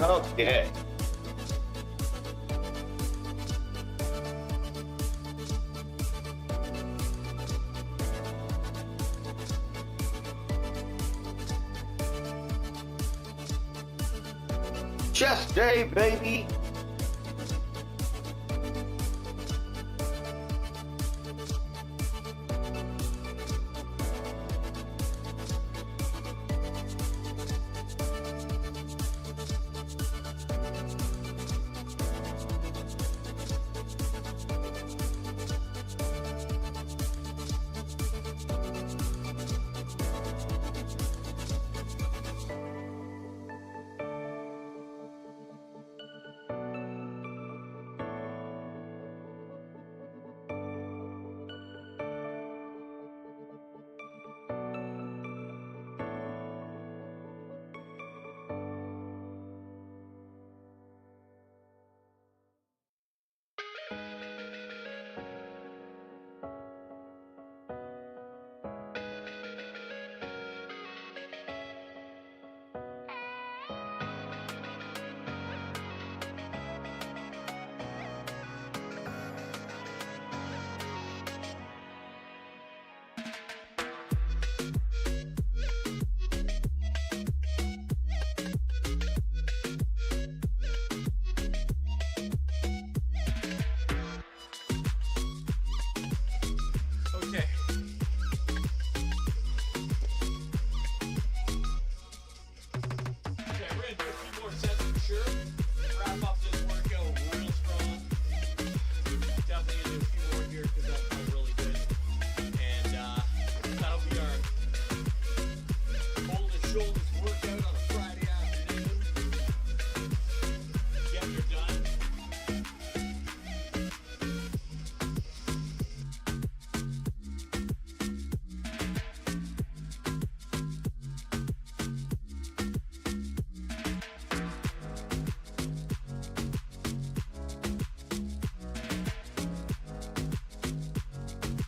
Okay. Chest day, baby.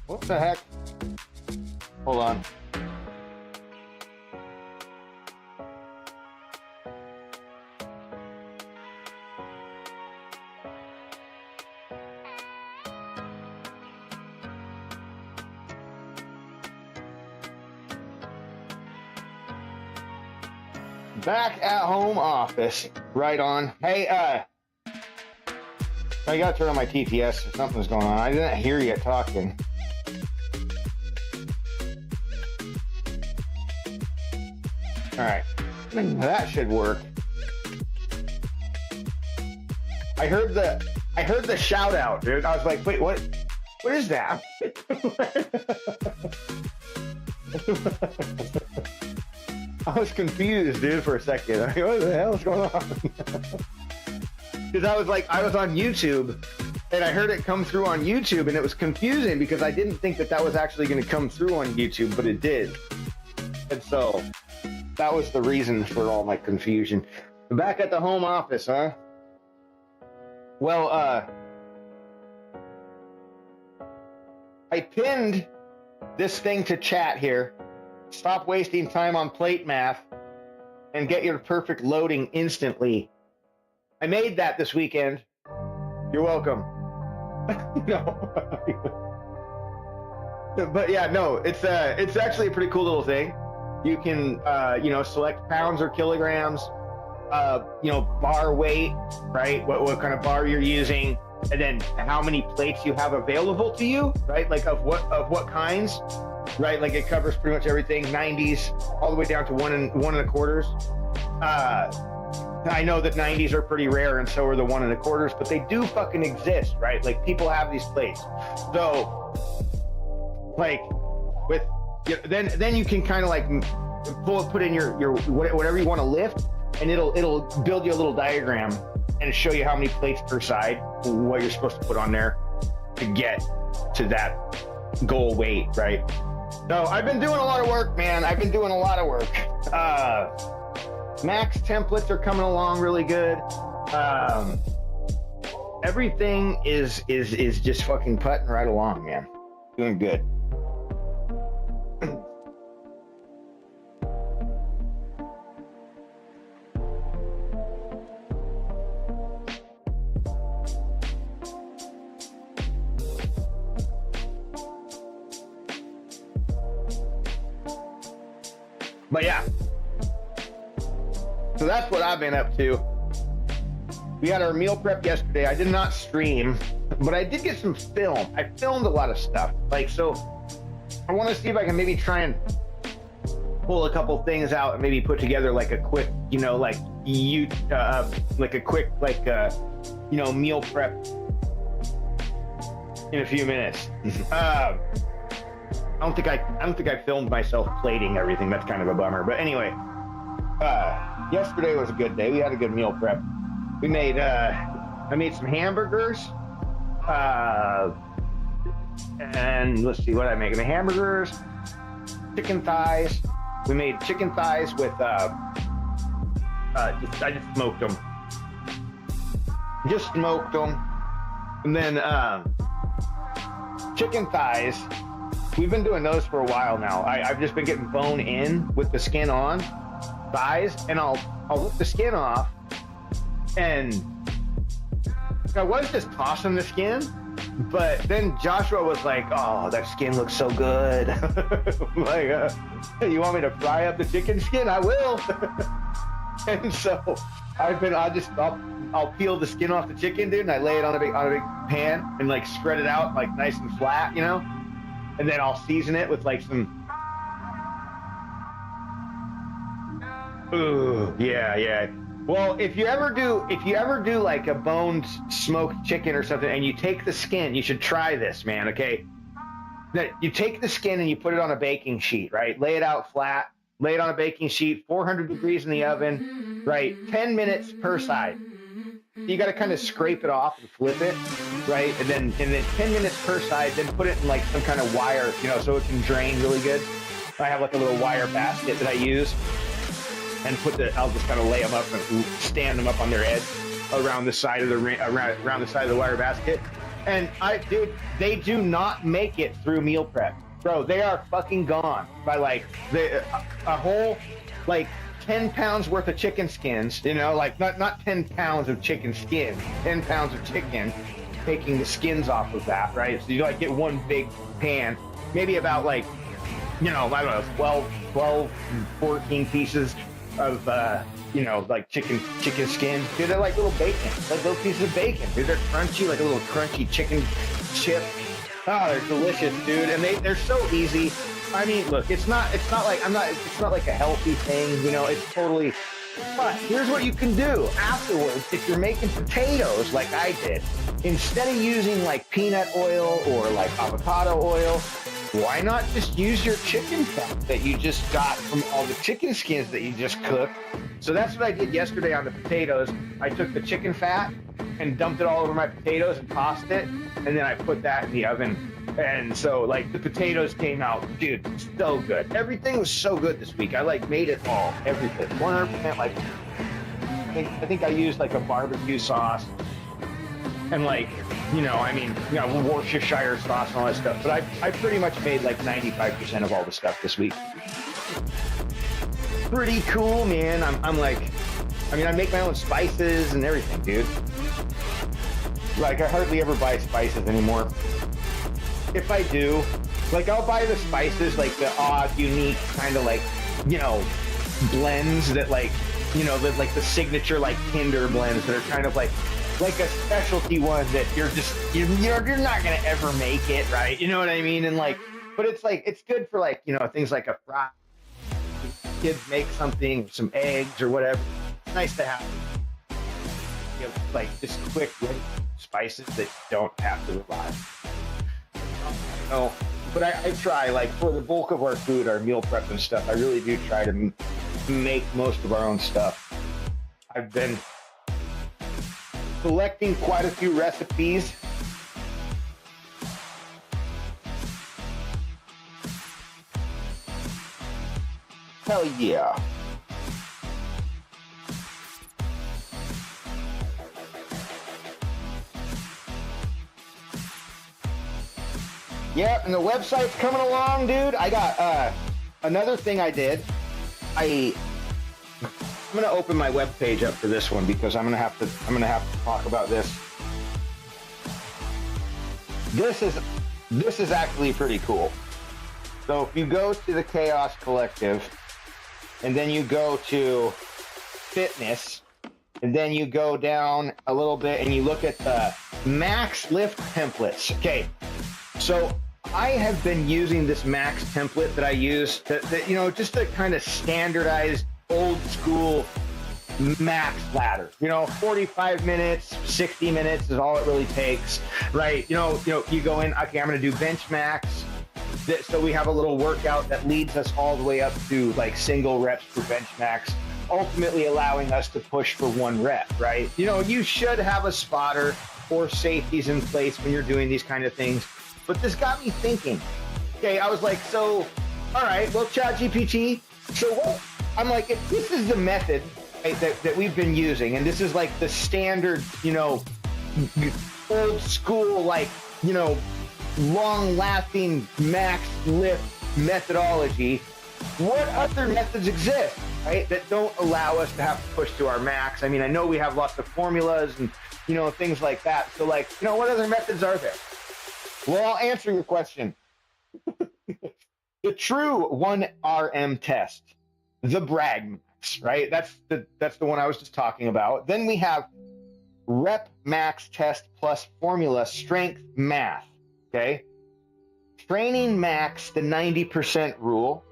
What the heck? Hold on. Back at home office. Right on. Hey, I gotta turn on my TTS. Something's going on. I didn't hear you talking. All right, that should work. I heard the shout out, dude. I was like, wait, what is that? I was confused, dude, for a second. I go, what the hell is going on? Because I was on YouTube, and I heard it come through on YouTube, and it was confusing because I didn't think that was actually going to come through on YouTube, but it did. And so that was the reason for all my confusion. Back at the home office, huh? Well, I pinned this thing to chat here. Stop wasting time on plate math and get your perfect loading instantly. I made that this weekend. You're welcome. No. But yeah, no, it's actually a pretty cool little thing. You can, select pounds or kilograms, bar weight, right? What kind of bar you're using, and then how many plates you have available to you, right? Like of what kinds, right? Like it covers pretty much everything, 90s all the way down to 1 1/4. I know that 90s are pretty rare, and so are the 1 1/4, but they do fucking exist, right? Like people have these plates, so like with. Then you can kind of like put in your whatever you want to lift, and it'll build you a little diagram and show you how many plates per side, what you're supposed to put on there to get to that goal weight, right? So I've been doing a lot of work, man. I've been doing a lot of work. Max templates are coming along really good. everything is just fucking putting right along, man. Doing good. But yeah, so that's what I've been up to. We had our meal prep yesterday. I did not stream, but I did get some film. I filmed a lot of stuff. Like, so I want to see if I can maybe try and pull a couple things out and maybe put together like a quick, you know, like like a quick, like, you know, meal prep in a few minutes. I don't think I filmed myself plating everything. That's kind of a bummer. But anyway, yesterday was a good day. We had a good meal prep. We made, I made some hamburgers, and let's see what I make. The hamburgers, chicken thighs. We made chicken thighs with, I just smoked them. Just smoked them. And then, chicken thighs, we've been doing those for a while now. I've just been getting bone in with the skin on, thighs, and I'll rip the skin off. And I was just tossing the skin, but then Joshua was like, "Oh, that skin looks so good." Like, you want me to fry up the chicken skin? I will. And so I'll peel the skin off the chicken, dude, and I lay it on a big pan and like spread it out like nice and flat, you know, and then I'll season it with like some. Ooh, yeah. Well, if you ever do like a boned smoked chicken or something, and you take the skin, you should try this, man. Okay, you take the skin and you put it on a baking sheet, right? Lay it out flat, lay it on a baking sheet, 400 degrees in the oven, right? 10 minutes per side. You got to kind of scrape it off and flip it, right? And then 10 minutes per side. Then put it in like some kind of wire, you know, so it can drain really good. I have like a little wire basket that I use. And I'll just kind of lay them up and stand them up on their edge around the side of the around the side of the wire basket. And they do not make it through meal prep, bro. They are fucking gone by like a whole like 10 pounds worth of chicken skins. You know, like not 10 pounds of chicken skin, 10 pounds of chicken, taking the skins off of that, right? So you like get one big pan, maybe about like, you know, I don't know, 12, 14 pieces of you know, like chicken skin. Dude, they're like little bacon, like little pieces of bacon. Dude, they're crunchy, like a little crunchy chicken chip. Oh, they're delicious, dude, and they're so easy. I mean, look, it's not like it's not like a healthy thing, you know. It's totally. But here's what you can do afterwards if you're making potatoes like I did. Instead of using like peanut oil or like avocado oil, why not just use your chicken fat that you just got from all the chicken skins that you just cooked? So that's what I did yesterday on the potatoes. I took the chicken fat and dumped it all over my potatoes and tossed it, and then I put that in the oven. And so like the potatoes came out, dude, so good. Everything was so good this week. I like made it all, everything, 100%. Like I think I used like a barbecue sauce. And like, you know, I mean, you know, Worcestershire sauce and all that stuff. But I pretty much made like 95% of all the stuff this week. Pretty cool, man. I'm like, I mean, I make my own spices and everything, dude. Like, I hardly ever buy spices anymore. If I do, like, I'll buy the spices, like the odd, unique kind of like, you know, blends that like, you know, like the signature like Kinder blends that are kind of like a specialty one that you're not gonna ever make it, right? You know what I mean? And like, but it's like, it's good for like, you know, things like a fry. Kids make something, some eggs or whatever. It's nice to have, you know, like just quick spices that don't have to rely. You know, but I try, like for the bulk of our food, our meal prep and stuff, I really do try to make most of our own stuff. I've been collecting quite a few recipes. Hell yeah. Yep, and the website's coming along, dude. I got another thing I did. I'm gonna open my web page up for this one because I'm gonna have to talk about this. This is actually pretty cool. So if you go to the Chaos Collective, and then you go to fitness, and then you go down a little bit and you look at the max lift templates. Okay, so I have been using this max template that I use that you know, just a kind of standardized old school max ladder. You know, 45 minutes, 60 minutes is all it really takes, right? You know, you go in, okay, I'm going to do bench max. So we have a little workout that leads us all the way up to like single reps for bench max, ultimately allowing us to push for 1 rep, right? You know, you should have a spotter or safeties in place when you're doing these kind of things. But this got me thinking. Okay, I was like, so, all right, well, ChatGPT, so what? I'm like, if this is the method, right, that we've been using, and this is like the standard, you know, old school, like, you know, long-lasting max lift methodology, what other methods exist, right, that don't allow us to have to push to our max? I mean, I know we have lots of formulas and, you know, things like that. So, like, you know, what other methods are there? Well, I'll answer your question. The true 1RM test, the brag max, right? That's the one I was just talking about. Then we have rep max test plus formula strength math, okay? Training max, the 90% rule.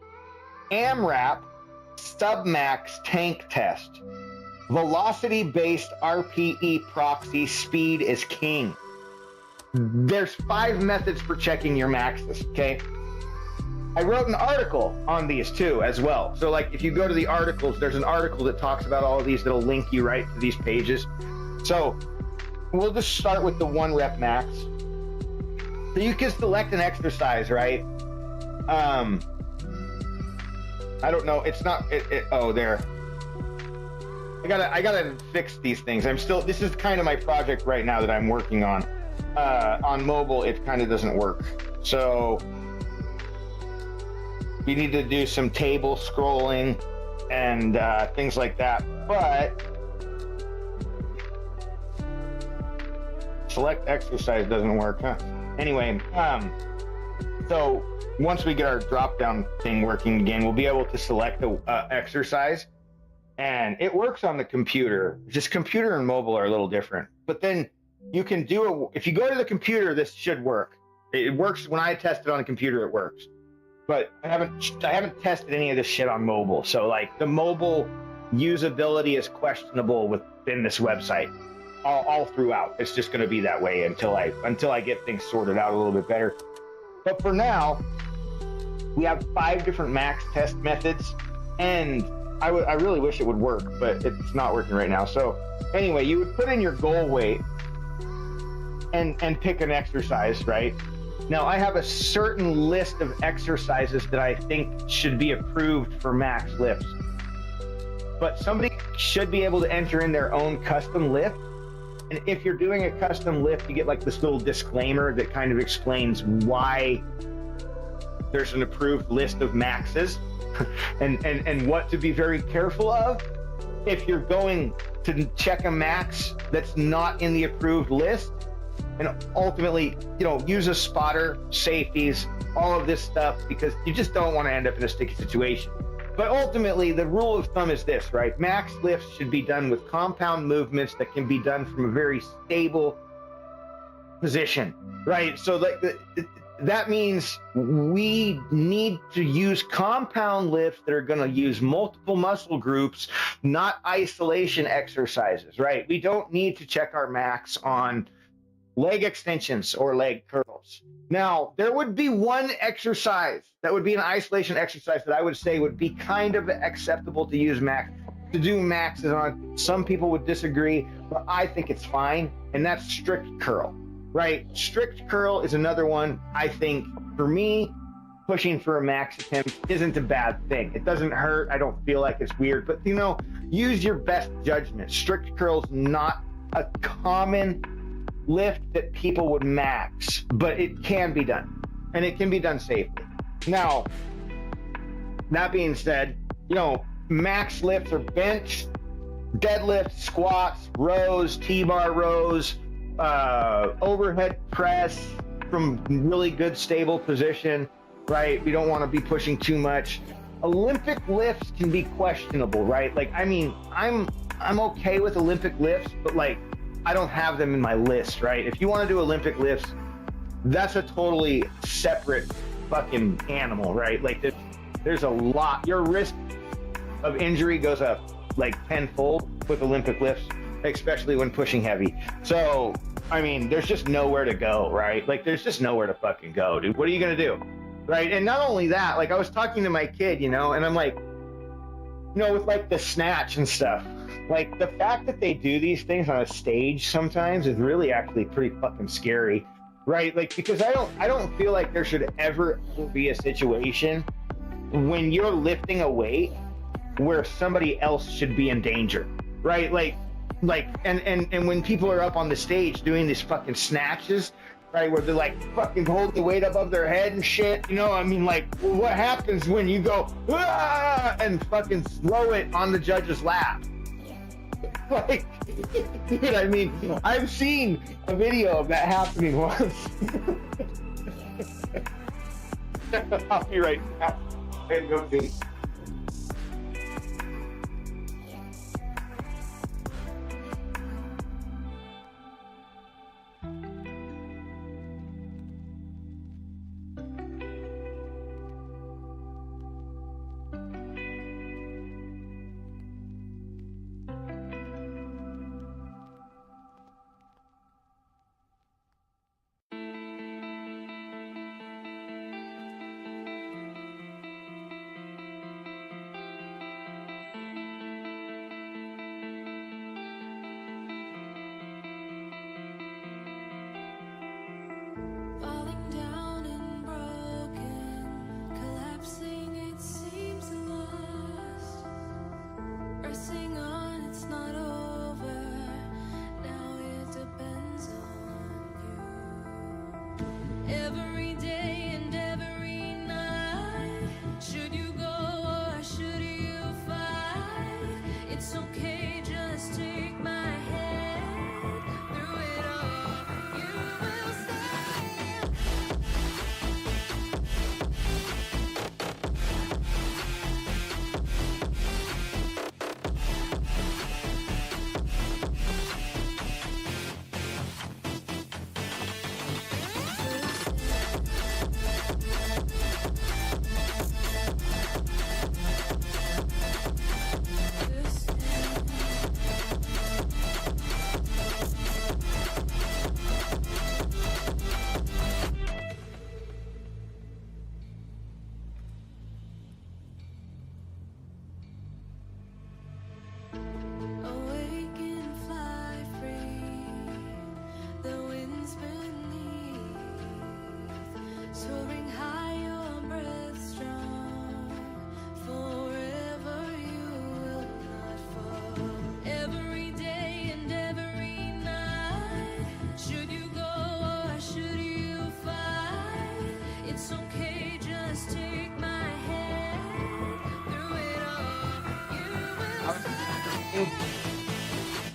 AMRAP submax tank test. Velocity-based RPE proxy, speed is king. There's 5 methods for checking your maxes, okay? I wrote an article on these too as well. So like if you go to the articles, there's an article that talks about all of these that'll link you right to these pages. So we'll just start with the 1 rep max. So you can select an exercise, right? I don't know. It's not, oh, there. I gotta fix these things. This is kind of my project right now that I'm working on. On mobile, it kind of doesn't work. So you need to do some table scrolling and things like that. But select exercise doesn't work, huh? Anyway, so once we get our drop-down thing working again, we'll be able to select the exercise, and it works on the computer. Just computer and mobile are a little different. But then you can do it if you go to the computer. This should work. It works when I test it on the computer. It works, but I haven't tested any of this shit on mobile. So like the mobile usability is questionable within this website all throughout. It's just going to be that way until I get things sorted out a little bit better. But for now, we have 5 different max test methods, and I really wish it would work, but it's not working right now. So anyway, you would put in your goal weight and pick an exercise, right? Now, I have a certain list of exercises that I think should be approved for max lifts, but somebody should be able to enter in their own custom lift. And if you're doing a custom lift, you get like this little disclaimer that kind of explains why there's an approved list of maxes and what to be very careful of if you're going to check a max that's not in the approved list. And ultimately, you know, use a spotter, safeties, all of this stuff, because you just don't want to end up in a sticky situation. But ultimately, the rule of thumb is this, right? Max lifts should be done with compound movements that can be done from a very stable position, right? So that means we need to use compound lifts that are going to use multiple muscle groups, not isolation exercises, right? We don't need to check our max on leg extensions or leg curls. Now, there would be one exercise that would be an isolation exercise that I would say would be kind of acceptable to use to do maxes on. Some people would disagree, but I think it's fine, and that's strict curl, right? Strict curl is another one. I think, for me, pushing for a max attempt isn't a bad thing. It doesn't hurt. I don't feel like it's weird, but, you know, use your best judgment. Strict curl's not a common lift that people would max, but it can be done. and it can be done safely. Now, that being said, you know, max lifts are bench, deadlifts, squats, rows, T-bar rows, overhead press from really good stable position, right? We don't want to be pushing too much. Olympic lifts can be questionable, right? Like, I mean, I'm okay with Olympic lifts, but like, I don't have them in my list, right? If you want to do Olympic lifts, that's a totally separate fucking animal, right? Like, there's a lot. Your risk of injury goes up like tenfold with Olympic lifts, especially when pushing heavy. So, I mean, there's just nowhere to go, right? Like, there's just nowhere to fucking go, dude. What are you gonna do, right? And not only that, like, I was talking to my kid, you know, and I'm like, you know, with like the snatch and stuff, like the fact that they do these things on a stage sometimes is really actually pretty fucking scary, right? Like, because I don't feel like there should ever be a situation when you're lifting a weight where somebody else should be in danger, right? Like, and when people are up on the stage doing these fucking snatches, right, where they're like fucking holding the weight above their head and shit, you know, I mean, like, what happens when you go, ah, and fucking throw it on the judge's lap? Like, dude, I mean, I've seen a video of that happening once. I'll be right back. And go see.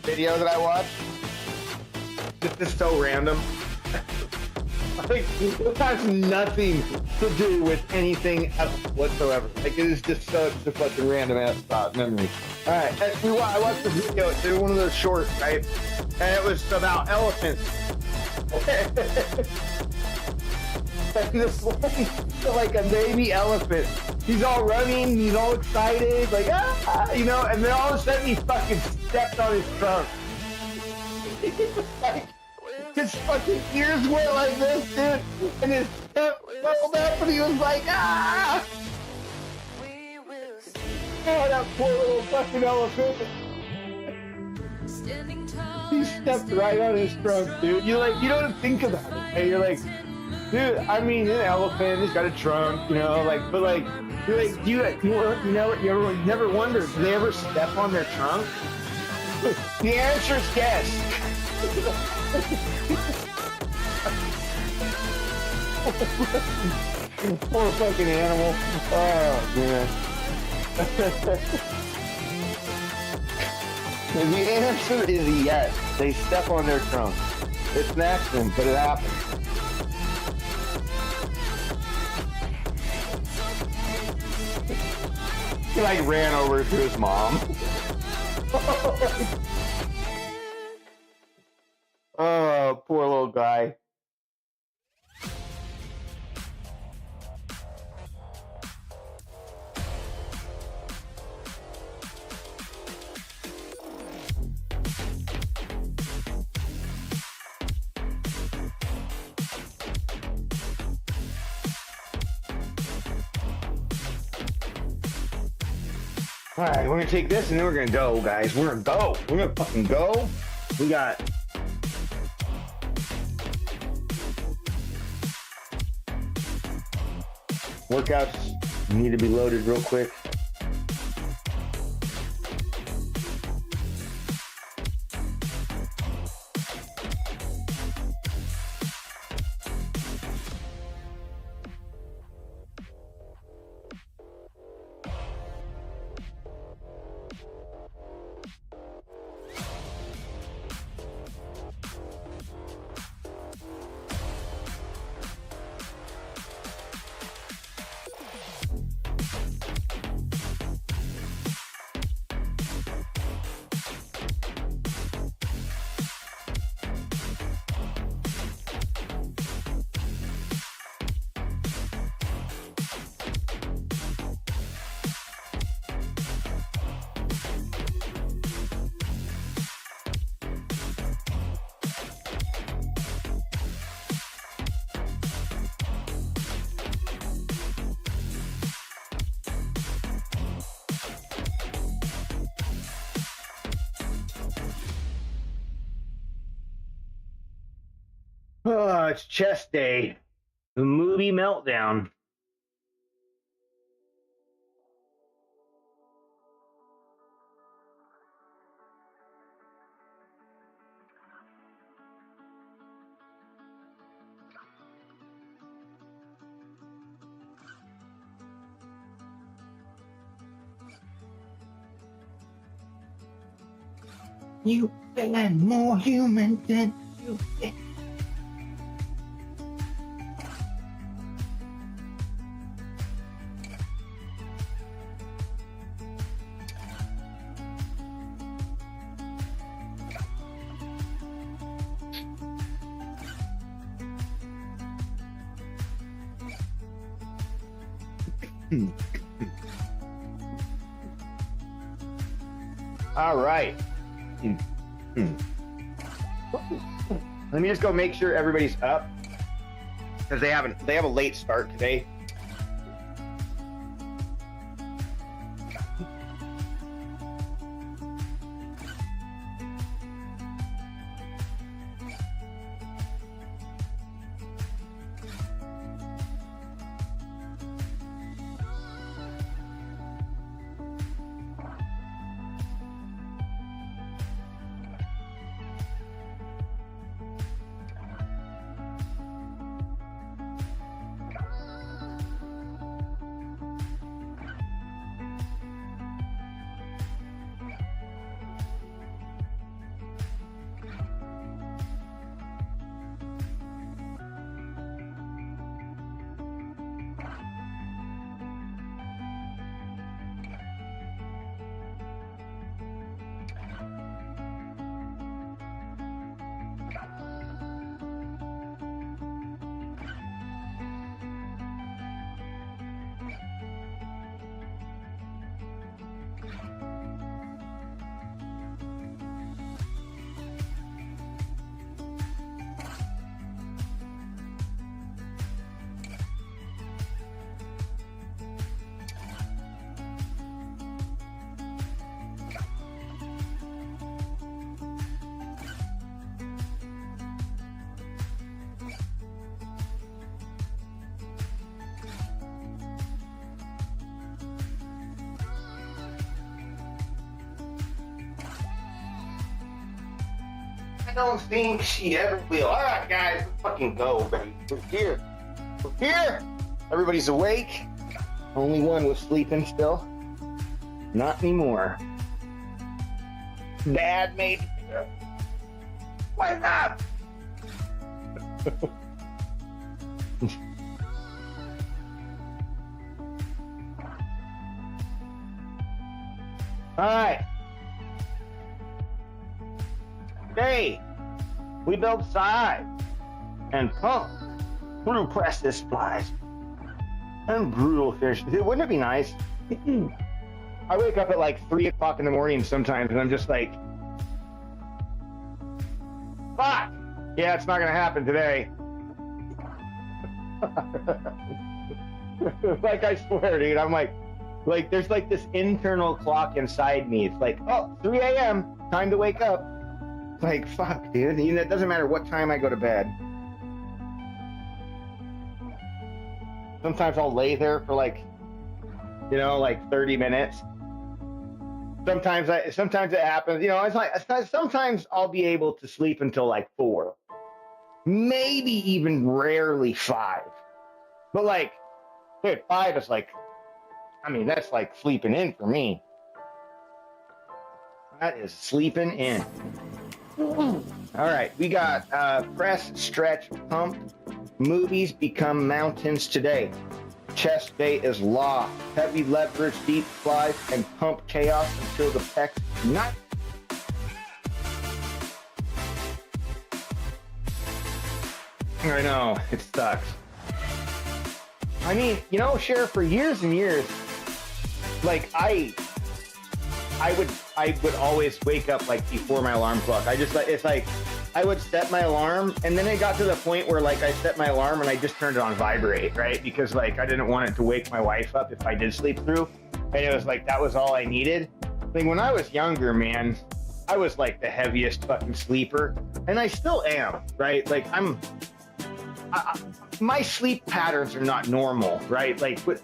Video that I watched, this is so random. Like, it has nothing to do with anything else whatsoever. Like, it is just such a fucking random ass memory. All right, I watched the video. It's one of those shorts, right? And it was about elephants. And this one, like a baby elephant. He's all running, he's all excited, like, ah, you know, and then all of a sudden he fucking stepped on his trunk. Like, his fucking ears went like this, dude, and his hip rolled up, and he was like, ah! Oh, that poor little fucking elephant. He stepped right on his trunk, dude. You don't think about it. Hey, you're like, dude, I mean, an elephant, he's got a trunk, you know, like, but like, you're like, you never wondered, do they ever step on their trunk? The answer is yes. Poor fucking animal. Oh, man. The answer is yes. They step on their trunk. It's an accident, but it happens. He like ran over to his mom. Oh, poor little guy. All right, we're gonna take this and then we're gonna go, guys. We're gonna go. We're gonna fucking go. We got workouts need to be loaded real quick. Oh, it's chest day. The Moobie meltdown. You been more human than you think. All right. Let me just go make sure everybody's up because they have a late start today. I don't think she ever will. All right, guys, let's fucking go, baby. We're here. Here, everybody's awake. Only one was sleeping still. Not anymore. Dad made. Wake up! All right. Today, we build side and pump through press this splice and brutal fish. Wouldn't it be nice? I wake up at like 3 o'clock in the morning sometimes and I'm just like, fuck! Yeah, it's not gonna happen today. Like, I swear, dude, I'm like, there's like this internal clock inside me. It's like, oh, 3 a.m., time to wake up. Like, fuck, dude. You know, it doesn't matter what time I go to bed. Sometimes I'll lay there for like, you know, like 30 minutes. Sometimes it happens, you know, it's like, sometimes I'll be able to sleep until like 4. Maybe even rarely 5. But like, dude, 5 is like, I mean, that's like sleeping in for me. That is sleeping in. All right, we got press, stretch, pump. Movies become mountains today. Chest day is law. Heavy leverage, deep flies, and pump chaos until the pecs not. I know, it sucks. I mean, you know, Sheriff, for years and years, like I would always wake up like before my alarm clock. It's like I would set my alarm, and then it got to the point where like I set my alarm and I just turned it on vibrate, right? Because like I didn't want it to wake my wife up if I did sleep through. And it was like that was all I needed. Like when I was younger, man, I was like the heaviest fucking sleeper, and I still am, right? Like my sleep patterns are not normal, right? Like what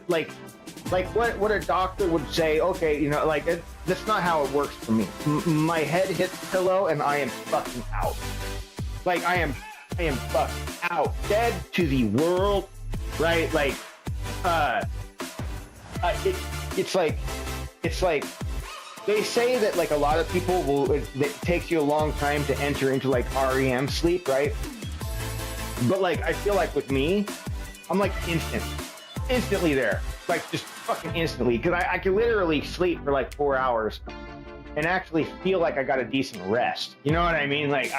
a doctor would say, okay, you know, like that's not how it works for me. My head hits the pillow and I am fucking out. Like I am fucking out, dead to the world, right? Like, it's like they say that like a lot of people it takes you a long time to enter into like REM sleep, right? But like I feel like with me, I'm like instantly there, like just fucking instantly, because I can literally sleep for like 4 hours and actually feel like I got a decent rest. You know what I mean? Like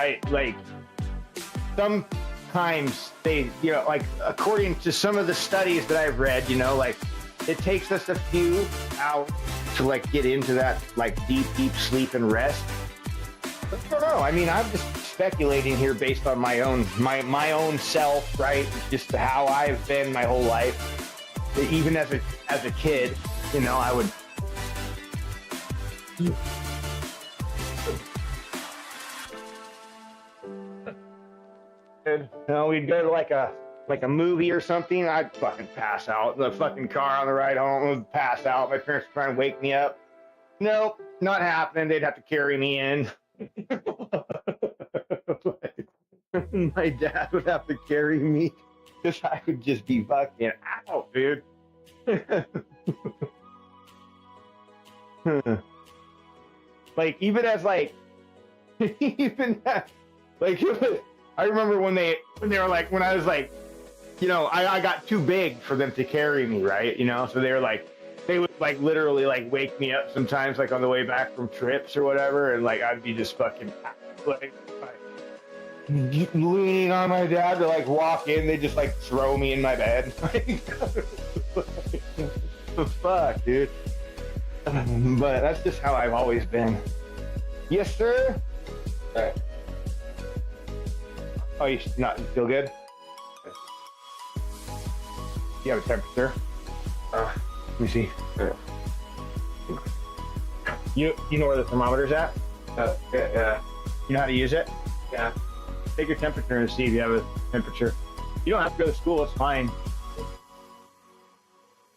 sometimes they, you know, like according to some of the studies that I've read, you know, like it takes us a few hours to like get into that like deep sleep and rest. But I don't know. I mean, I'm just speculating here based on my own self, right? Just how I've been my whole life. Even as a kid, you know, I would. You know, we'd go to like a movie or something. I'd fucking pass out. The fucking car on the ride home would pass out. My parents would try and wake me up. Nope, not happening. They'd have to carry me in. My dad would have to carry me because I would just be fucking out, dude. Like even as like even that, like I remember when they were like, when I was like, you know, I got too big for them to carry me, right? You know, so they were like, they would like literally like wake me up sometimes like on the way back from trips or whatever, and like I'd be just fucking like leaning on my dad to like walk in. They just like throw me in my bed. The fuck, dude. But that's just how I've always been. Yes, sir. All right. Oh, you feel good? You have a temperature? Let me see. You know where the thermometer's at? Yeah. You know how to use it? Yeah. Take your temperature and see if you have a temperature. You don't have to go to school, it's fine.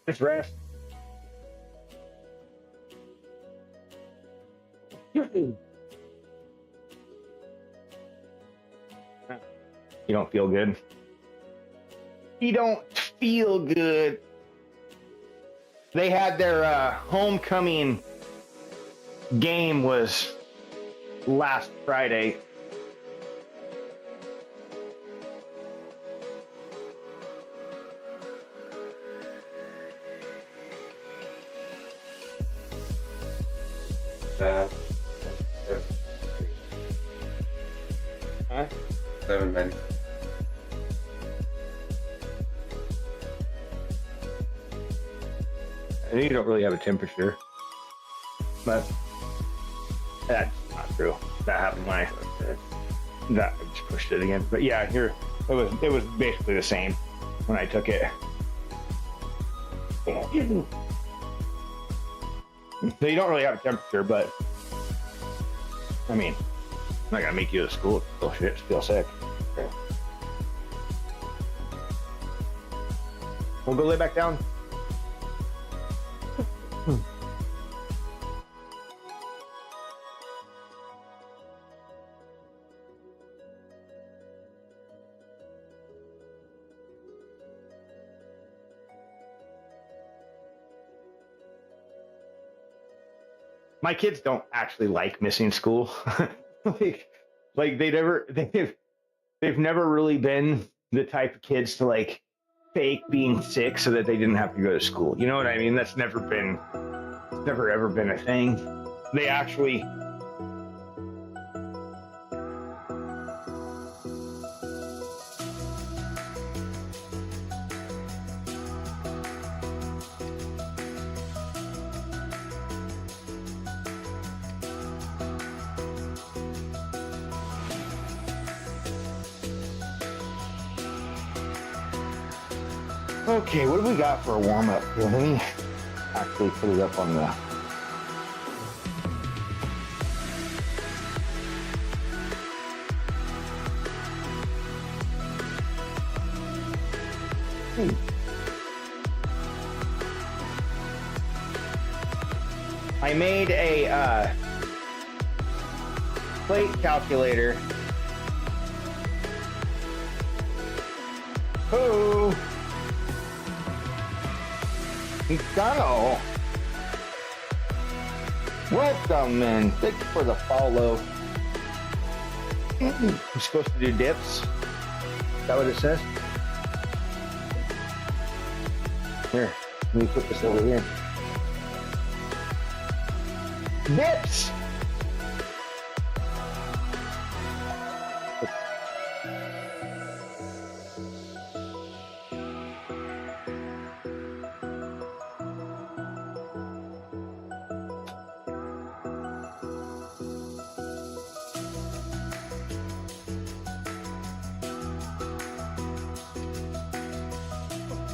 Just rest. You don't feel good. You don't feel good. They had their homecoming game was last Friday. Huh? 7 minutes. I think you don't really have a temperature, but that's not true. That happened when I just pushed it again. But yeah, here it was basically the same when I took it. So you don't really have a temperature, but I mean, I'm not gonna make you go to school if you feel sick. We'll go lay back down. My kids don't actually like missing school. like they've never really been the type of kids to like fake being sick so that they didn't have to go to school. You know what I mean? That's never ever been a thing. They actually Okay, what do we got for a warm-up? Let me actually put it up on the... I made a plate calculator. Oh! Phsyco. Welcome, man. Thanks for the follow. I'm supposed to do dips. Is that what it says? Here, let me put this over here. Dips!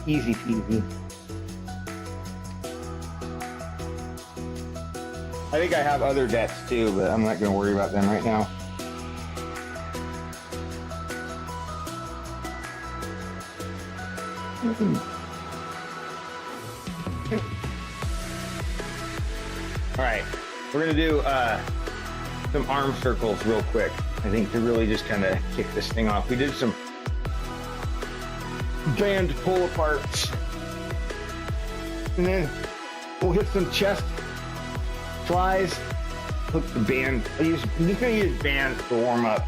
Easy peasy. I think I have other debts too, but I'm not going to worry about them right now. All right, we're going to do some arm circles real quick. I think to really just kind of kick this thing off. We did some band pull aparts, and then we'll hit some chest flies. Hook the band. I'm just gonna use bands to warm up.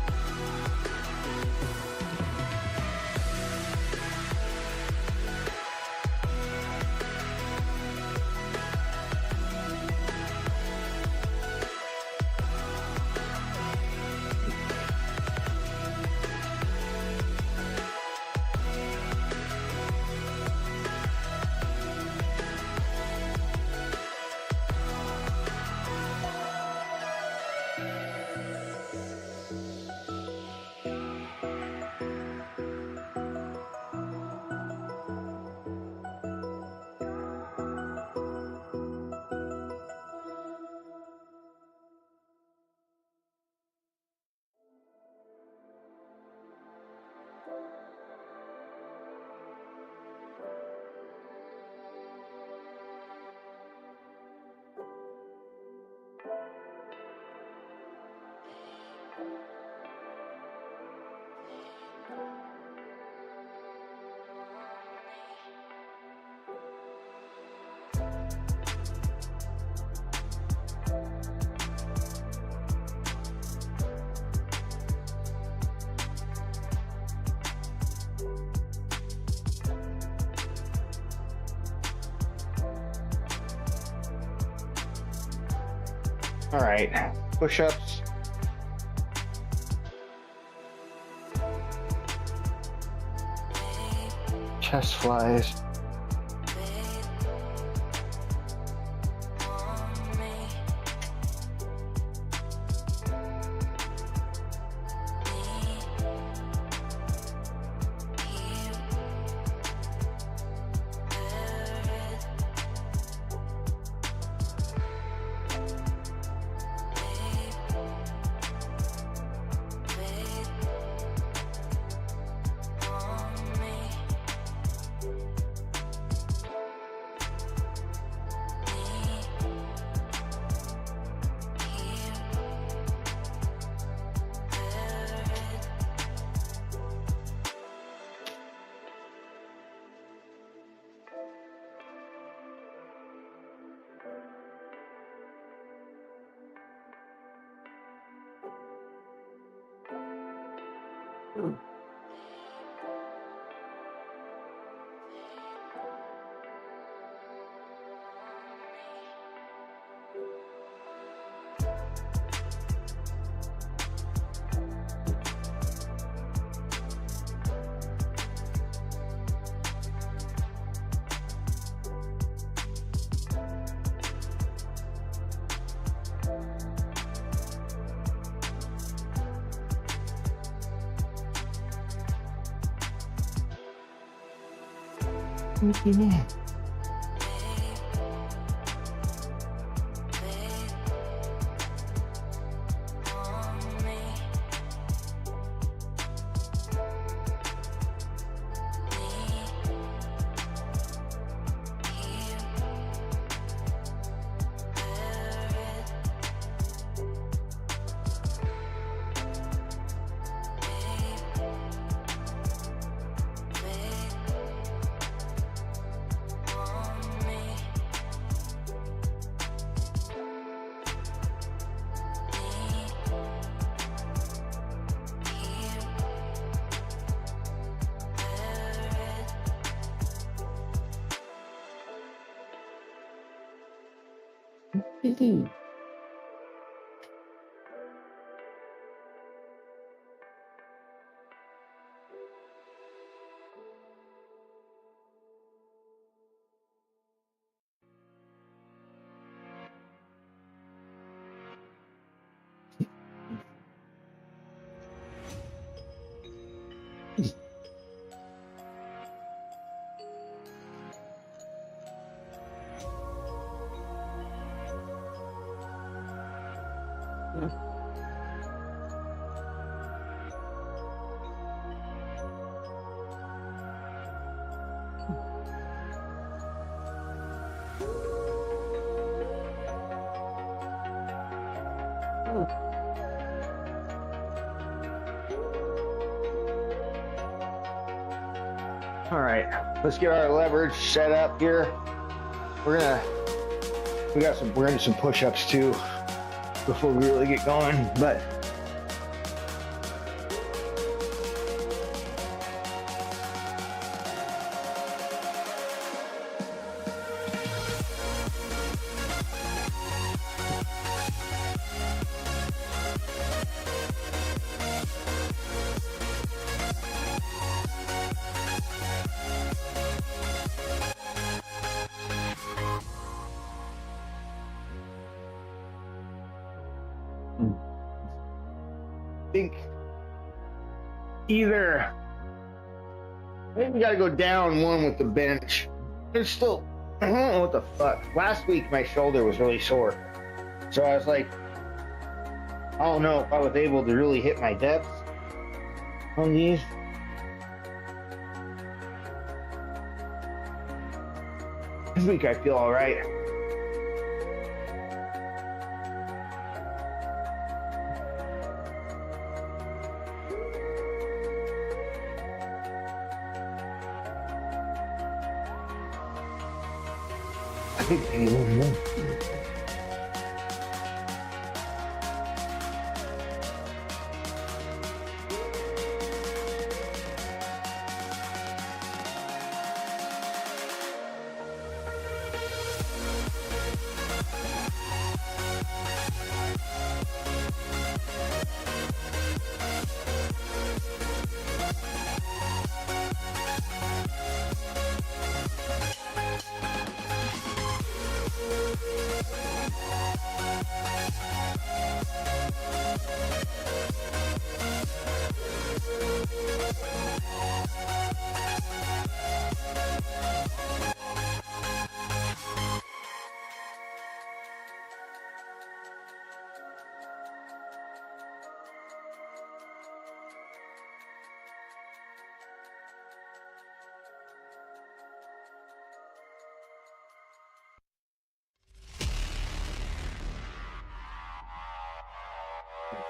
All right, push-ups. Chest flies. All right, let's get our leverage set up here. We're gonna do some push-ups too before we really get going, but think either maybe we gotta go down one with the bench. There's still, I don't know what the fuck. Last week my shoulder was really sore, so I was like, I don't know if I was able to really hit my depth on these. This week I feel all right. I think I need one more.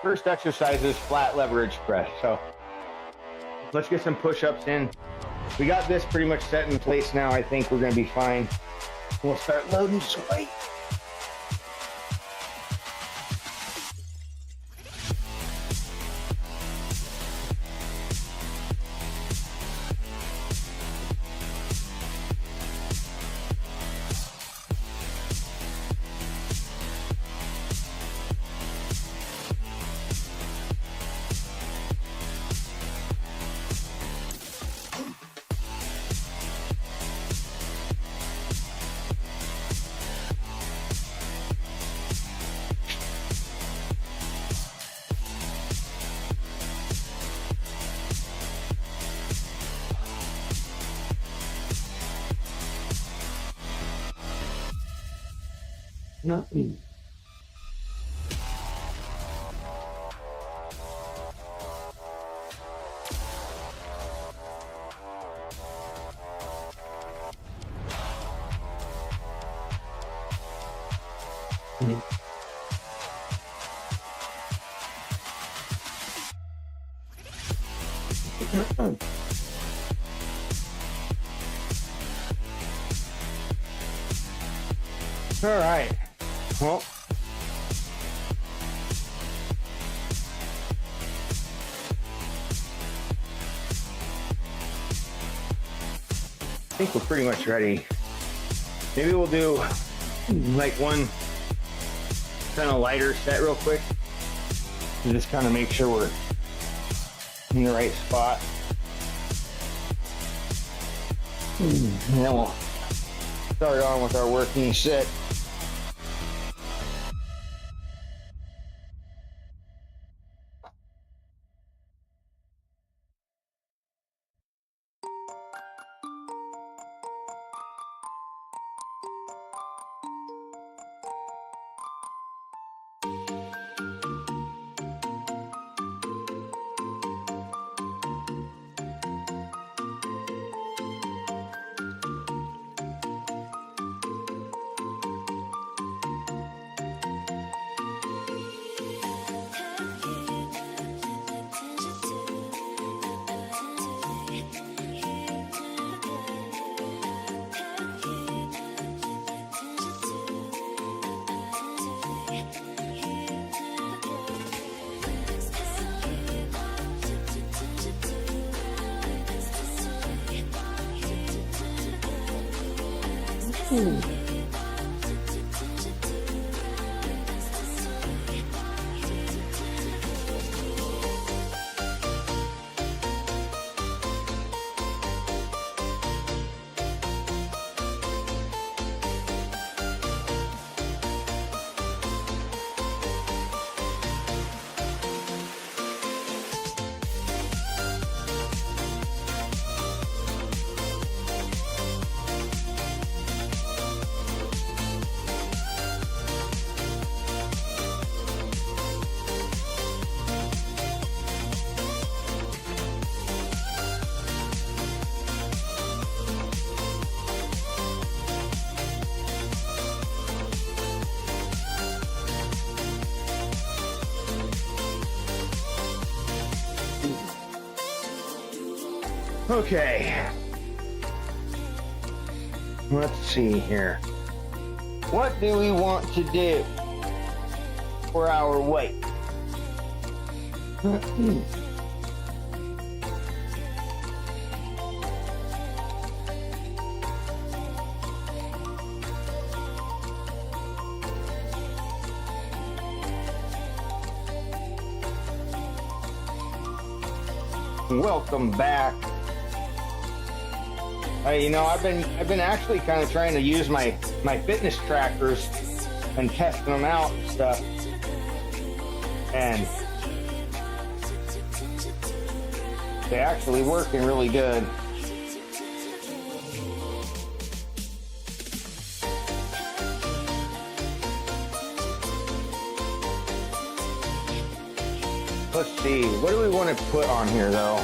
First exercise is flat leverage press. So let's get some push-ups in. We got this pretty much set in place now. I think we're gonna be fine. We'll start loading some weight. Nothing. All right. Well, I think we're pretty much ready. Maybe we'll do like one kind of lighter set real quick and just kind of make sure we're in the right spot. And then we'll start on with our working set. Okay, let's see here. What do we want to do for our weight? Welcome back. You know, I've been actually kind of trying to use my fitness trackers and testing them out and stuff, and they actually working really good. Let's see, what do we want to put on here though?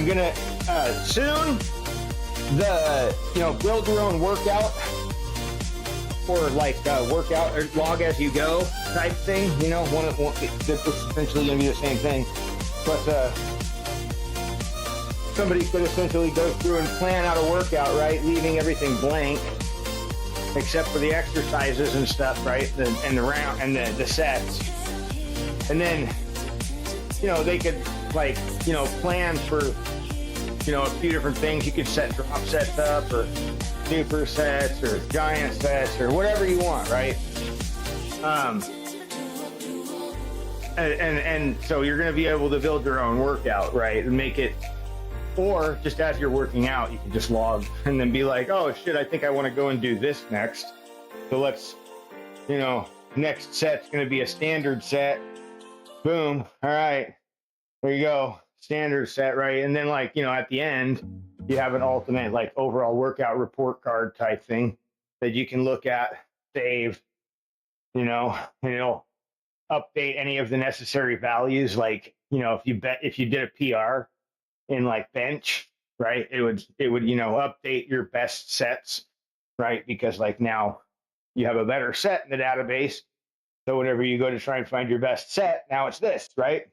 I'm gonna soon the build your own workout or like workout or log as you go type thing. It's essentially gonna be the same thing, but somebody could essentially go through and plan out a workout, right, leaving everything blank except for the exercises and stuff, right, and the round and the sets, and then they could like plan for a few different things. You could set drop sets up or super sets or giant sets or whatever you want, right? And so you're going to be able to build your own workout, right, and make it. Or just as you're working out, you can just log and then be like, oh shit, I think I want to go and do this next. So let's, next set's going to be a standard set. Boom. All right. There you go. Standard set, right? And then at the end, you have an ultimate like overall workout report card type thing that you can look at, save, and it'll update any of the necessary values. Like, if you did a PR in like bench, right, it would update your best sets, right, because like now you have a better set in the database, so whenever you go to try and find your best set, now it's this, right?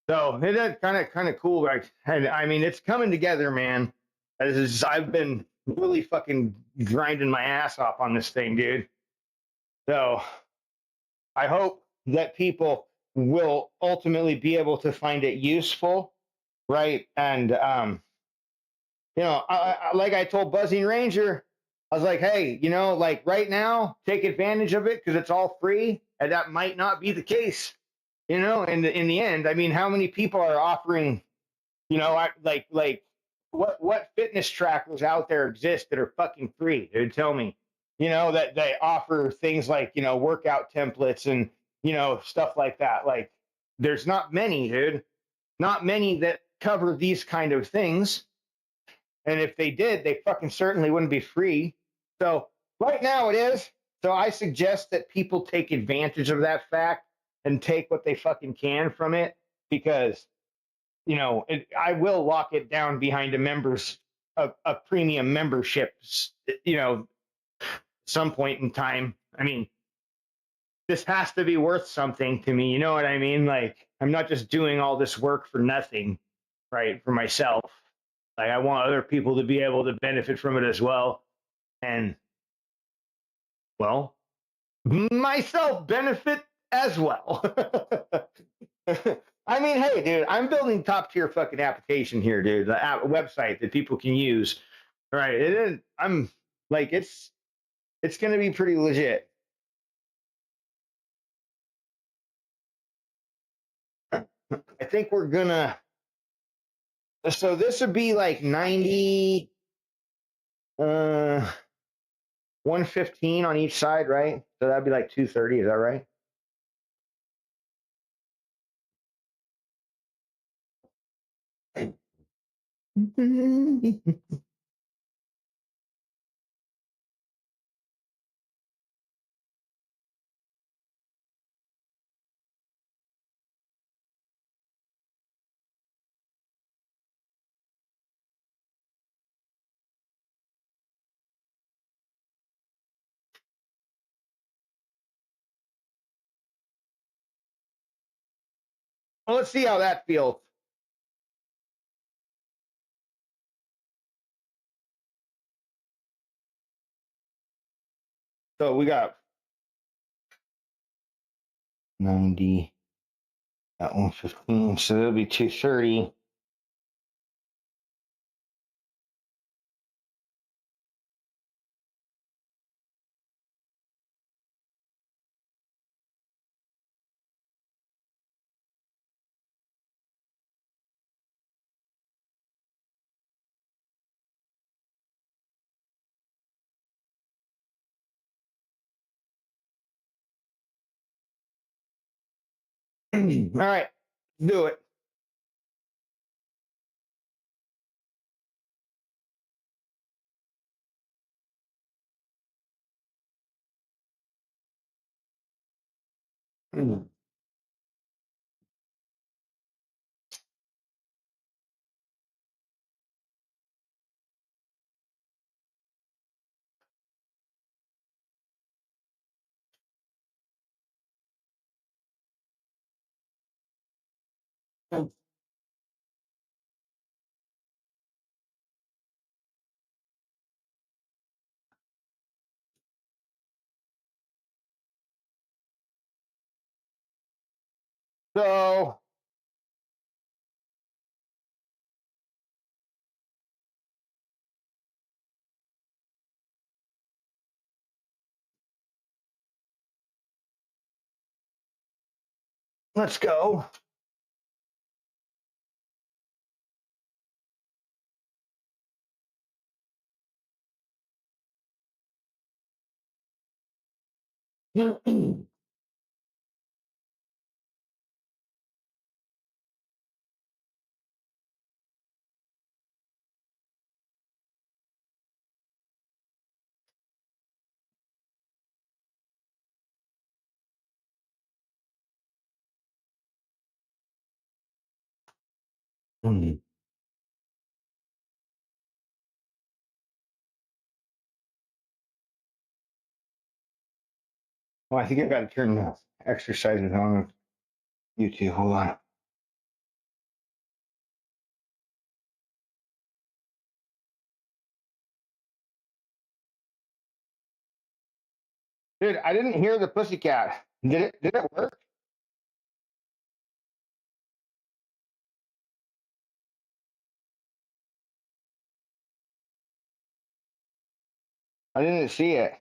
So it's kind of cool, right? And I mean, it's coming together, man. I've been really fucking grinding my ass off on this thing, dude. So I hope that people will ultimately be able to find it useful, right? And like I told Buzzing Ranger, I was like, hey, like right now, take advantage of it because it's all free, and that might not be the case. In the end, I mean, how many people are offering, like what fitness trackers out there exist that are fucking free? Dude, tell me, that they offer things like, workout templates and, stuff like that. Like, there's not many, dude, not many that cover these kind of things. And if they did, they fucking certainly wouldn't be free. So right now it is. So I suggest that people take advantage of that fact and take what they fucking can from it, because I will lock it down behind a premium memberships, some point in time. I mean, this has to be worth something to me. You know what I mean? Like, I'm not just doing all this work for nothing, right? For myself. Like, I want other people to be able to benefit from it as well. And, well, myself benefit as well. I mean, hey, dude, I'm building top tier fucking application here, dude. The website that people can use, right? I'm like, it's going to be pretty legit. I think we're gonna. So this would be like 90, 115 on each side, right? So that'd be like 230. Is that right? Well, let's see how that feels. So we got 90 at 115, so that'll be 230. All right, do it. So let's go. Oh, I think I got to turn the exercises on YouTube. Hold on. Dude, I didn't hear the pussycat. Did it work? I didn't see it.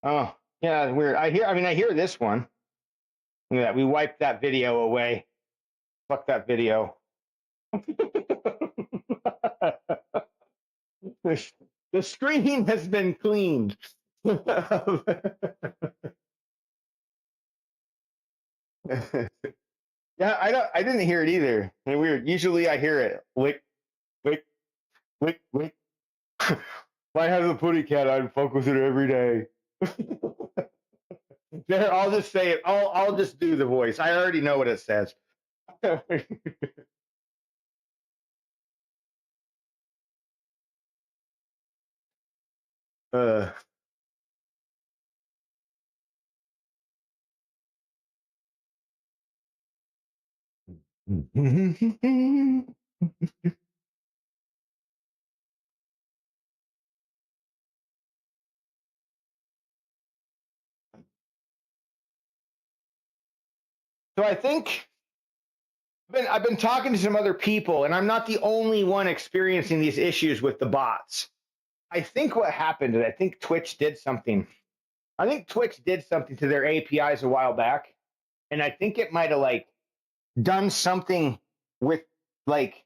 Oh, yeah, weird. I hear this one. Look at that. We wiped that video away. Fuck that video. The screen has been cleaned. Yeah, I didn't hear it either. And weird. Usually I hear it. Lick, lick, lick, lick. If I have the putty cat, I'd fuck with it every day. There, I'll just say it. I'll just do the voice. I already know what it says. uh, so I think I've been talking to some other people, and I'm not the only one experiencing these issues with the bots. I think what happened is I think Twitch did something. I think Twitch did something to their APIs a while back, and I think it might have like done something with like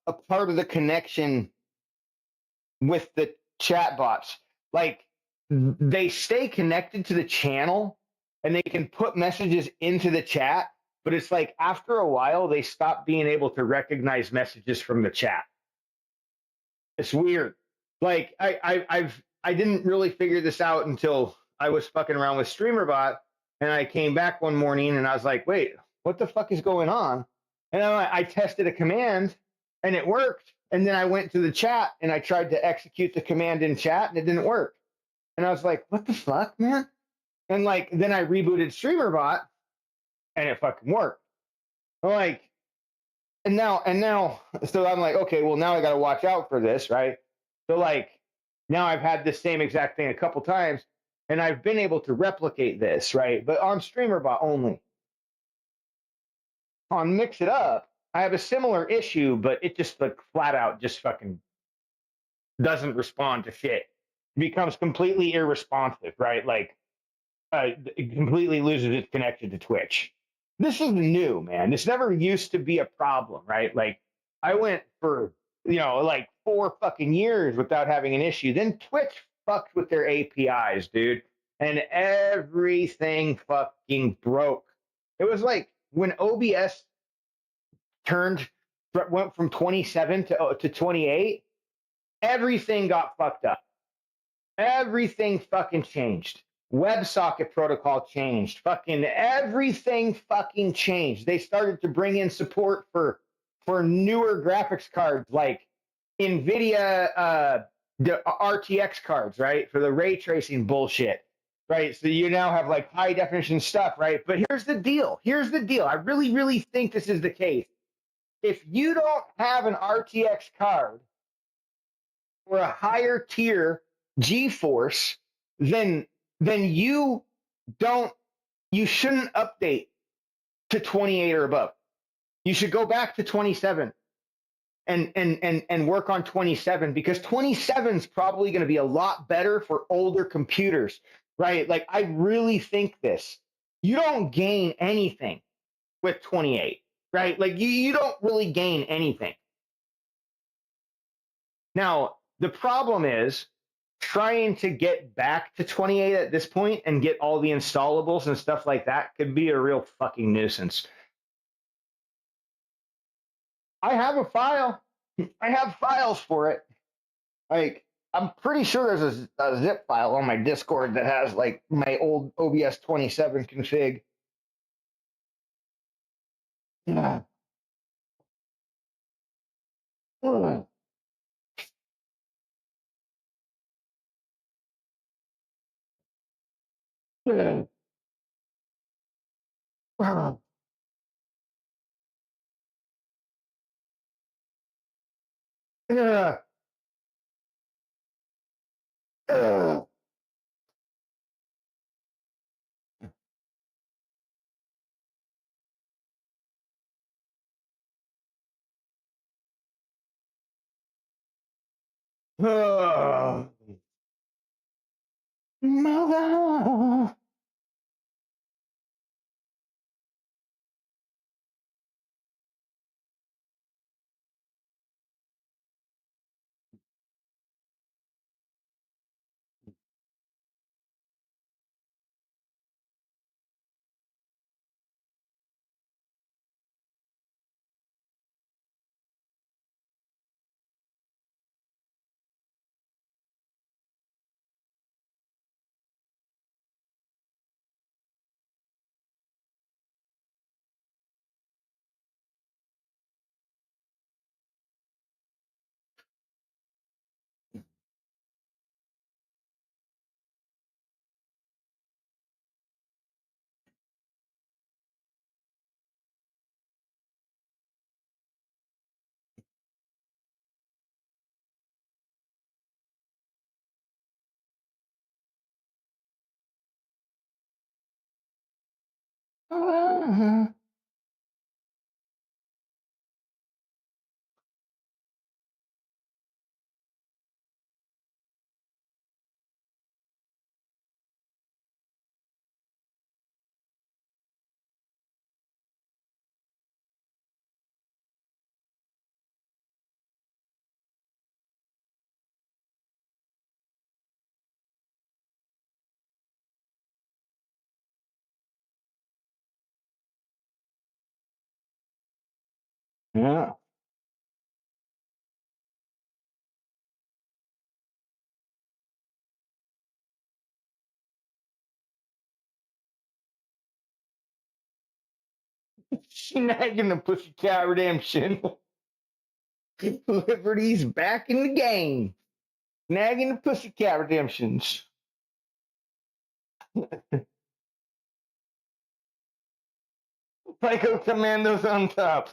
a part of the connection with the chat bots. Like they stay connected to the channel and they can put messages into the chat, but it's like after a while they stop being able to recognize messages from the chat. It's weird. Like I didn't really figure this out until I was fucking around with StreamerBot, and I came back one morning and I was like, wait, what the fuck is going on? And I tested a command and it worked. And then I went to the chat and I tried to execute the command in chat and it didn't work. And I was like, what the fuck, man? And like then I rebooted StreamerBot and it fucking worked. I'm like, and now, so I'm like, okay, well now I got to watch out for this, right? So like now I've had the same exact thing a couple times, and I've been able to replicate this, right? But on StreamerBot only. On Mix It Up, I have a similar issue, but it just like flat out just fucking doesn't respond to shit. It becomes completely irresponsive, right? Like it completely loses its connection to Twitch. This is new, man. This never used to be a problem, right? Like I went for, like 4 fucking years without having an issue. Then Twitch fucked with their APIs, dude. And everything fucking broke. It was like when OBS went from 27 to 28, everything got fucked up. Everything fucking changed. WebSocket protocol changed. Fucking everything fucking changed. They started to bring in support for newer graphics cards like NVIDIA the RTX cards, right? For the ray tracing bullshit. Right. So you now have like high definition stuff, right? But here's the deal. Here's the deal. I really, really think this is the case. If you don't have an RTX card or a higher tier GeForce, then you shouldn't update to 28 or above. You should go back to 27 and work on 27 because 27 is probably going to be a lot better for older computers, right? Like I really think this. You don't gain anything with 28, right? Like you don't really gain anything. Now, the problem is trying to get back to 28 at this point and get all the installables and stuff like that could be a real fucking nuisance. I have a file. I have files for it. Like, I'm pretty sure there's a zip file on my Discord that has like my old OBS 27 config. Yeah. Mother. Yeah. Snagging the pussycat redemption. Liberty's back in the game. Snagging the pussycat redemptions. Psycho Commandos on top.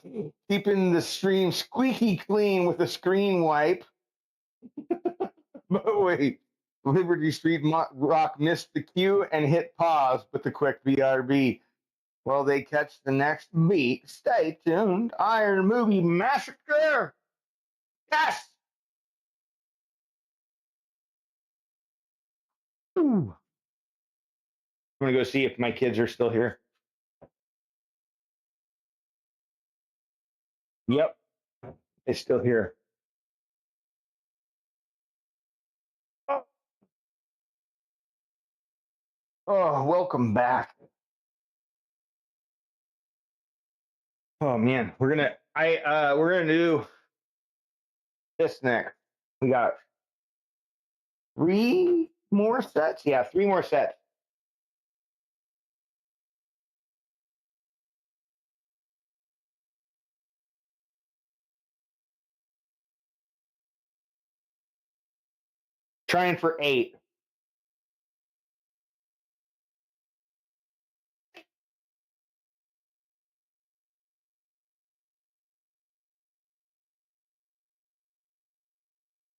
Keeping the stream squeaky clean with a screen wipe. But wait. Liberty Street Rock missed the cue and hit pause with the quick BRB. While they catch the next beat, stay tuned. Iron Movie Massacre! Yes! Ooh. I'm going to go see if my kids are still here. Yep. They're still here. Oh, welcome back. Oh man, we're gonna do this next. We got 3 more sets. Yeah, 3 more sets. Trying for 8.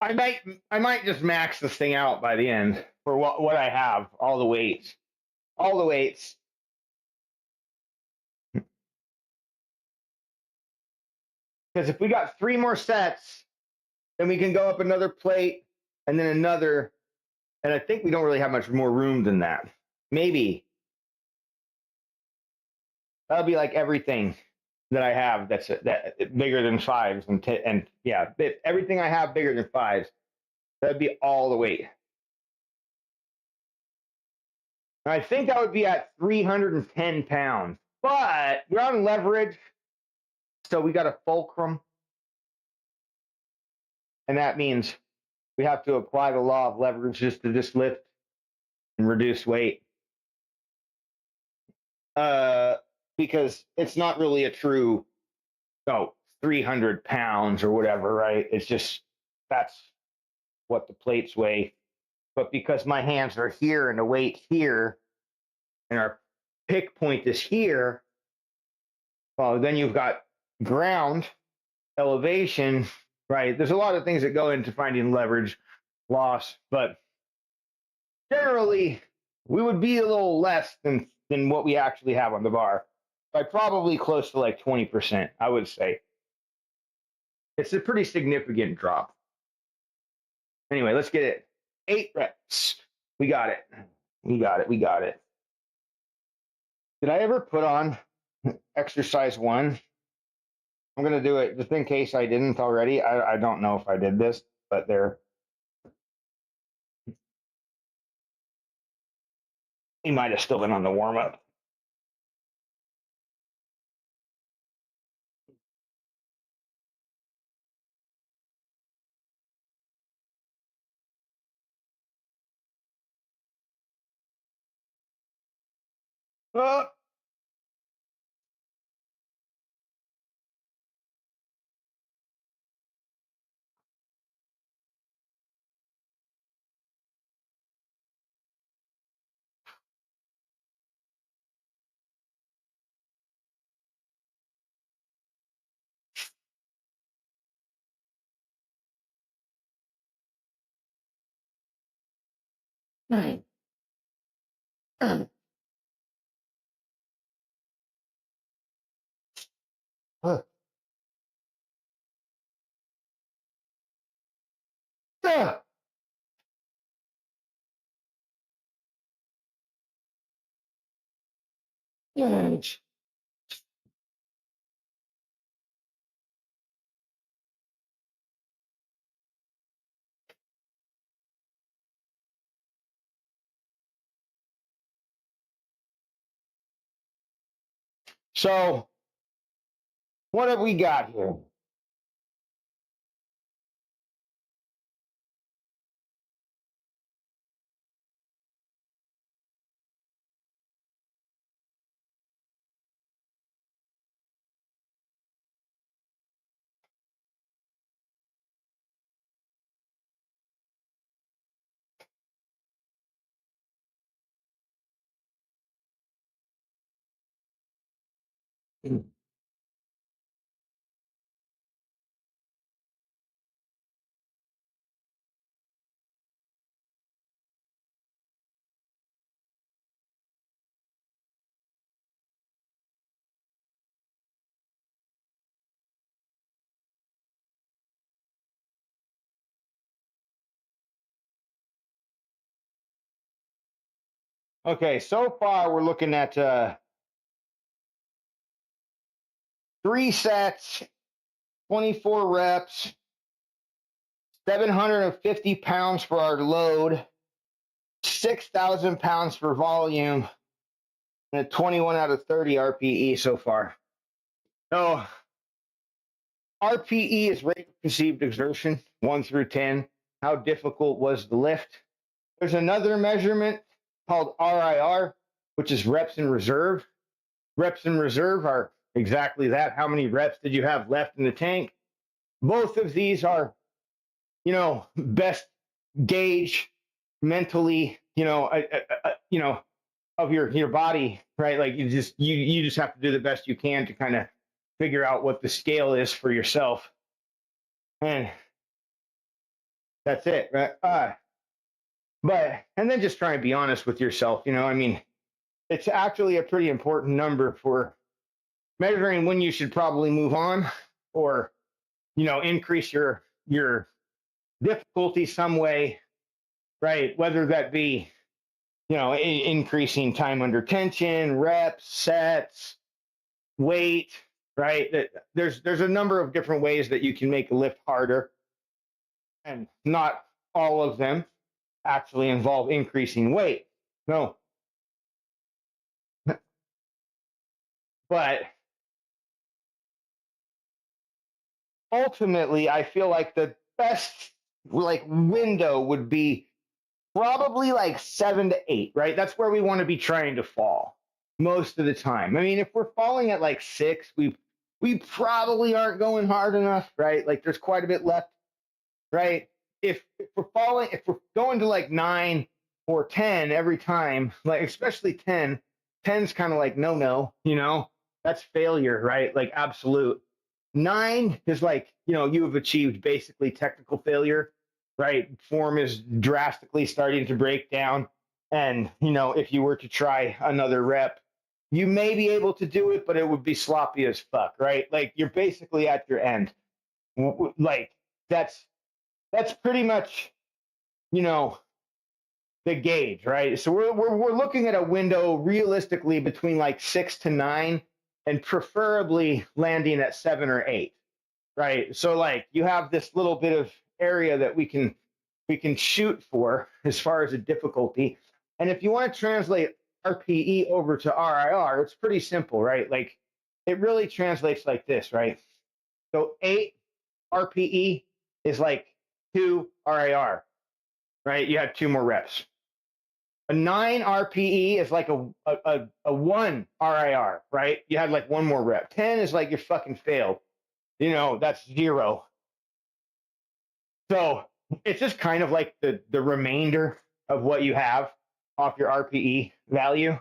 I might just max this thing out by the end for what I have, all the weights. All the weights. Because if we got 3 more sets, then we can go up another plate and then another. And I think we don't really have much more room than that. Maybe. That'll be like everything that I have that's bigger than 5s. And yeah, everything I have bigger than 5s. That'd be all the weight. I think that would be at 310 pounds. But we're on leverage. So we got a fulcrum. And that means we have to apply the law of leverage just to just lift and reduce weight. Because it's not really a true 300 pounds or whatever, right? It's just that's what the plates weigh. But because my hands are here and the weight here, and our pick point is here, well, then you've got ground, elevation, right? There's a lot of things that go into finding leverage loss, but generally, we would be a little less than what we actually have on the bar. By probably close to like 20%, I would say. It's a pretty significant drop. Anyway, let's get it. 8 reps. We got it. We got it. We got it. Did I ever put on exercise 1? I'm going to do it just in case I didn't already. I don't know if I did this, but there. He might have still been on the warm-up. Oh. So, what have we got here? Okay, so far we're looking at 3 sets, 24 reps, 750 pounds for our load, 6,000 pounds for volume, and a 21 out of 30 RPE so far. So, RPE is rate of perceived exertion, 1 through 10. How difficult was the lift? There's another measurement called RIR, which is reps in reserve. Reps in reserve are exactly that. How many reps did you have left in the tank? Both of these are, best gauge mentally, of your body, right? Like you just have to do the best you can to kind of figure out what the scale is for yourself, and that's it, right? But and then just try and be honest with yourself. I mean, it's actually a pretty important number for measuring when you should probably move on, or increase your difficulty some way, right? Whether that be increasing time under tension, reps, sets, weight, right? There's a number of different ways that you can make a lift harder, and not all of them actually involve increasing weight. No, but ultimately, I feel like the best window would be probably like 7 to 8, right? That's where we want to be trying to fall most of the time. I mean, if we're falling at like 6, we probably aren't going hard enough, right? Like there's quite a bit left, right? If we're going to like 9 or 10 every time, like especially 10's kind of like no, that's failure, right? Like absolute. 9 is like, you have achieved basically technical failure, right? Form is drastically starting to break down. And, if you were to try another rep, you may be able to do it, but it would be sloppy as fuck, right? Like you're basically at your end. Like that's pretty much, the gauge, right? So we're looking at a window realistically between like 6 to 9, and preferably landing at 7 or 8, right? So like you have this little bit of area that we can shoot for as far as a difficulty. And if you want to translate RPE over to RIR, it's pretty simple, right? Like it really translates like this, right? So 8 RPE is like 2 RIR, right? You have 2 more reps. A 9 RPE is like a 1 RIR, right? You had like 1 more rep. 10 is like you fucking failed. That's 0. So it's just kind of like the remainder of what you have off your RPE value.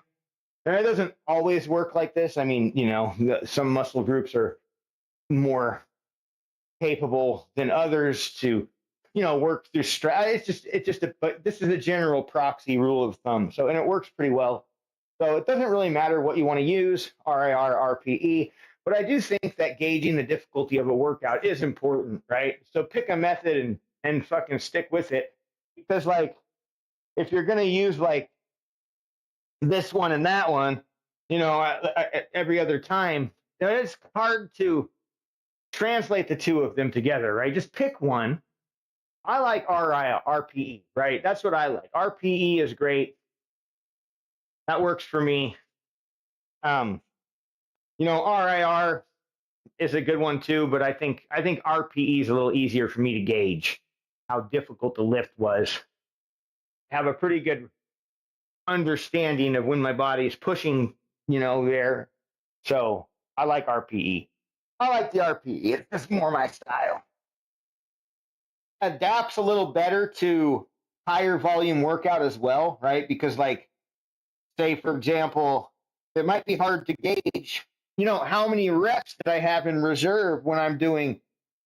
And it doesn't always work like this. I mean, some muscle groups are more capable than others to work through stress. But this is a general proxy rule of thumb. So, and it works pretty well. So it doesn't really matter what you want to use, RIR, RPE, but I do think that gauging the difficulty of a workout is important, right? So pick a method and fucking stick with it. Because like, if you're going to use like this one and that one, every other time, it's hard to translate the two of them together, right? Just pick one. I like RPE, right? That's what I like. RPE is great. That works for me. RIR is a good one too, but I think RPE is a little easier for me to gauge how difficult the lift was. Have a pretty good understanding of when my body is pushing, there. So I like RPE. I like the RPE. It's just more my style. Adapts a little better to higher volume workout as well, right? Because like, say for example, it might be hard to gauge, how many reps that I have in reserve when I'm doing,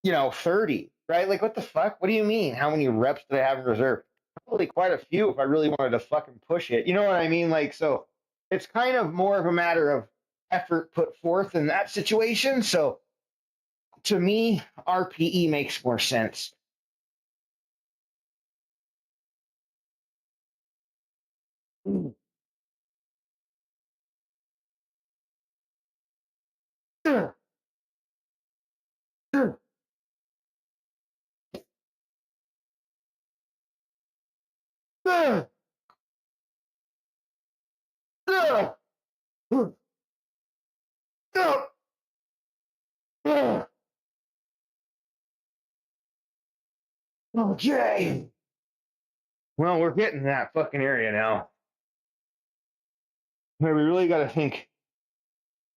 30, right? Like what the fuck? What do you mean? How many reps did I have in reserve? Probably quite a few if I really wanted to fucking push it. You know what I mean? Like, so it's kind of more of a matter of effort put forth in that situation. So to me, RPE makes more sense. Ugh. Ugh. Ugh. Ugh. Ugh. Ugh. Ugh. Okay. Well, we're getting that fucking area now. Where we really got to think,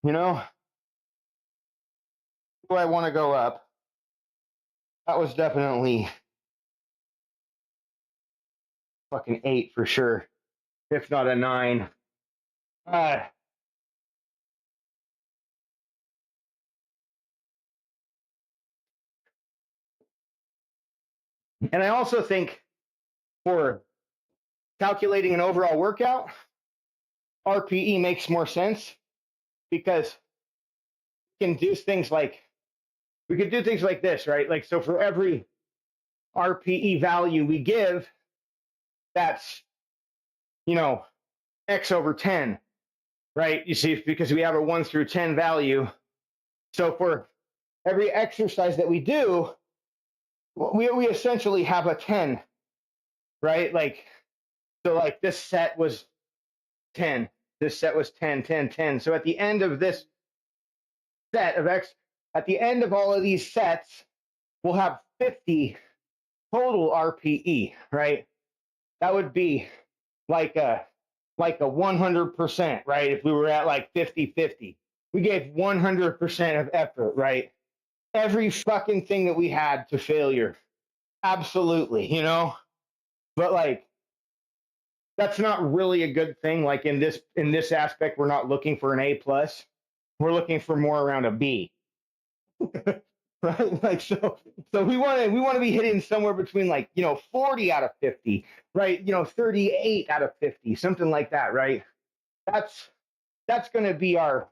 do I want to go up? That was definitely fucking 8 for sure, if not a 9. Uh, and I also think for calculating an overall workout, RPE makes more sense because we can do things like this, right? Like, so for every RPE value we give, that's, you know, X over 10, right? You see, because we have a 1 through 10 value. So for every exercise that we do, we essentially have a 10, right? Like, so like this set was 10. This set was 10, 10, 10. So at the end of this set of at the end of all of these sets, we'll have 50 total RPE, right? That would be like a 100%, right? If we were at like 50-50, we gave 100% of effort, right? Every fucking thing that we had to failure. Absolutely, you know? But like that's not really a good thing. Like in this aspect, we're not looking for an A plus. We're looking for more around a B. Right? Like so we want to be hitting somewhere between like, 40 out of 50, right? 38 out of 50, something like that, right? That's going to be our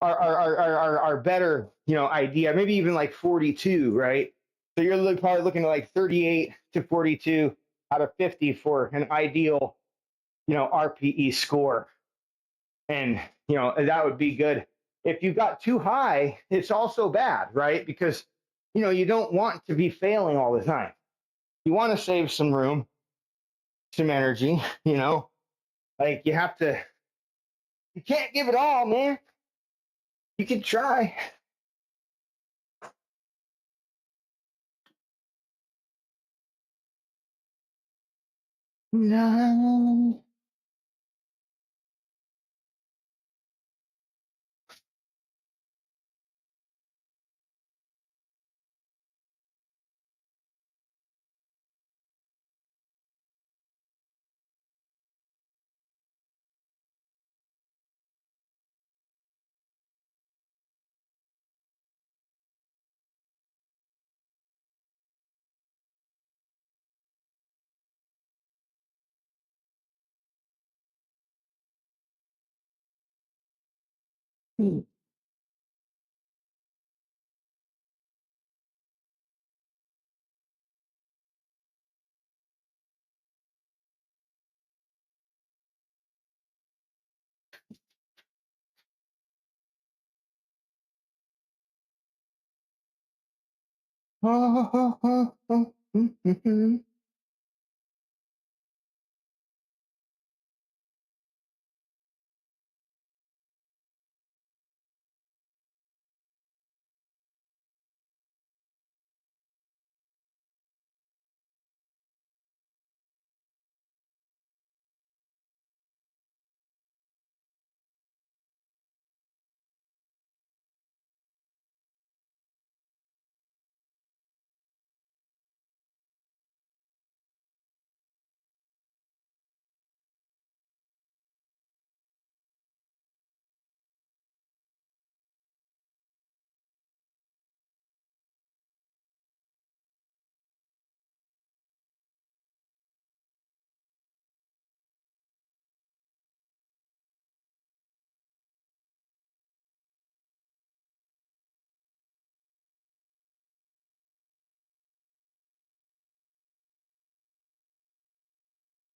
better, idea. Maybe even like 42, right? So you're probably looking at like 38 to 42 out of 50 for an ideal, RPE score. And, that would be good. If you got too high, it's also bad, right? Because, you don't want to be failing all the time. You want to save some room, some energy, like you have to, you can't give it all, man. You can try. No.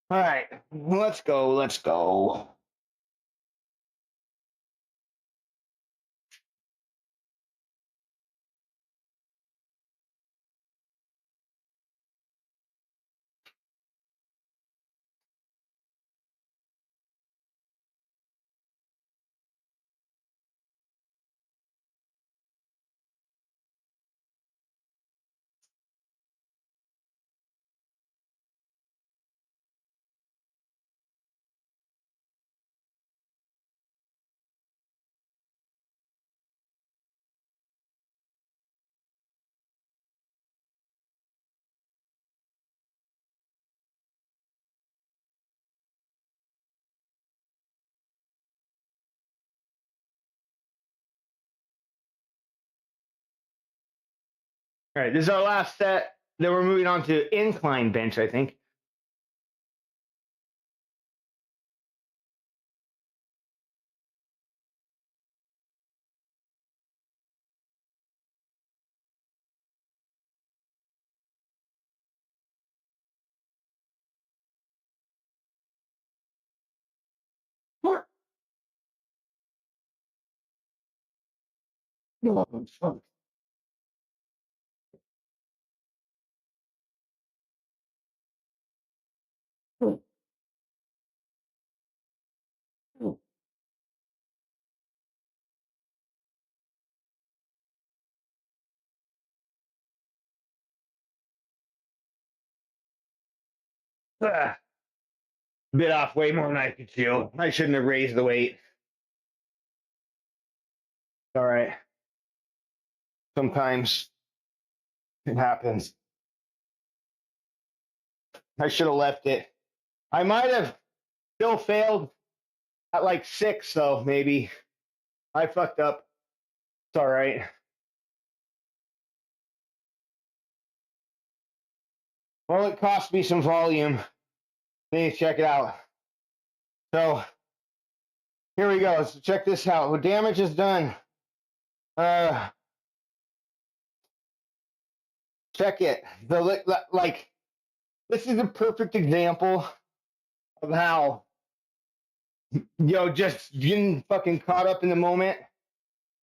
All right, let's go. Let's go. All right, this is our last set. Then we're moving on to incline bench, I think. Bit off way more than I could chew. I shouldn't have raised the weight. All right. Sometimes it happens. I should have left it. I might have still failed at like 6, though, maybe. I fucked up. It's all right. Well, it cost me some volume. Need to check it out. So here we go. So check this out. What damage is done. Check it. Like this is a perfect example of how just getting fucking caught up in the moment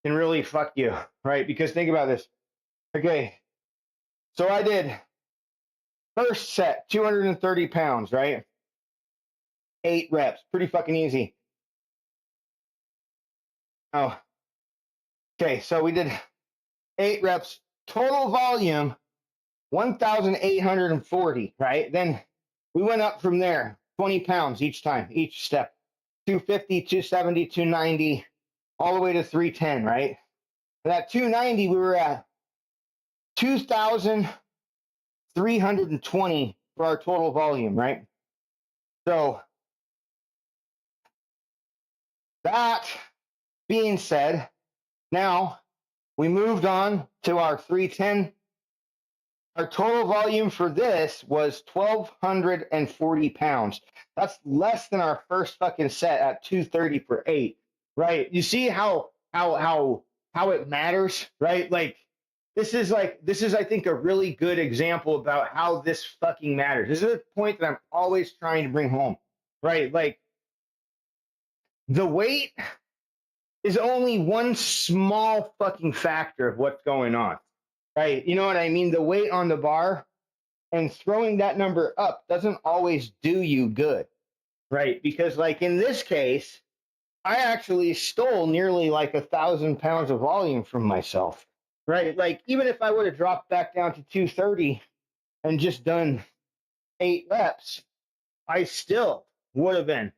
can really fuck you, right? Because think about this. Okay, so I did first set 230 pounds, right? 8 reps, pretty fucking easy. Oh, okay, so we did 8 reps, total volume 1,840, right? Then we went up from there, 20 pounds each time, each step, 250, 270, 290, all the way to 310, right? And at 290, we were at 2,320 for our total volume, right? So that being said, now we moved on to our 310. Our total volume for this was 1,240 pounds. That's less than our first fucking set at 230 per 8, right? You see how it matters, right? Like this is I think a really good example about how this fucking matters. This is a point that I'm always trying to bring home, right? Like the weight is only one small fucking factor of what's going on, right? You know what I mean? The weight on the bar and throwing that number up doesn't always do you good, right? Because like in this case, I actually stole nearly like 1,000 pounds of volume from myself, right? Like even if I would have dropped back down to 230 and just done 8 reps, I still would have been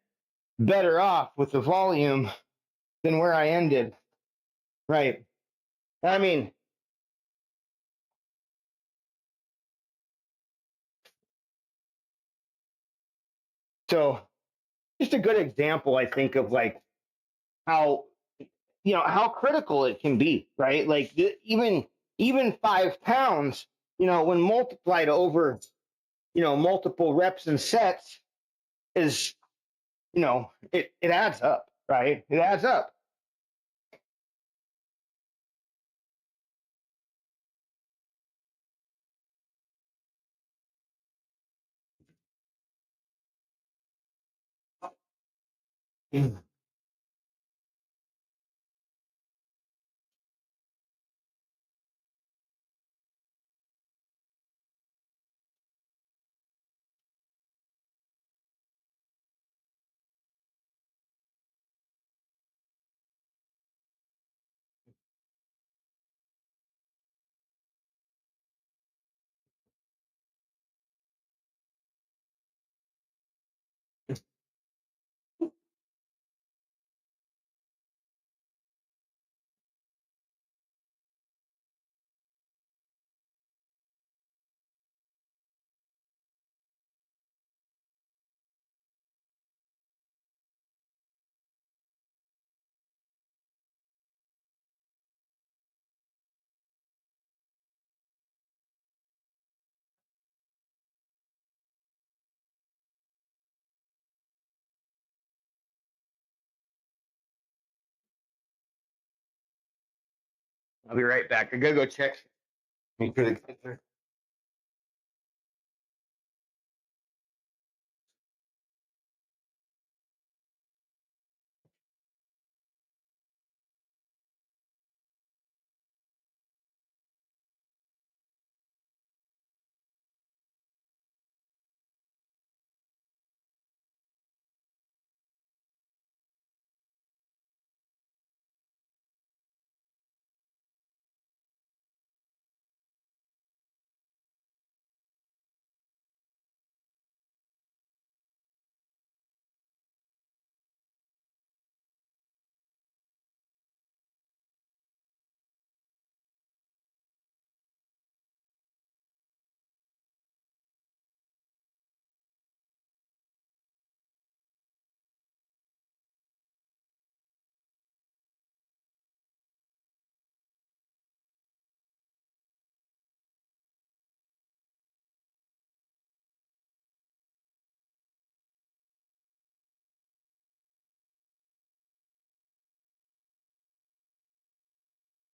better off with the volume than where I ended, right? I mean, so just a good example, I think, of like how how critical it can be, right? Like even 5 pounds, when multiplied over multiple reps and sets is it adds up, right? It adds up. I'll be right back. I gotta go check. Make sure the kids are.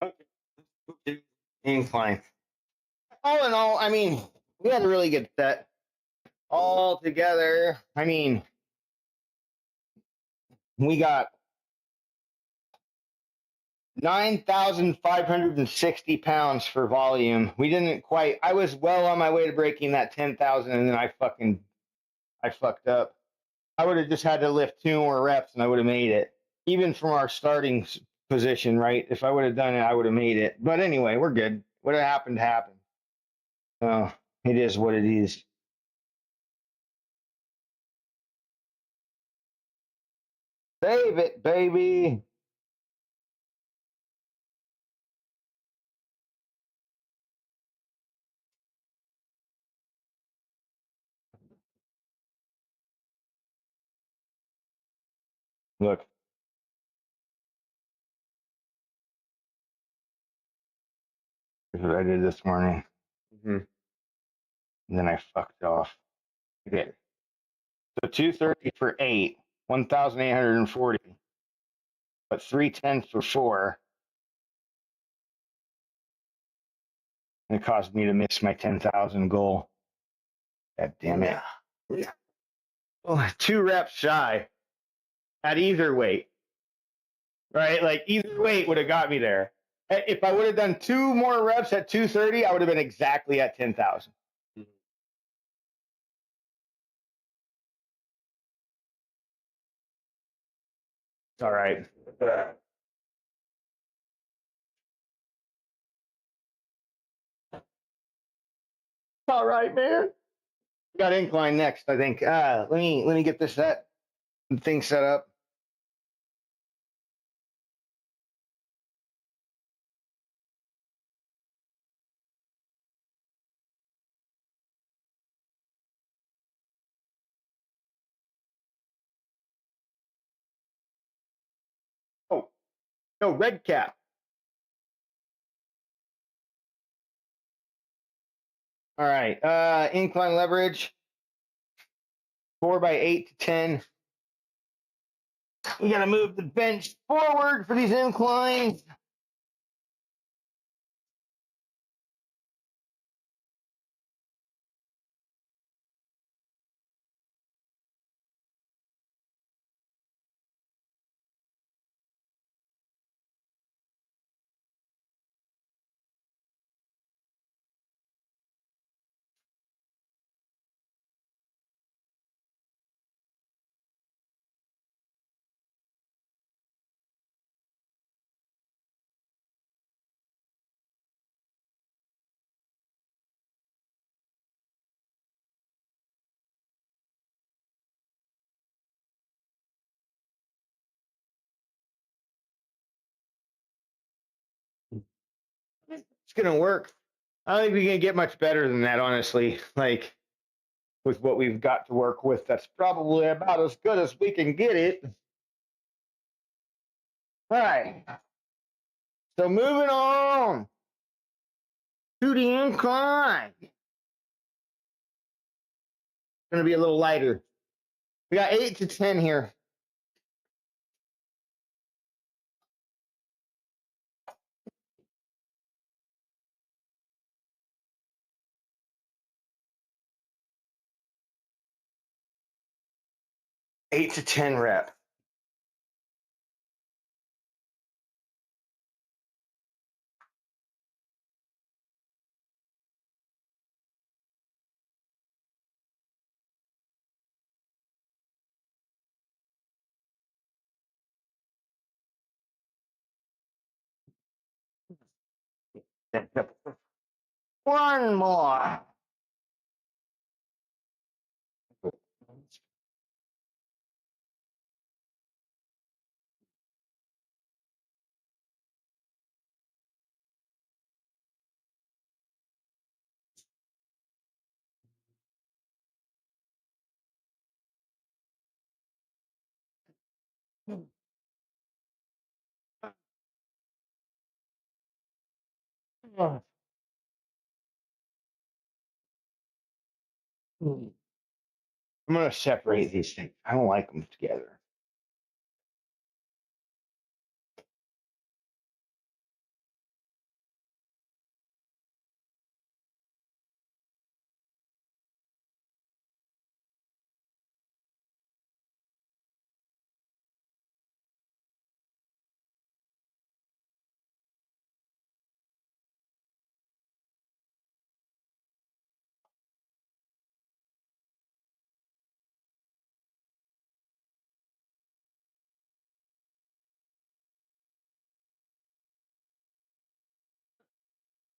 Okay. Incline. All in all, I mean, we had a really good set all together. I mean, we got 9,560 pounds for volume. We didn't quite, I was well on my way to breaking that 10,000 and then I fucked up. I would have just had to lift 2 more reps and I would have made it. Even from our starting position, right? If I would have done it, I would have made it. But anyway, we're good. What happened happened. So it is what it is. Save it, baby. Look. Here's what I did this morning. And then I fucked off. Okay. So 230 for 8, 1,840. But 310 for 4. And it caused me to miss my 10,000 goal. God damn it. Yeah. Oh, 2 reps shy at either weight. Right? Like either weight would have got me there. If I would have done 2 more reps at 230, I would have been exactly at 10,000. All right. All right, man. Got incline next, I think. Let me get this thing set up. Oh, no, red cap. All right. Incline leverage. 4 by 8 to 10. We gotta move the bench forward for these inclines. It's gonna work. I don't think we can get much better than that, honestly. Like with what we've got to work with, that's probably about as good as we can get it. All right. So moving on to the incline. It's gonna be a little lighter. We got 8 to 10 here. 8 to 10 rep. One more. I'm going to separate these things. I don't like them together.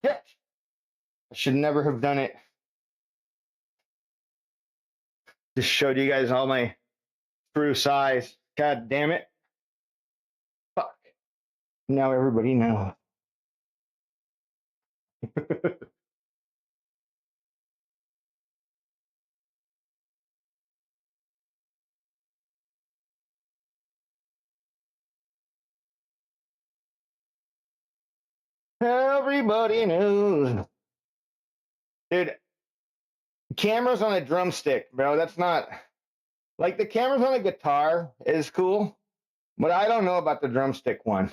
Yeah. I should never have done it. Just showed you guys all my true size. God damn it. Fuck. Now everybody knows. Everybody knows. Dude, cameras on a drumstick, bro. That's not like the cameras on a guitar is cool, but I don't know about the drumstick one.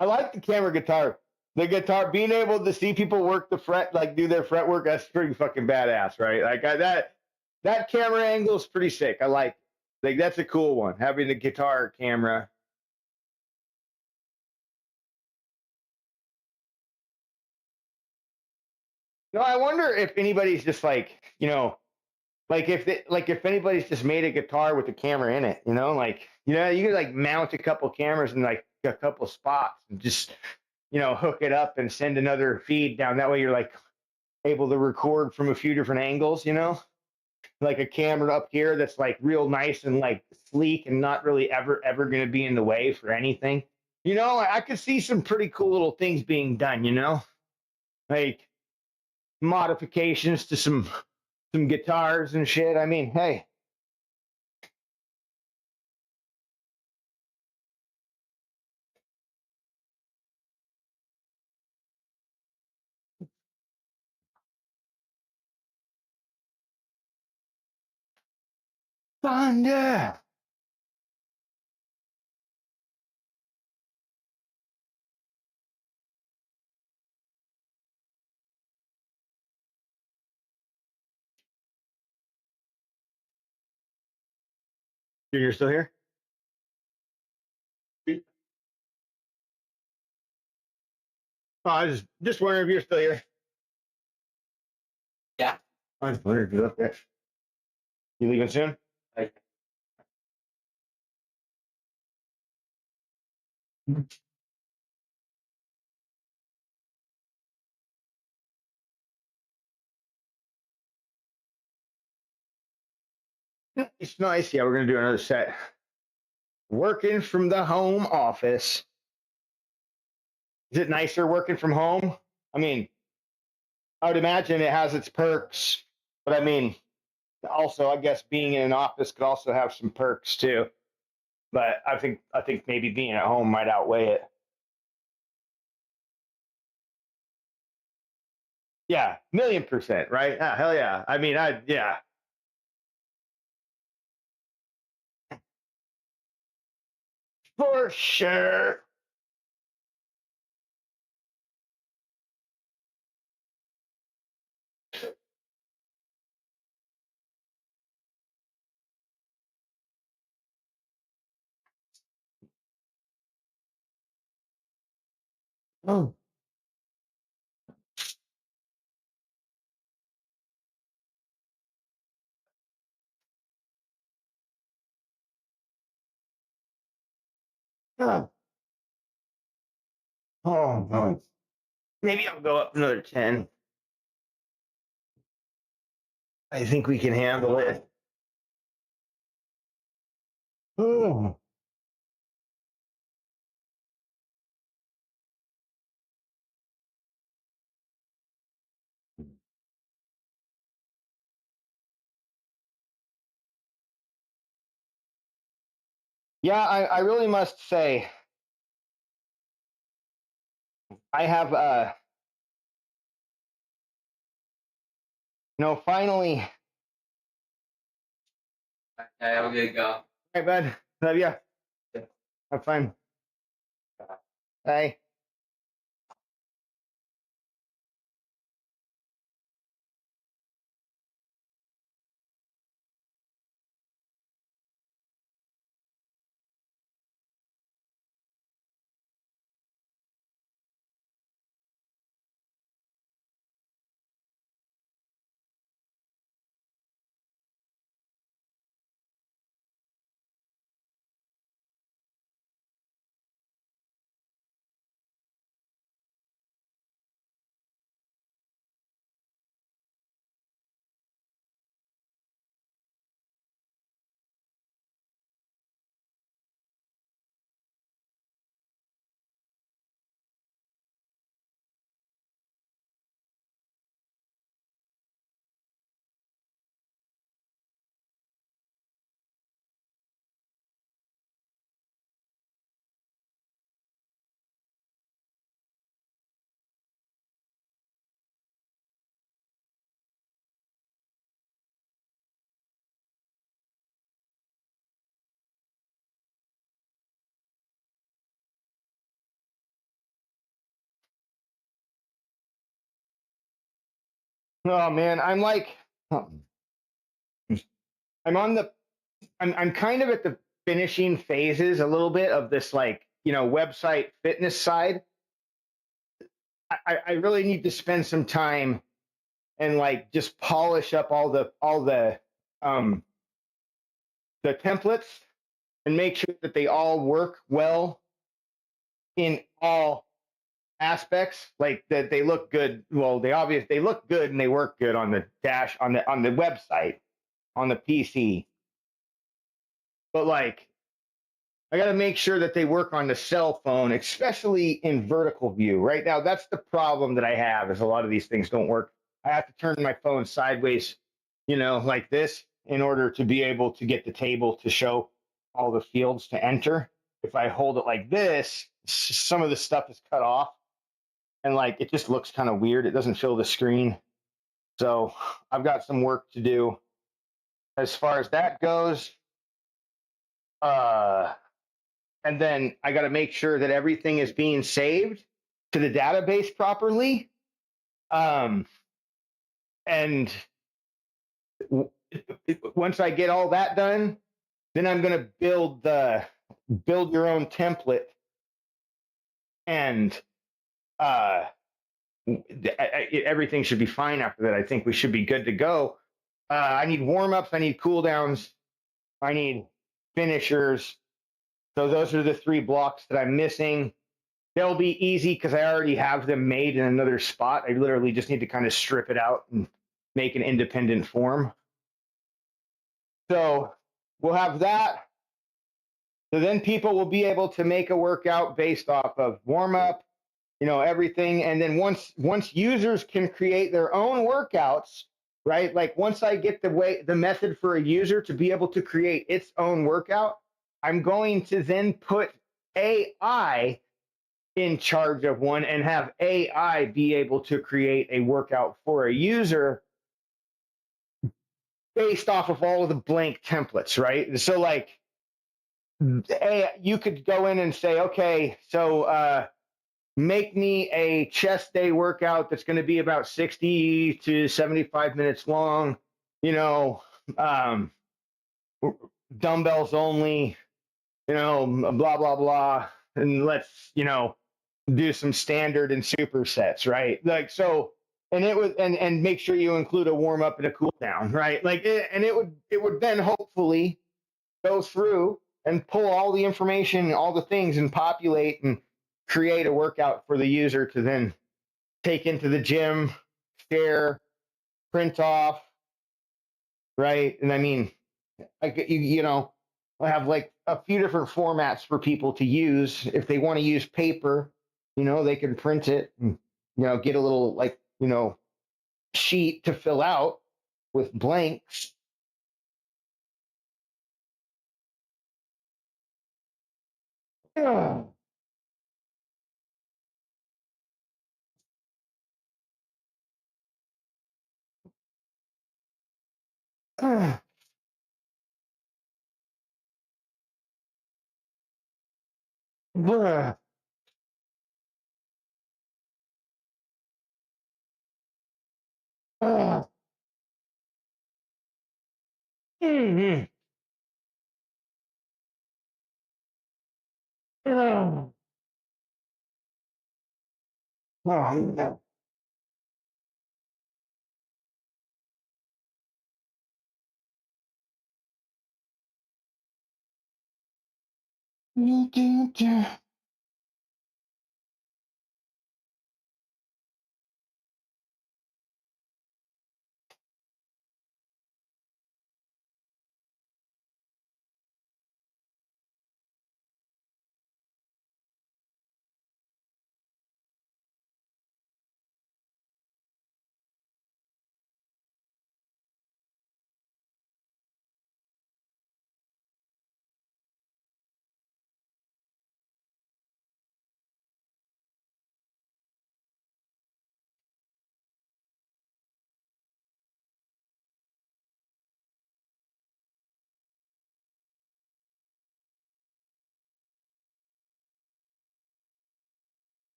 I like the camera guitar. The guitar, being able to see people work the fret, like do their fret work, that's pretty fucking badass, right? Like that camera angle is pretty sick. I like that's a cool one. Having the guitar camera. No, I wonder if anybody's just like, if anybody's just made a guitar with a camera in it, you could like mount a couple cameras in like a couple spots and just, hook it up and send another feed down. That way you're like able to record from a few different angles, like a camera up here that's like real nice and like sleek and not really ever going to be in the way for anything. I could see some pretty cool little things being done, like modifications to some guitars and shit. I mean, hey, thunder. You're still here? Oh, I was just wondering if you're still here. Yeah. I was wondering if you left there. You leaving soon? It's nice. Yeah, we're gonna do another set. Working from the home office. Is it nicer working from home? I mean, I would imagine it has its perks, but I mean, also, I guess being in an office could also have some perks too. But I think maybe being at home might outweigh it. Yeah, 1,000,000%, right? Ah, hell yeah. I mean, yeah. For sure. Oh. Oh, no. Maybe I'll go up another 10. I think we can handle it. Oh. Yeah, I really must say, I have, finally. Okay, I'm good to go. All right, bud. Love ya. Have fun. Bye. Oh man, I'm like, I'm on the, I'm kind of at the finishing phases a little bit of this, like, website fitness side. I really need to spend some time and like just polish up um the templates and make sure that they all work well in all aspects, like that they look good. Well, they look good and they work good on the dash, on the website, on the PC. But like, I got to make sure that they work on the cell phone, especially in vertical view. Right now, that's the problem that I have, is a lot of these things don't work. I have to turn my phone sideways, like this, in order to be able to get the table to show all the fields to enter. If I hold it like this, some of the stuff is cut off, and like it just looks kind of weird. It doesn't fill the screen. So I've got some work to do as far as that goes. And then I got to make sure that everything is being saved to the database properly. And once I get all that done, then I'm going to build your own template, and everything should be fine after that. I think we should be good to go. I need warm-ups, I need cool-downs, I need finishers. So those are the 3 blocks that I'm missing. They'll be easy because I already have them made in another spot. I literally just need to kind of strip it out and make an independent form. So we'll have that. So then people will be able to make a workout based off of warm-up, everything. And then once users can create their own workouts, right? Like once I get the method for a user to be able to create its own workout, I'm going to then put AI in charge of one and have AI be able to create a workout for a user based off of all of the blank templates, right? So like, you could go in and say, okay, so make me a chest day workout that's going to be about 60 to 75 minutes long, dumbbells only, blah, blah, blah. And let's, do some standard and supersets, right? Like so, and it was and make sure you include a warm up and a cool down, right? Like and it would then hopefully go through and pull all the information, all the things, and populate and create a workout for the user to then take into the gym, share, print off, right? And I mean, you know, I have like a few different formats for people to use. If they want to use paper, you know, they can print it and, you know, get a little like, you know, sheet to fill out with blanks. Ah. Ah. Ah. Ah. Mhm. Ah. Oh, no.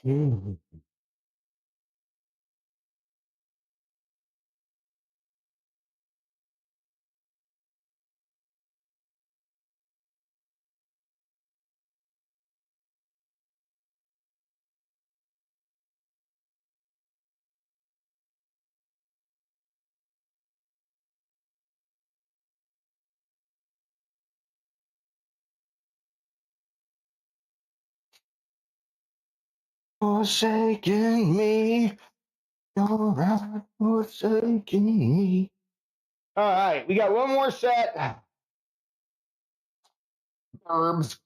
Mhm. Forsaking me, you're right, forsaking me. All right, we got one more set. Herbs.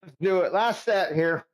Let's do it. Last set here.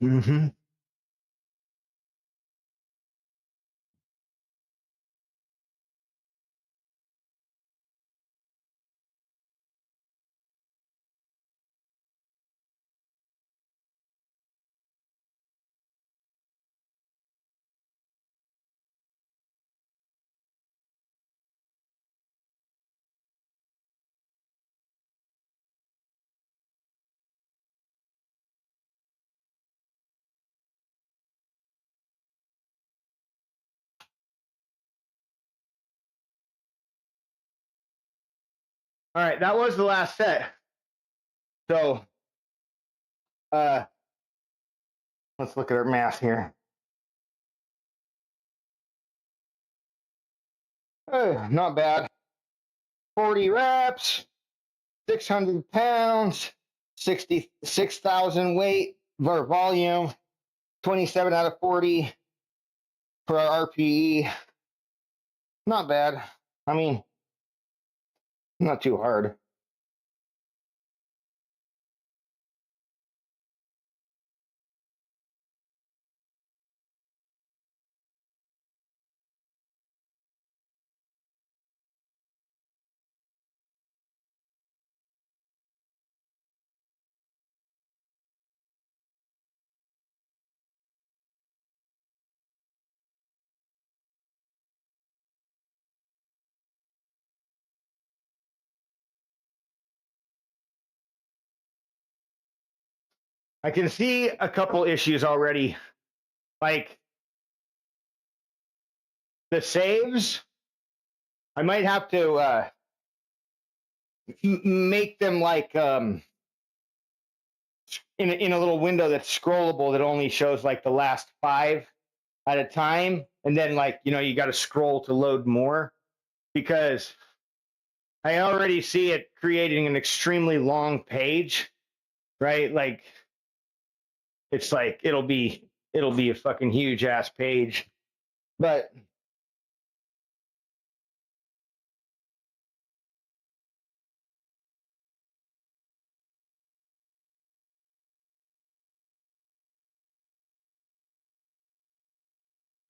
Mm-hmm. All right, that was the last set. So let's look at our math here. Not bad. 40 reps, 600 pounds, 66,000 weight or volume, 27 out of 40 for our RPE. Not bad. I mean, not too hard. I can see a couple issues already, like the saves. I might have to make them like in a little window that's scrollable that only shows like the last 5 at a time, and then like you got to scroll to load more, because I already see it creating an extremely long page, right? Like it's like it'll be a fucking huge ass page, but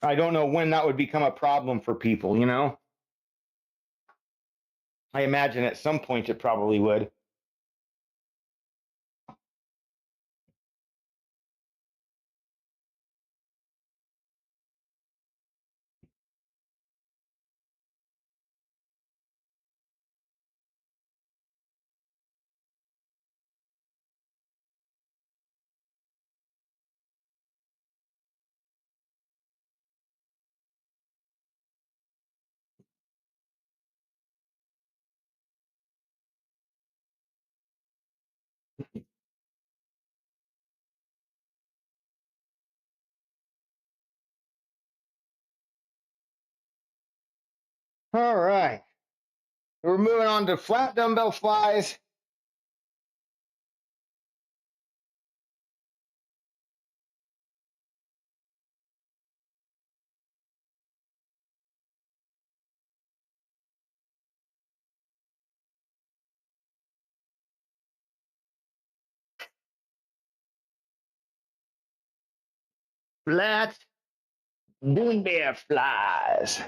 I don't know when that would become a problem for people, I imagine at some point it probably would. All right. We're moving on to flat dumbbell flies. Flat dumbbell flies.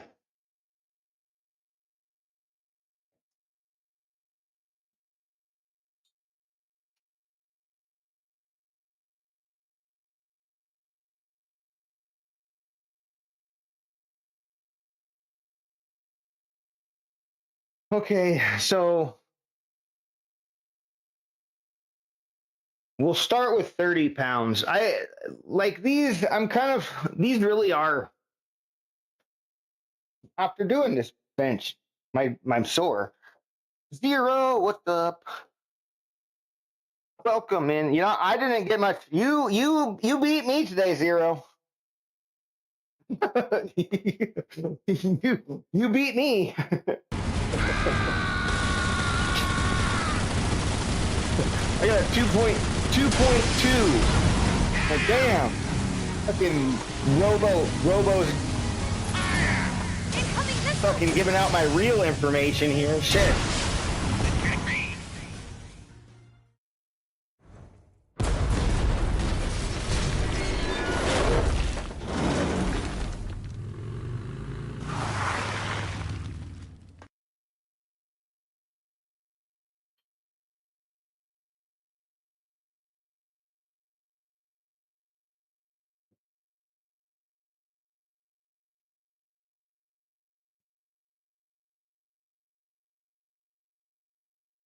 Okay, so we'll start with 30 pounds. I like these. These really are, after doing this bench, I'm sore. Zero, what's up? Welcome in. You know, I didn't get much. You beat me today, Zero. you beat me. I got a 2.2. Like, damn. Fucking Robo's fucking giving out my real information here. Shit.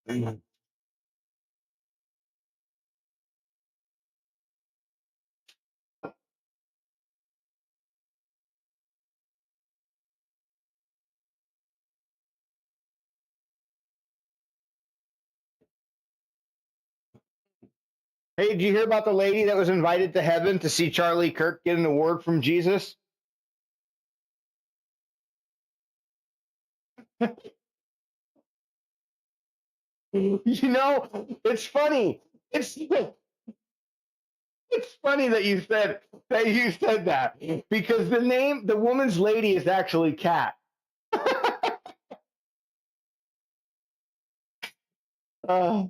Hey, did you hear about the lady that was invited to heaven to see Charlie Kirk get an award from Jesus? You know, it's funny. It's funny that you said that because the woman's lady is actually Kat. uh,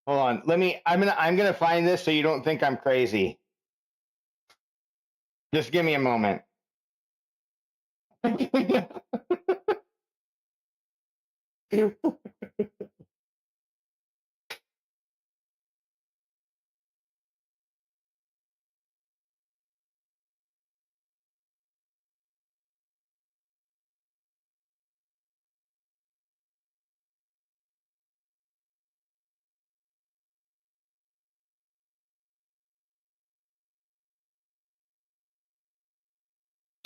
Hold on. I'm gonna find this so you don't think I'm crazy. Just give me a moment.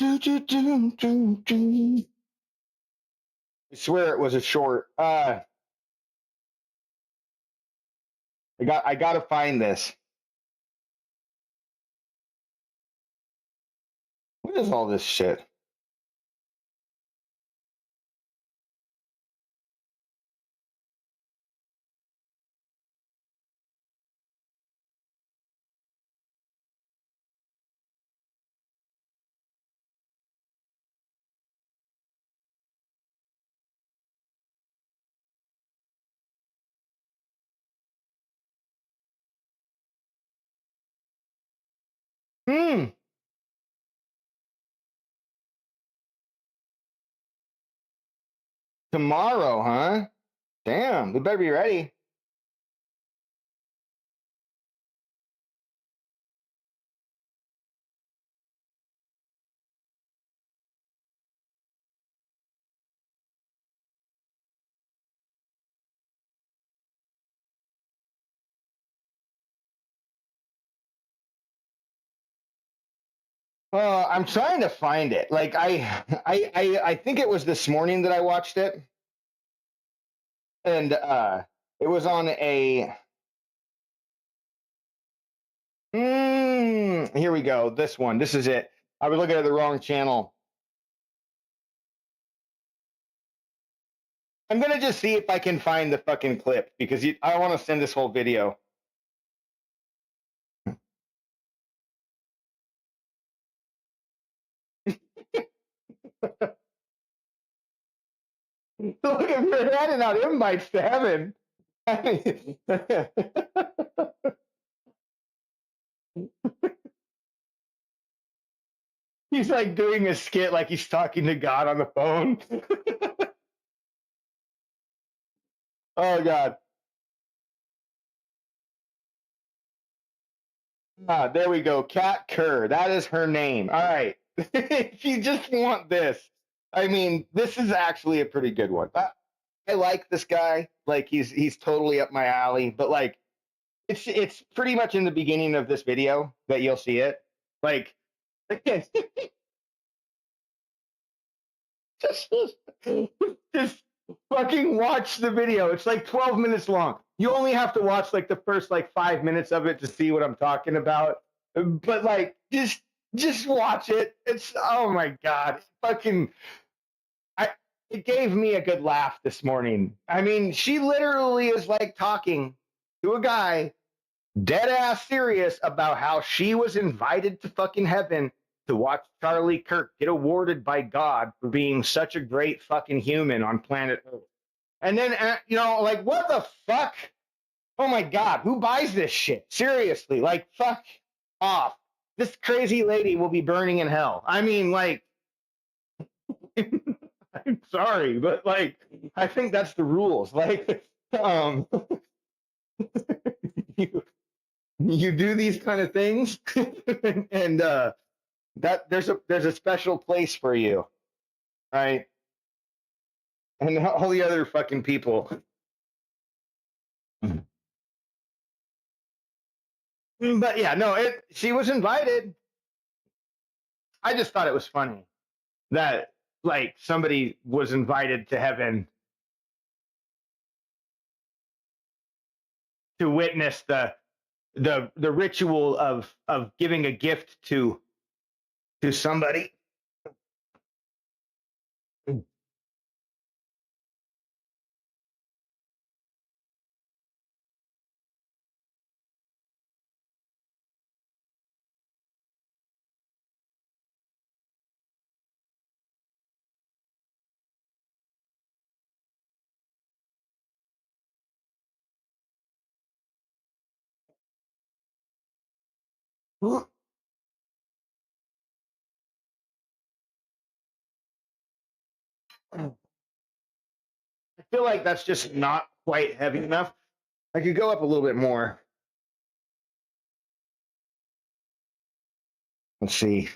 I swear it was a short. I gotta find this. What is all this shit? Hmm. Tomorrow, huh? Damn, we better be ready. I'm trying to find it. Like I think it was this morning that I watched it, and it was on a. Here we go. This one. This is it. I was looking at the wrong channel. I'm gonna just see if I can find the fucking clip because I want to send this whole video. Look, if you're handing out invites to heaven. He's like doing a skit like he's talking to God on the phone. Oh God. Ah, there we go. Kat Kerr. That is her name. All right. If you just want this, I mean, this is actually a pretty good one. I like this guy. Like he's totally up my alley. But like it's pretty much in the beginning of this video that you'll see it. Like just, just fucking watch the video. It's like 12 minutes long. You only have to watch like the first like 5 minutes of it to see what I'm talking about. But like just watch it. It's oh my God. Fucking it gave me a good laugh this morning. I mean, she literally is like talking to a guy dead ass serious about how she was invited to fucking heaven to watch Charlie Kirk get awarded by God for being such a great fucking human on planet Earth. And then, like, what the fuck? Oh my God, who buys this shit? Seriously, like, fuck off. This crazy lady will be burning in hell. I mean, like, I'm sorry, but like, I think that's the rules. Like, you, you do these kind of things, and that there's a special place for you, right? And all the other fucking people. But yeah, no, she was invited. I just thought it was funny that like somebody was invited to heaven to witness the ritual of giving a gift to somebody. I feel like that's just not quite heavy enough. I could go up a little bit more. Let's see.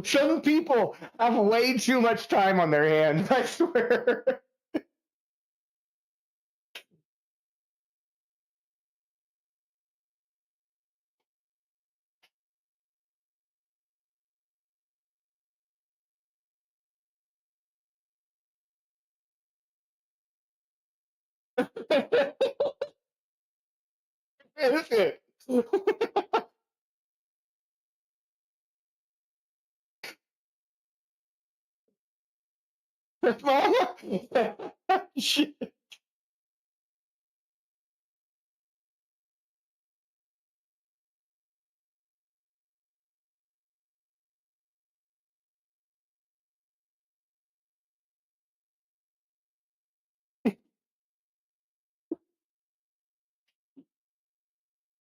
Some people have way too much time on their hands, I swear. Is it? Mama? Shit.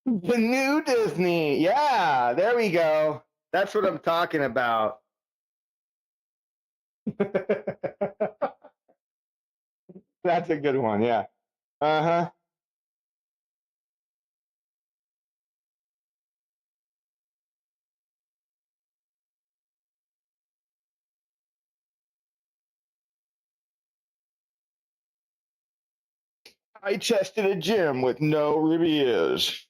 The new Disney. Yeah, there we go. That's what I'm talking about. That's a good one. Yeah. Uh huh. I tested a gym with no reviews.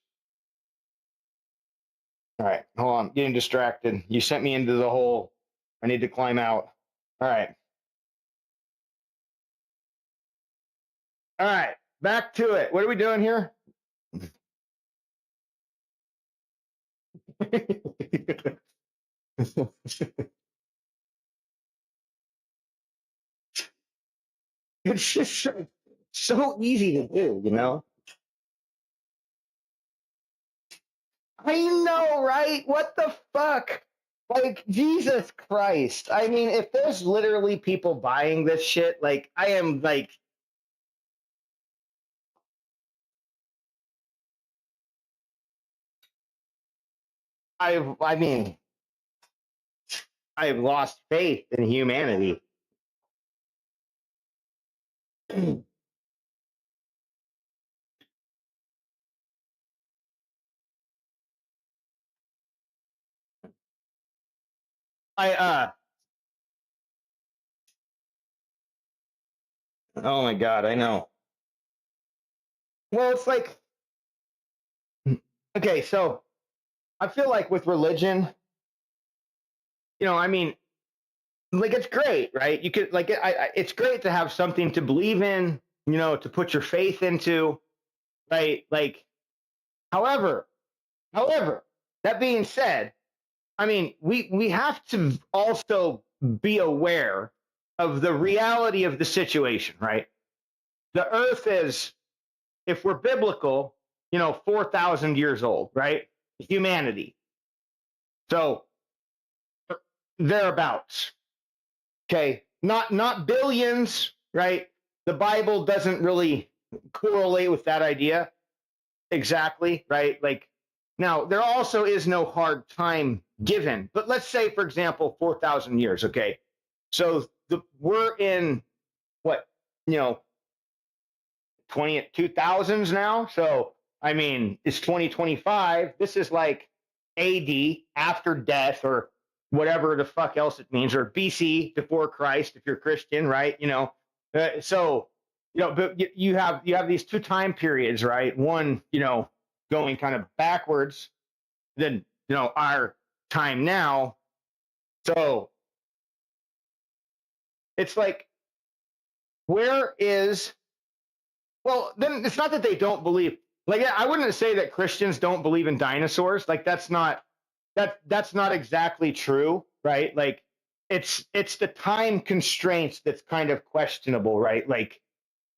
All right, hold on. Getting distracted. You sent me into the hole. I need to climb out. All right. All right. Back to it. What are we doing here? It's just so easy to do, you know? I know, right? What the fuck? Like, Jesus Christ. I mean, if there's literally people buying this shit, like, I am like, I mean, I've lost faith in humanity. I, oh my God, I know. Well, it's like, okay, so I feel like with religion, I mean, like it's great, right? You could like it's great to have something to believe in, to put your faith into, right? Like, however, however, that being said, I mean, we have to also be aware of the reality of the situation, right? The earth is, if we're biblical, 4,000 years old, right? Humanity. So thereabouts. Okay. Not billions, right? The Bible doesn't really correlate with that idea exactly, right? Like now there also is no hard time given. But let's say, for example, 4,000 years, okay? So we're in what, you know, 2000s now. So I mean, it's 2025. This is like AD, after death, or whatever the fuck else it means, or BC, before Christ if you're Christian, right? So but you have these two time periods, right? One, going kind of backwards, then our time now. So it's like, where is, well, then it's not that they don't believe. Like, I wouldn't say that Christians don't believe in dinosaurs. Like, that's not exactly true, right? Like, it's the time constraints that's kind of questionable, right? Like,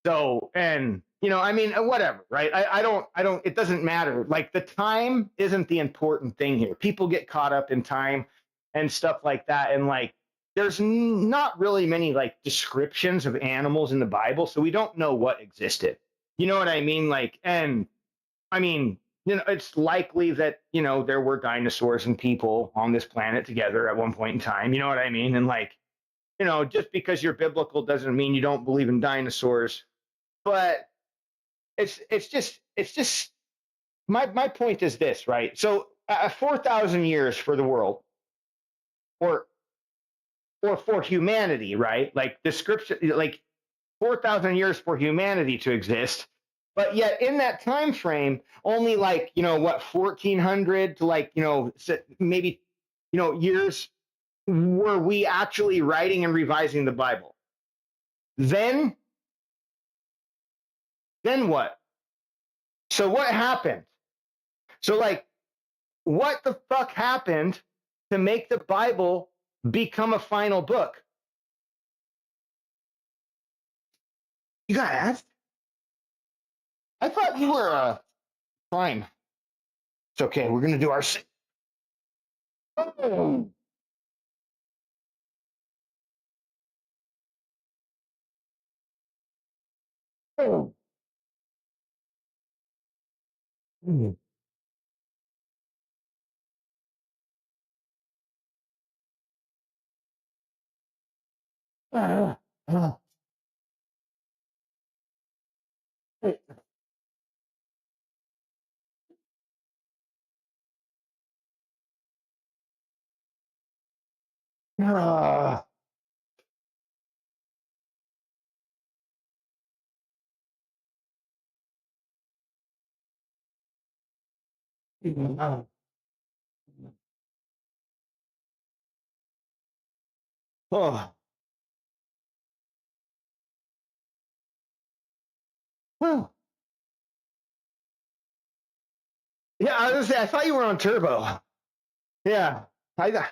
so, and I mean, whatever, right? I don't. It doesn't matter. Like, the time isn't the important thing here. People get caught up in time and stuff like that, and like, there's not really many like descriptions of animals in the Bible, so we don't know what existed. You know what I mean? Like, and I mean, it's likely that there were dinosaurs and people on this planet together at one point in time. You know what I mean? And like, just because you're biblical doesn't mean you don't believe in dinosaurs. But it's just my point is this, right? So 4,000 years for the world, or for humanity, right? Like description, like 4,000 years for humanity to exist. But yet in that time frame, only like, what, 1,400 to like, maybe, years were we actually writing and revising the Bible. Then what? So what happened? So like, what the fuck happened to make the Bible become a final book? You got asked? I thought you were fine. It's okay. We're gonna do our. Oh. Oh. Mm. Ah. Ah. Ah. Ah. Oh. Oh. Yeah, I was gonna say, I thought you were on turbo. Yeah, I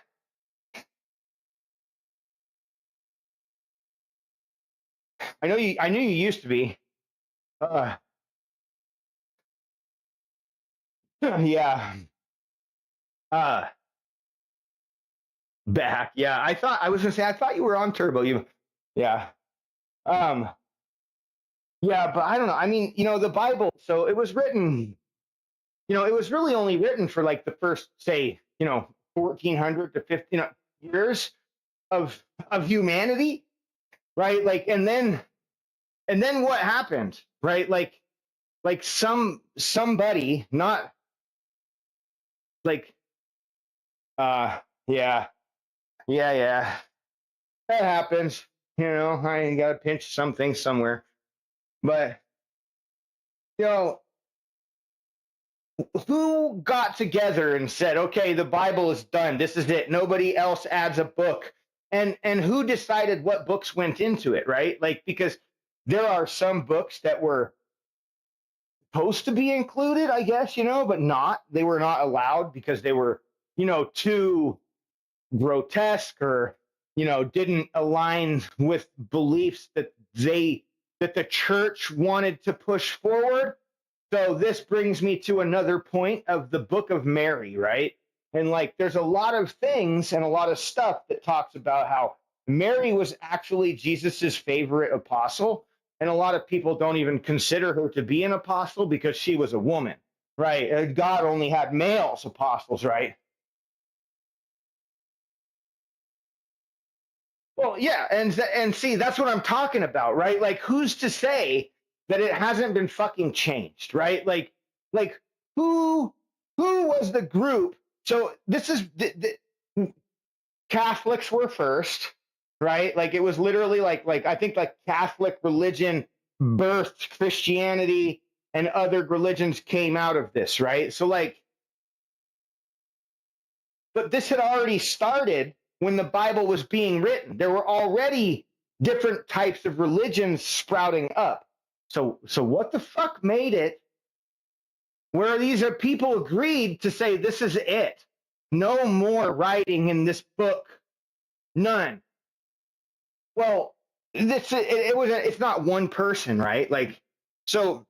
I know you. I knew you used to be. Uh, yeah. Uh, Back. Yeah. I was gonna say, I thought you were on turbo. Yeah. Um, yeah, but I don't know. I mean, the Bible, so it was written, it was really only written for like the first, say, 1400 to 15 years of humanity, right? Like, and then what happened, right? Like somebody, not like, yeah, yeah, that happens. I got to pinch something somewhere, but you know, who got together and said, okay, the Bible is done. This is it. Nobody else adds a book. And who decided what books went into it, right? Like, because there are some books that were supposed to be included, I guess, but they were not allowed because they were, too grotesque or, didn't align with beliefs that the church wanted to push forward. So this brings me to another point of the book of Mary, right? And like, there's a lot of things and a lot of stuff that talks about how Mary was actually Jesus's favorite apostle. And a lot of people don't even consider her to be an apostle because she was a woman, right? God only had males apostles, right? Well, yeah, and see, that's what I'm talking about, right? Like, who's to say that it hasn't been fucking changed, right? Like who was the group? So this is the Catholics were first, right? Like it was literally like I think like Catholic religion birthed Christianity, and other religions came out of this, right? So like, but this had already started when the Bible was being written. There were already different types of religions sprouting up. So what the fuck made it where these are people agreed to say this is it? No more writing in this book. None. Well, it's not one person, right? Like, so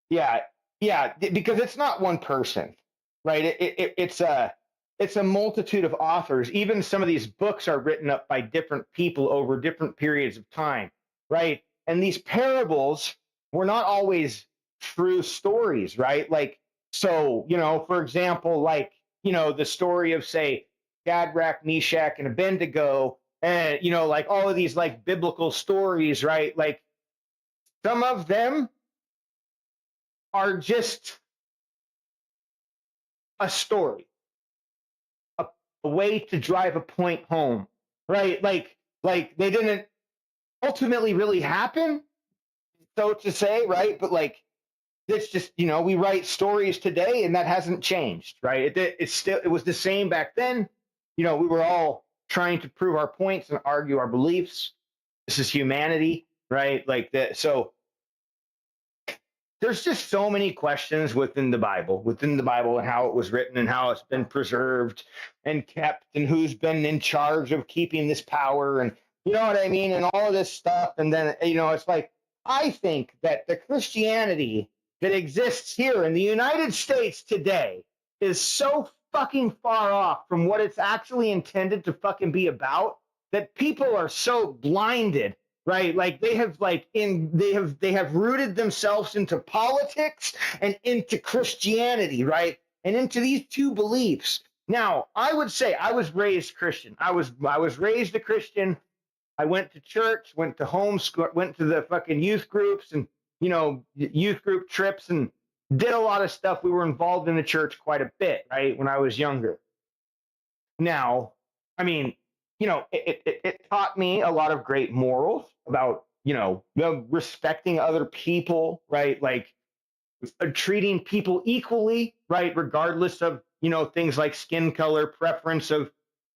yeah, yeah, because it's not one person, right? It's a multitude of authors. Even some of these books are written up by different people over different periods of time, right? And these parables were not always true stories, right? Like, so, for example, like, the story of, say, Shadrach, Meshach, and Abednego, and, like all of these like biblical stories, right? Like some of them are just a story, a, a way to drive a point home, right? Like they didn't ultimately really happen, so to say, right? But like it's just we write stories today, and that hasn't changed, right? It was the same back then. We were all trying to prove our points and argue our beliefs. This is humanity, right? Like that. So there's just so many questions within the Bible, and how it was written and how it's been preserved and kept and who's been in charge of keeping this power, and you know what I mean, and all of this stuff. And then, it's like, I think that the Christianity that exists here in the United States today is so fucking far off from what it's actually intended to fucking be about that people are so blinded, right? Like they have rooted themselves into politics and into Christianity, right? And into these two beliefs. Now, I would say I was raised Christian. I was raised a Christian. I went to church, went to homeschool, went to the fucking youth groups and youth group trips, and did a lot of stuff. We were involved in the church quite a bit, right, when I was younger. Now, I mean, it taught me a lot of great morals about, respecting other people, right? Like treating people equally, right? Regardless of, things like skin color, preference of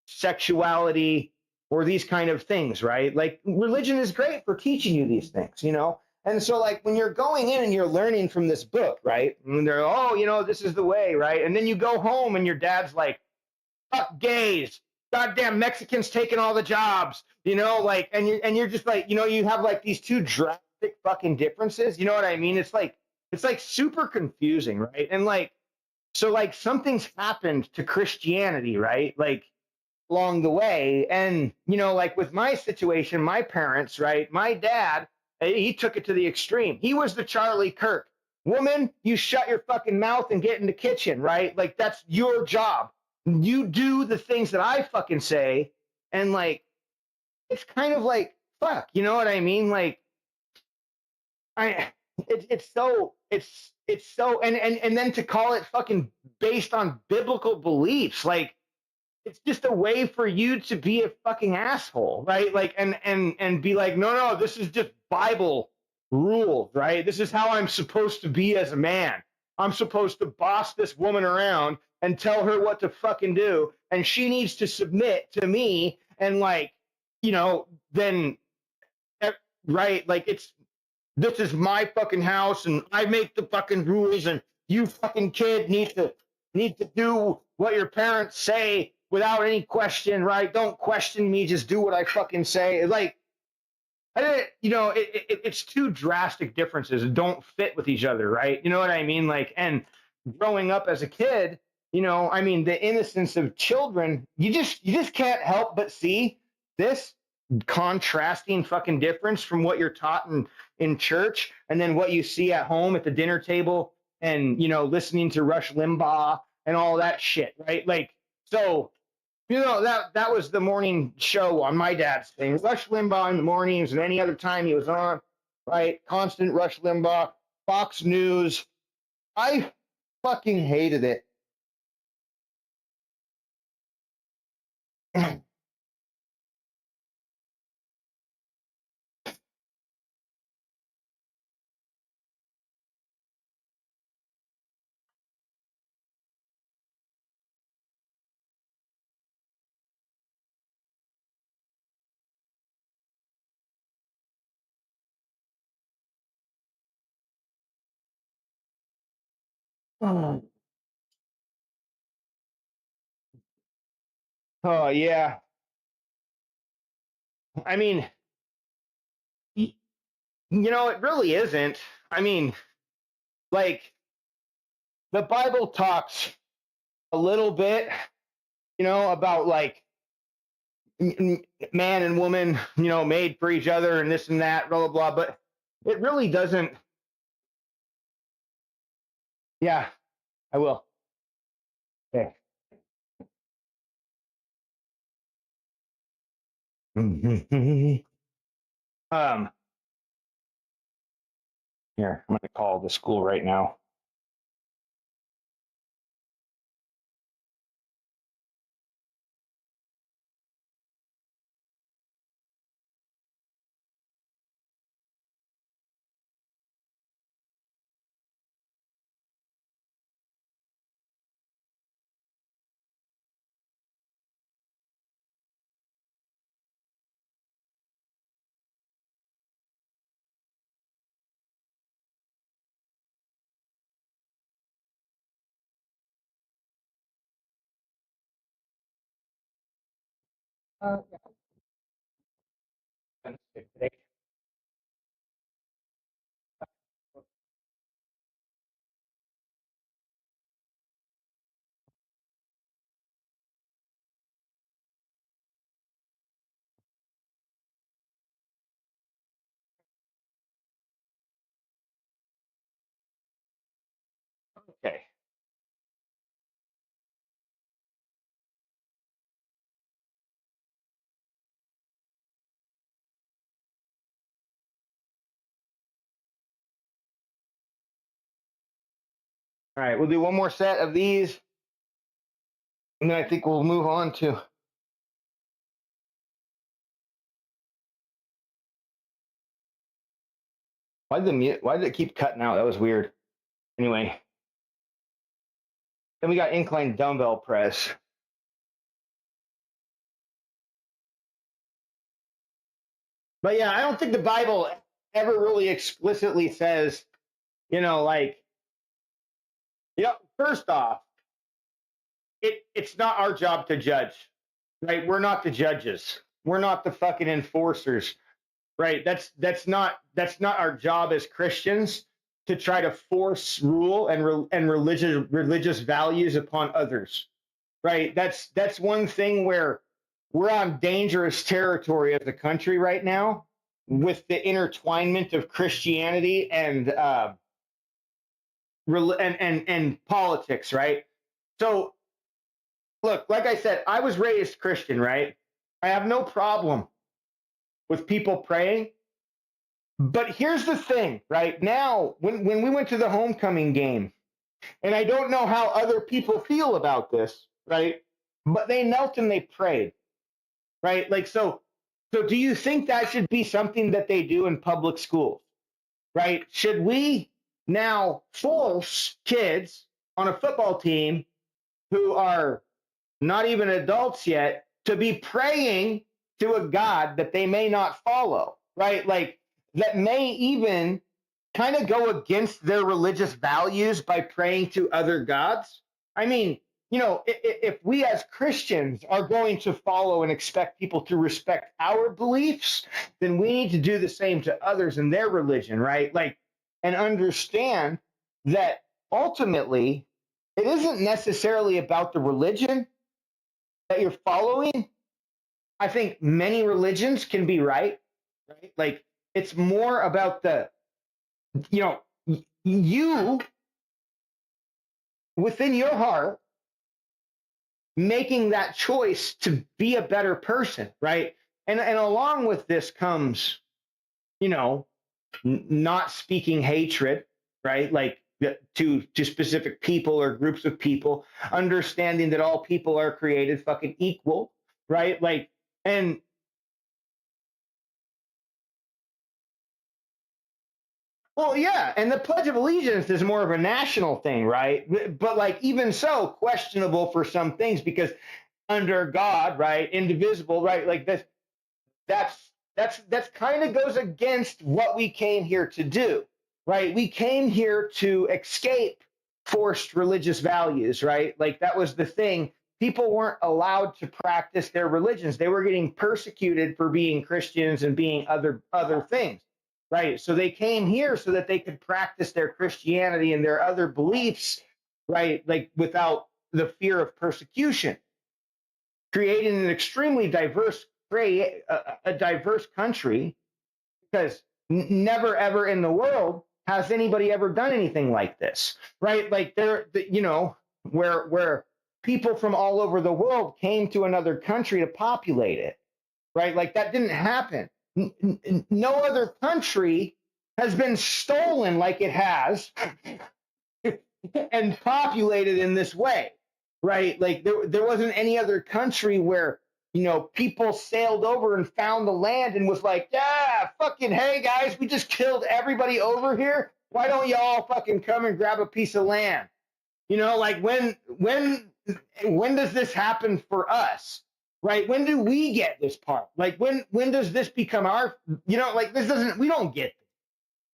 sexuality, or these kind of things, right? Like religion is great for teaching you these things. And so like when you're going in and you're learning from this book, right? And they're, oh, this is the way, right? And then you go home and your dad's like, fuck gays, goddamn Mexicans taking all the jobs, like, and you're just like, you have like these two drastic fucking differences. You know what I mean? It's like super confusing, right? And like, so like something's happened to Christianity, right? Like along the way. And, like with my situation, my parents, right? My dad, he took it to the extreme. He was the Charlie Kirk. Woman, you shut your fucking mouth and get in the kitchen, right? Like that's your job. You do the things that I fucking say. And like, it's kind of like, fuck, you know what I mean? Like, it's so, and then to call it fucking based on biblical beliefs, like, it's just a way for you to be a fucking asshole, right? Like, and be like, no, this is just Bible rules, right? This is how I'm supposed to be as a man. I'm supposed to boss this woman around and tell her what to fucking do, and she needs to submit to me, and like, then, right? Like, this is my fucking house, and I make the fucking rules, and you fucking kid need to do what your parents say without any question, right? Don't question me, just do what I fucking say. Like, it's two drastic differences and don't fit with each other, right? You know what I mean? Like, and growing up as a kid, I mean, the innocence of children, you just can't help but see this contrasting fucking difference from what you're taught in church and then what you see at home at the dinner table and, listening to Rush Limbaugh and all that shit, right? Like, so, that was the morning show on my dad's thing. Rush Limbaugh in the mornings and any other time he was on, right? Constant Rush Limbaugh, Fox News. I fucking hated it. Oh yeah. I mean, it really isn't. I mean, like the Bible talks a little bit, about like man and woman, made for each other and this and that, blah, blah, blah. But it really doesn't. Yeah, I will. Okay. um, Here, I'm going to call the school right now. Okay. All right, we'll do one more set of these, and then I think we'll move on to. Why did it keep cutting out? That was weird. Anyway, then we got incline dumbbell press. But yeah, I don't think the Bible ever really explicitly says, like, first off, it's not our job to judge. right? We're not the judges. We're not the fucking enforcers, right? That's not our job as Christians to try to force rule and religious values upon others, right? That's one thing where we're on dangerous territory as a country right now with the intertwinement of Christianity and politics, right? So look, like I said, I was raised Christian, right? I have no problem with people praying. But here's the thing, right? Now, when we went to the homecoming game, and I don't know how other people feel about this, right? But they knelt and they prayed, right? Like so do you think that should be something that they do in public schools, right? Should we now force kids on a football team who are not even adults yet to be praying to a God that they may not follow, right? Like that may even kind of go against their religious values by praying to other gods. I mean, if we as Christians are going to follow and expect people to respect our beliefs, then we need to do the same to others in their religion, right? Like, and understand that ultimately it isn't necessarily about the religion that you're following. I think many religions can be right, right? Like it's more about you know, you within your heart making that choice to be a better person, right? And along with this comes, you know, not speaking hatred, right? Like to specific people or groups of people, understanding that all people are created fucking equal, right? Like and well, yeah, and the Pledge of Allegiance is more of a national thing, right? But like even so, questionable for some things because under God, right, indivisible, right, like that's kind of goes against what we came here to do, right? We came here to escape forced religious values, right? Like that was the thing. People weren't allowed to practice their religions. They were getting persecuted for being Christians and being other things, right? So they came here so that they could practice their Christianity and their other beliefs, right? Like without the fear of persecution, creating an extremely a diverse country because never ever in the world has anybody ever done anything like this, right? Like where people from all over the world came to another country to populate it, right? Like that didn't happen. No other country has been stolen like it has and populated in this way, right? Like there wasn't any other country where people sailed over and found the land and was like, yeah, fucking hey guys, we just killed everybody over here. Why don't y'all fucking come and grab a piece of land? Like when does this happen for us? Right? When do we get this part? Like when does this become our? Like this doesn't. We don't get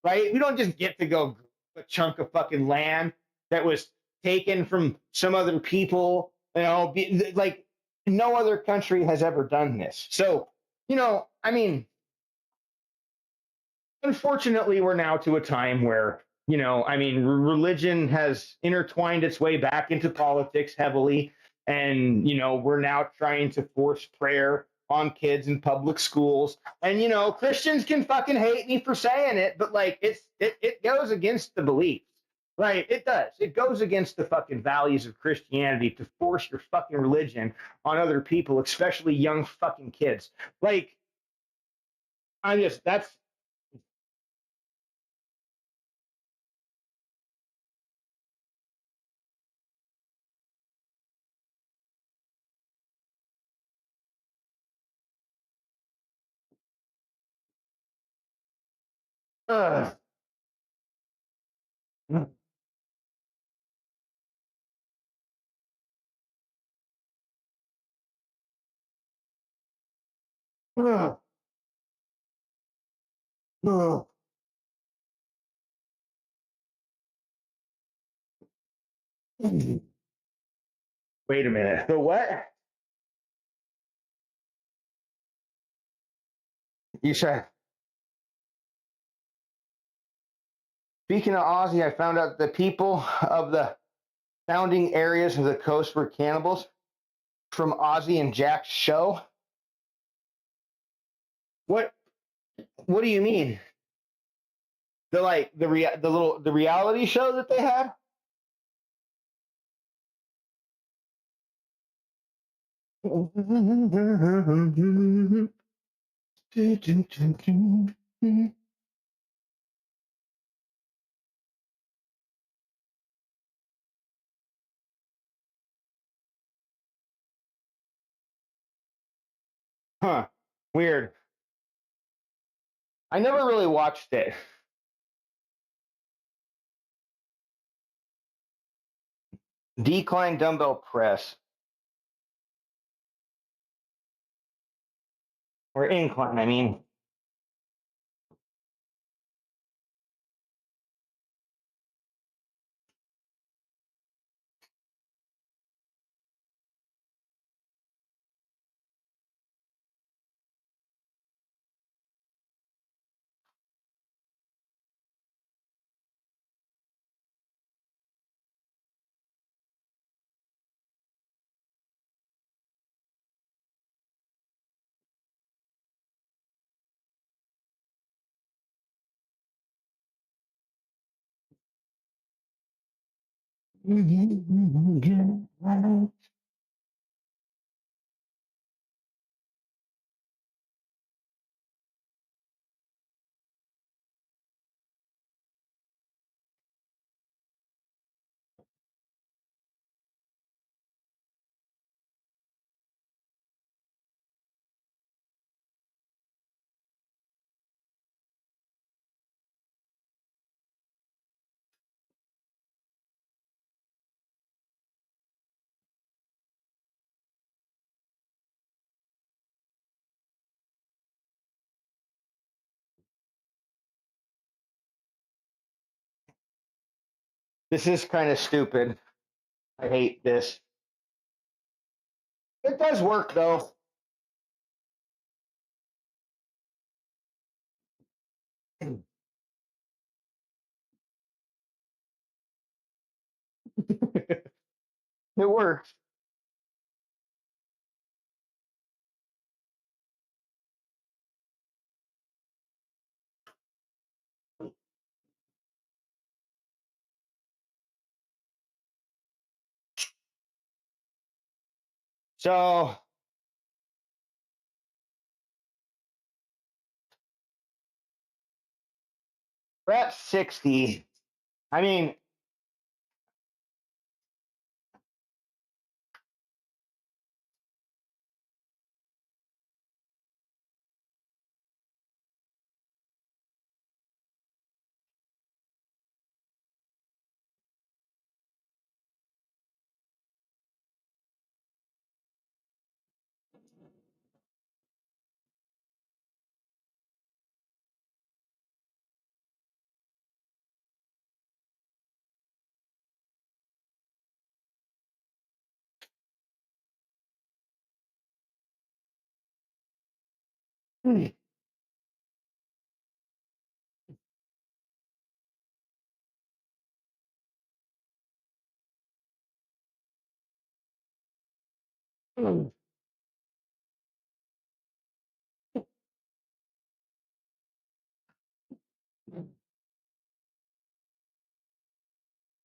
right? We don't just get to go a chunk of fucking land that was taken from some other people. Like no other country has ever done this. So, I mean, unfortunately, we're now to a time where, I mean, religion has intertwined its way back into politics heavily. And, we're now trying to force prayer on kids in public schools. And, Christians can fucking hate me for saying it, but like it goes against the beliefs. Right, it does. It goes against the fucking values of Christianity to force your fucking religion on other people, especially young fucking kids. Like, I just that's uh, uh, uh. Wait a minute. The what? You said. Speaking of Aussie, I found out the people of the founding areas of the coast were cannibals from Ozzy and Jack's show. What? What do you mean? The reality show that they had? Huh. Weird. I never really watched it. Decline Dumbbell Press. Or incline, I mean. This is kind of stupid. I hate this. It does work though. It works. So we're at 60. I mean,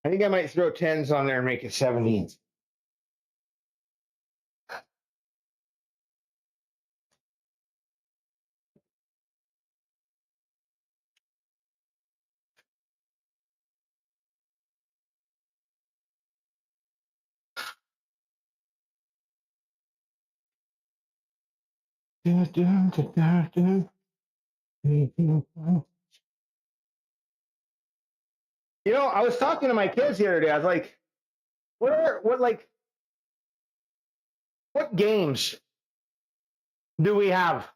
I think I might throw 10s on there and make it 17s. You know, I was talking to my kids the other day. I was like, what games do we have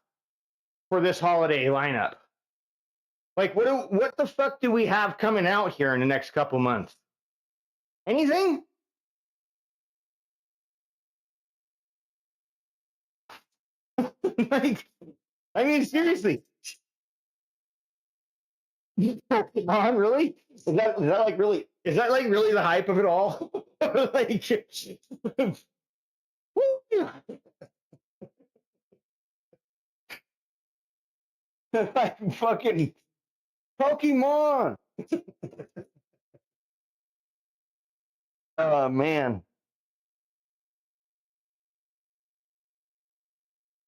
for this holiday lineup? Like, what the fuck do we have coming out here in the next couple months? Anything? Like, I mean, seriously, Pokemon, really? Is that like really the hype of it all? Like, like fucking Pokemon. Oh man,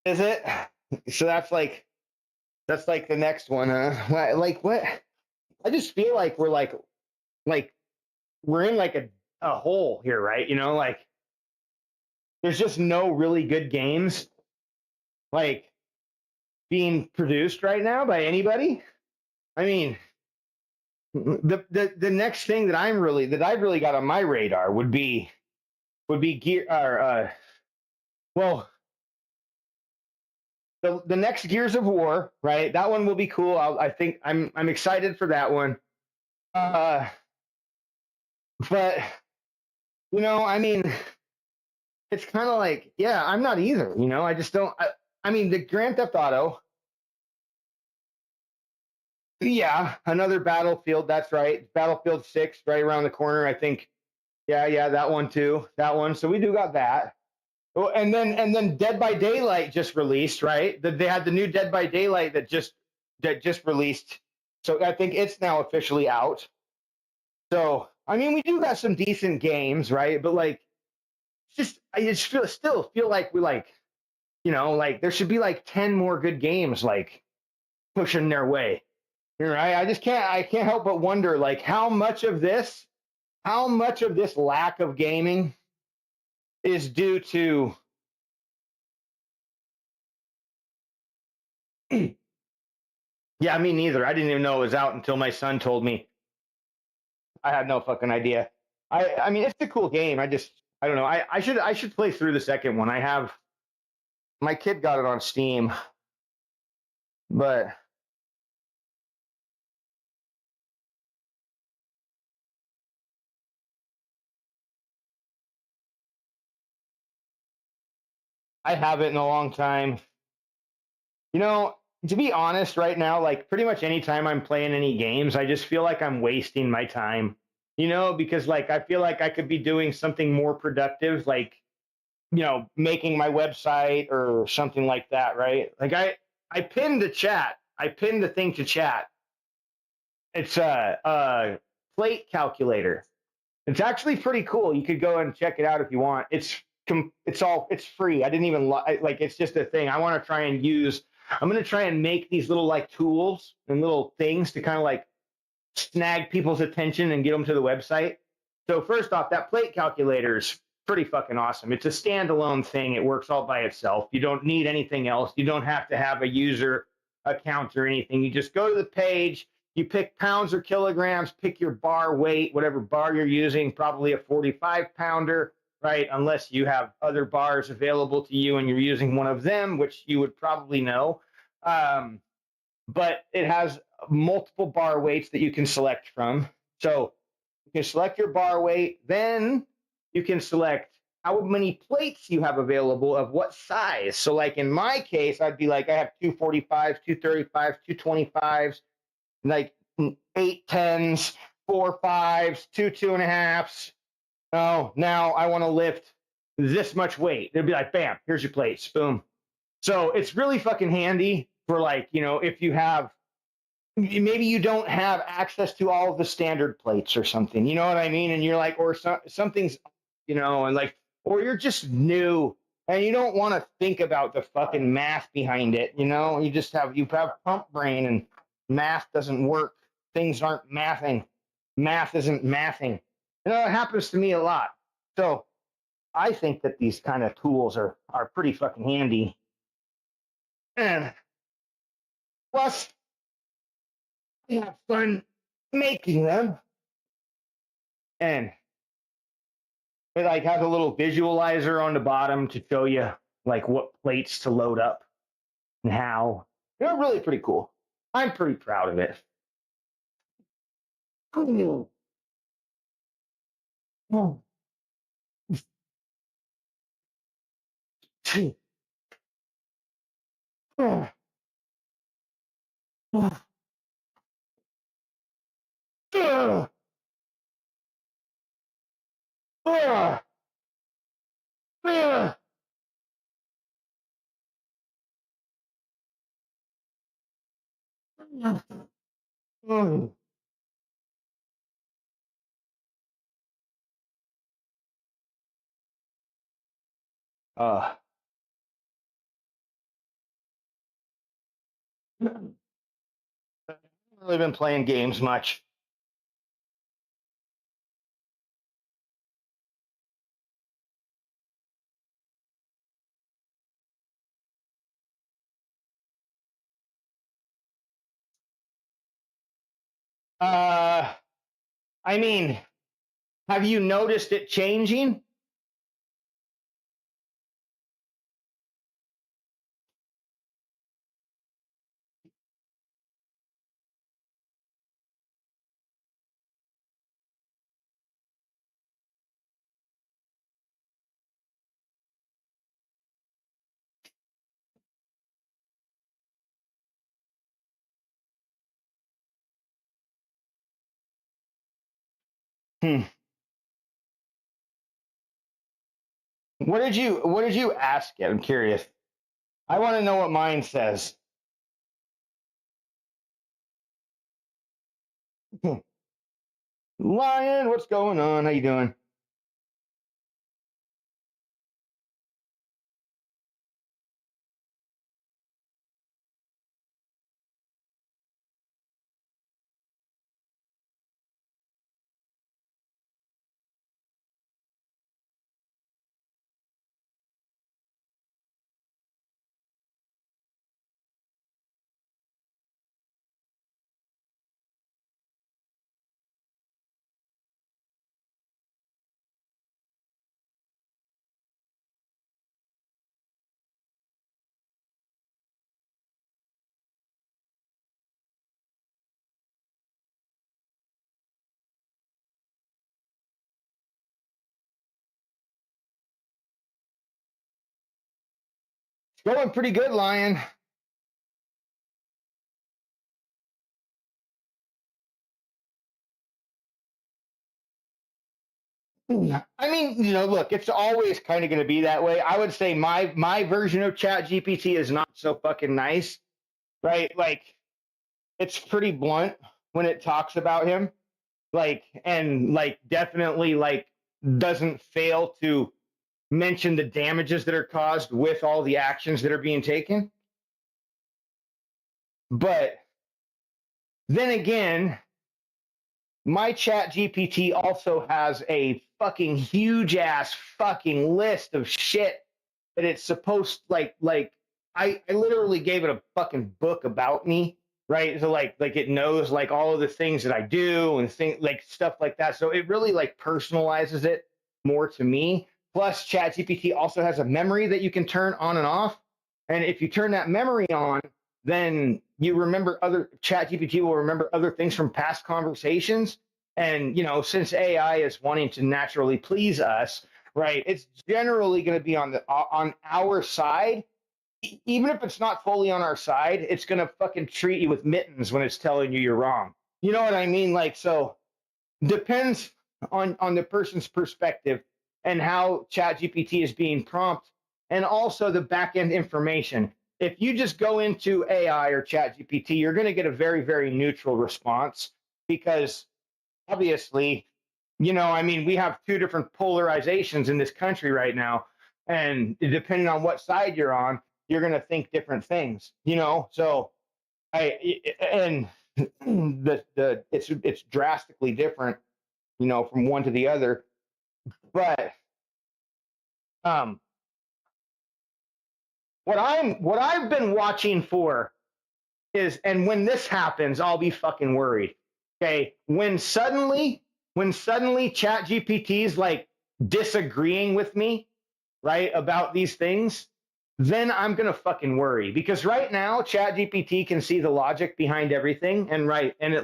is it? So that's like the next one, huh? Like what? I just feel like like we're in like a hole here, right? You know, like there's just no really good games like being produced right now by anybody. I mean, the next thing that I've really got on my radar would be gear or well the next Gears of War, right? That one will be cool. I think I'm excited for that one. Uh, but you know, I mean, it's kind of like, yeah, I'm not either. You know, I just don't. I mean, the Grand Theft Auto, yeah, another Battlefield. That's right, Battlefield 6, right around the corner. I think, yeah, yeah, that one too. That one. So we do got that. Oh, and then Dead by Daylight just released, right? They had the new Dead by Daylight that just released. So I think it's now officially out. So I mean, we do got some decent games, right? But like, just I just still feel like we like, you know, like there should be like 10 more good games like pushing their way. You're right. I can't help but wonder like how much of this lack of gaming is due to yeah, me neither. I didn't even know it was out until my son told me. I had no fucking idea. I mean, it's a cool game. I don't know. I should play through the second one. I have my kid got it on Steam, but I haven't in a long time. You know, to be honest, right now, like pretty much anytime I'm playing any games, I just feel like I'm wasting my time. You know, because like I feel like I could be doing something more productive, like you know, making my website or something like that, right? Like I pinned the chat. I pinned the thing to chat. It's a plate calculator. It's actually pretty cool. You could go and check it out if you want. It's free. I didn't even like it's just a thing. I want to try and use. I'm going to try and make these little like tools and little things to kind of like snag people's attention and get them to the website. So first off, that plate calculator is pretty fucking awesome. It's a standalone thing. It works all by itself. You don't need anything else. You don't have to have a user account or anything. You just go to the page, you pick pounds or kilograms, pick your bar weight, whatever bar you're using, probably a 45 pounder, right? Unless you have other bars available to you and you're using one of them, which you would probably know. Um, but it has multiple bar weights that you can select from. So you can select your bar weight, then you can select how many plates you have available of what size. So, like in my case, I'd be like, I have 245s, 235s, 225s, like 8 10s, 4 5s, 2 2.5s. Oh, now I want to lift this much weight. They'd be like, bam, here's your plates. Boom. So it's really fucking handy for like, you know, if you have maybe you don't have access to all of the standard plates or something, you know what I mean? And you're like, or something's, you know, and like, or you're just new and you don't want to think about the fucking math behind it, you know? You have pump brain and math doesn't work. Things aren't mathing. Math isn't mathing. You know, it happens to me a lot. So I think that these kind of tools are pretty fucking handy. And plus, I have fun making them. And it like has a little visualizer on the bottom to show you like what plates to load up and how. They're really pretty cool. I'm pretty proud of it. Ugh. Ugh. Ugh. Ugh. Uh, haven't really been playing games much. Uh, I mean, have you noticed it changing? Hmm. What did you ask it? I'm curious. I want to know what mine says. Lion, what's going on? How you doing? It's going pretty good, Lion. I mean, look, it's always kind of going to be that way. I would say my version of Chat GPT is not so fucking nice, right? Like, it's pretty blunt when it talks about him, like, and like definitely like doesn't fail to mention the damages that are caused with all the actions that are being taken. But then again, my Chat GPT also has a fucking huge ass fucking list of shit that it's supposed like I literally gave it a fucking book about me, right? So like it knows like all of the things that I do and things like stuff like that. So it really like personalizes it more to me. Plus, ChatGPT also has a memory that you can turn on and off. And if you turn that memory on, then you remember other ChatGPT will remember other things from past conversations. And since AI is wanting to naturally please us, right? It's generally going to be on our side. Even if it's not fully on our side, it's going to fucking treat you with mittens when it's telling you you're wrong. You know what I mean? Like, so depends on the person's perspective and how ChatGPT is being prompted, and also the back end information. If you just go into AI or ChatGPT, you're going to get a very, very neutral response because obviously, I mean, we have two different polarizations in this country right now. And depending on what side you're on, you're going to think different things, So and it's drastically different, from one to the other. But um, what I've been watching for is, and when this happens, I'll be fucking worried. Okay, when suddenly Chat GPT's like disagreeing with me, right, about these things, then I'm gonna fucking worry, because right now Chat GPT can see the logic behind everything, and right, and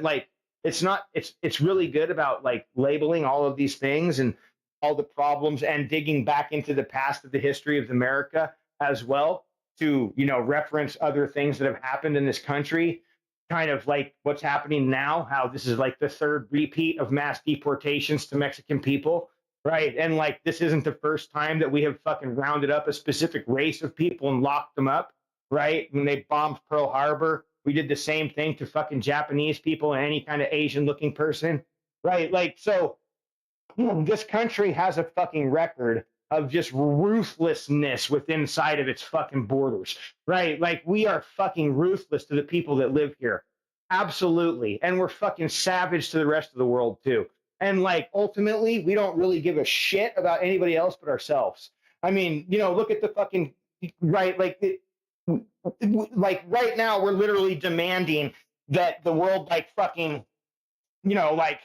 it's really good about like labeling all of these things and all the problems and digging back into the past of the history of America as well to reference other things that have happened in this country kind of like what's happening now, how this is like the third repeat of mass deportations to Mexican people, right? And like this isn't the first time that we have fucking rounded up a specific race of people and locked them up, right? When they bombed Pearl Harbor, we did the same thing to fucking Japanese people and any kind of Asian looking person, right? Like, so this country has a fucking record of just ruthlessness within inside of its fucking borders, right? Like we are fucking ruthless to the people that live here. Absolutely. And we're fucking savage to the rest of the world too. And like ultimately, we don't really give a shit about anybody else but ourselves. I mean, you know, look at the fucking right, like right now we're literally demanding that the world like fucking, you know, like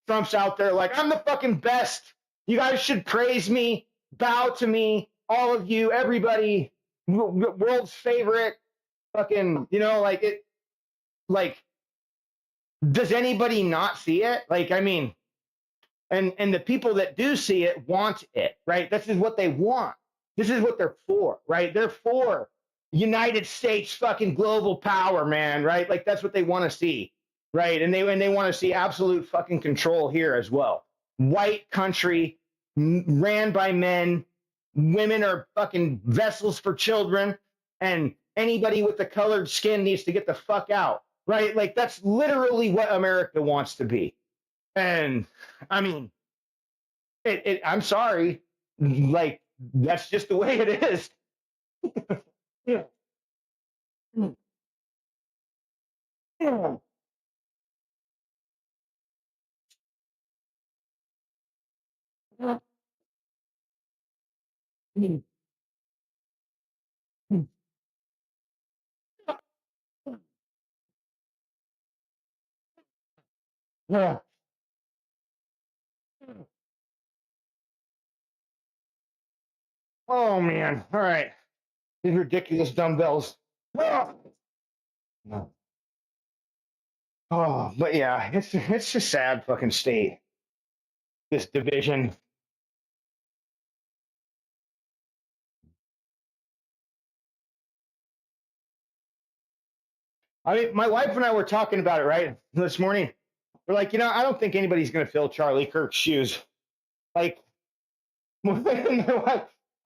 Trump's out there like, I'm the fucking best. You guys should praise me, bow to me, all of you, everybody, world's favorite, fucking, you know, like it, like, does anybody not see it? Like, I mean, and the people that do see it want it, right? This is what they want. This is what they're for, right? They're for United States fucking global power, man, right? Like that's what they want to see, right? And they want to see absolute fucking control here as well. White country ran by men, women are fucking vessels for children, and anybody with the colored skin needs to get the fuck out, right? Like that's literally what America wants to be. And I mean, I'm sorry, like that's just the way it is. Yeah. Yeah. Yeah. Oh man! All right, these ridiculous dumbbells. Oh, oh, but yeah, it's a sad fucking state. This division. I mean, my wife and I were talking about it right this morning. We're like, you know, I don't think anybody's going to fill Charlie Kirk's shoes. Like, my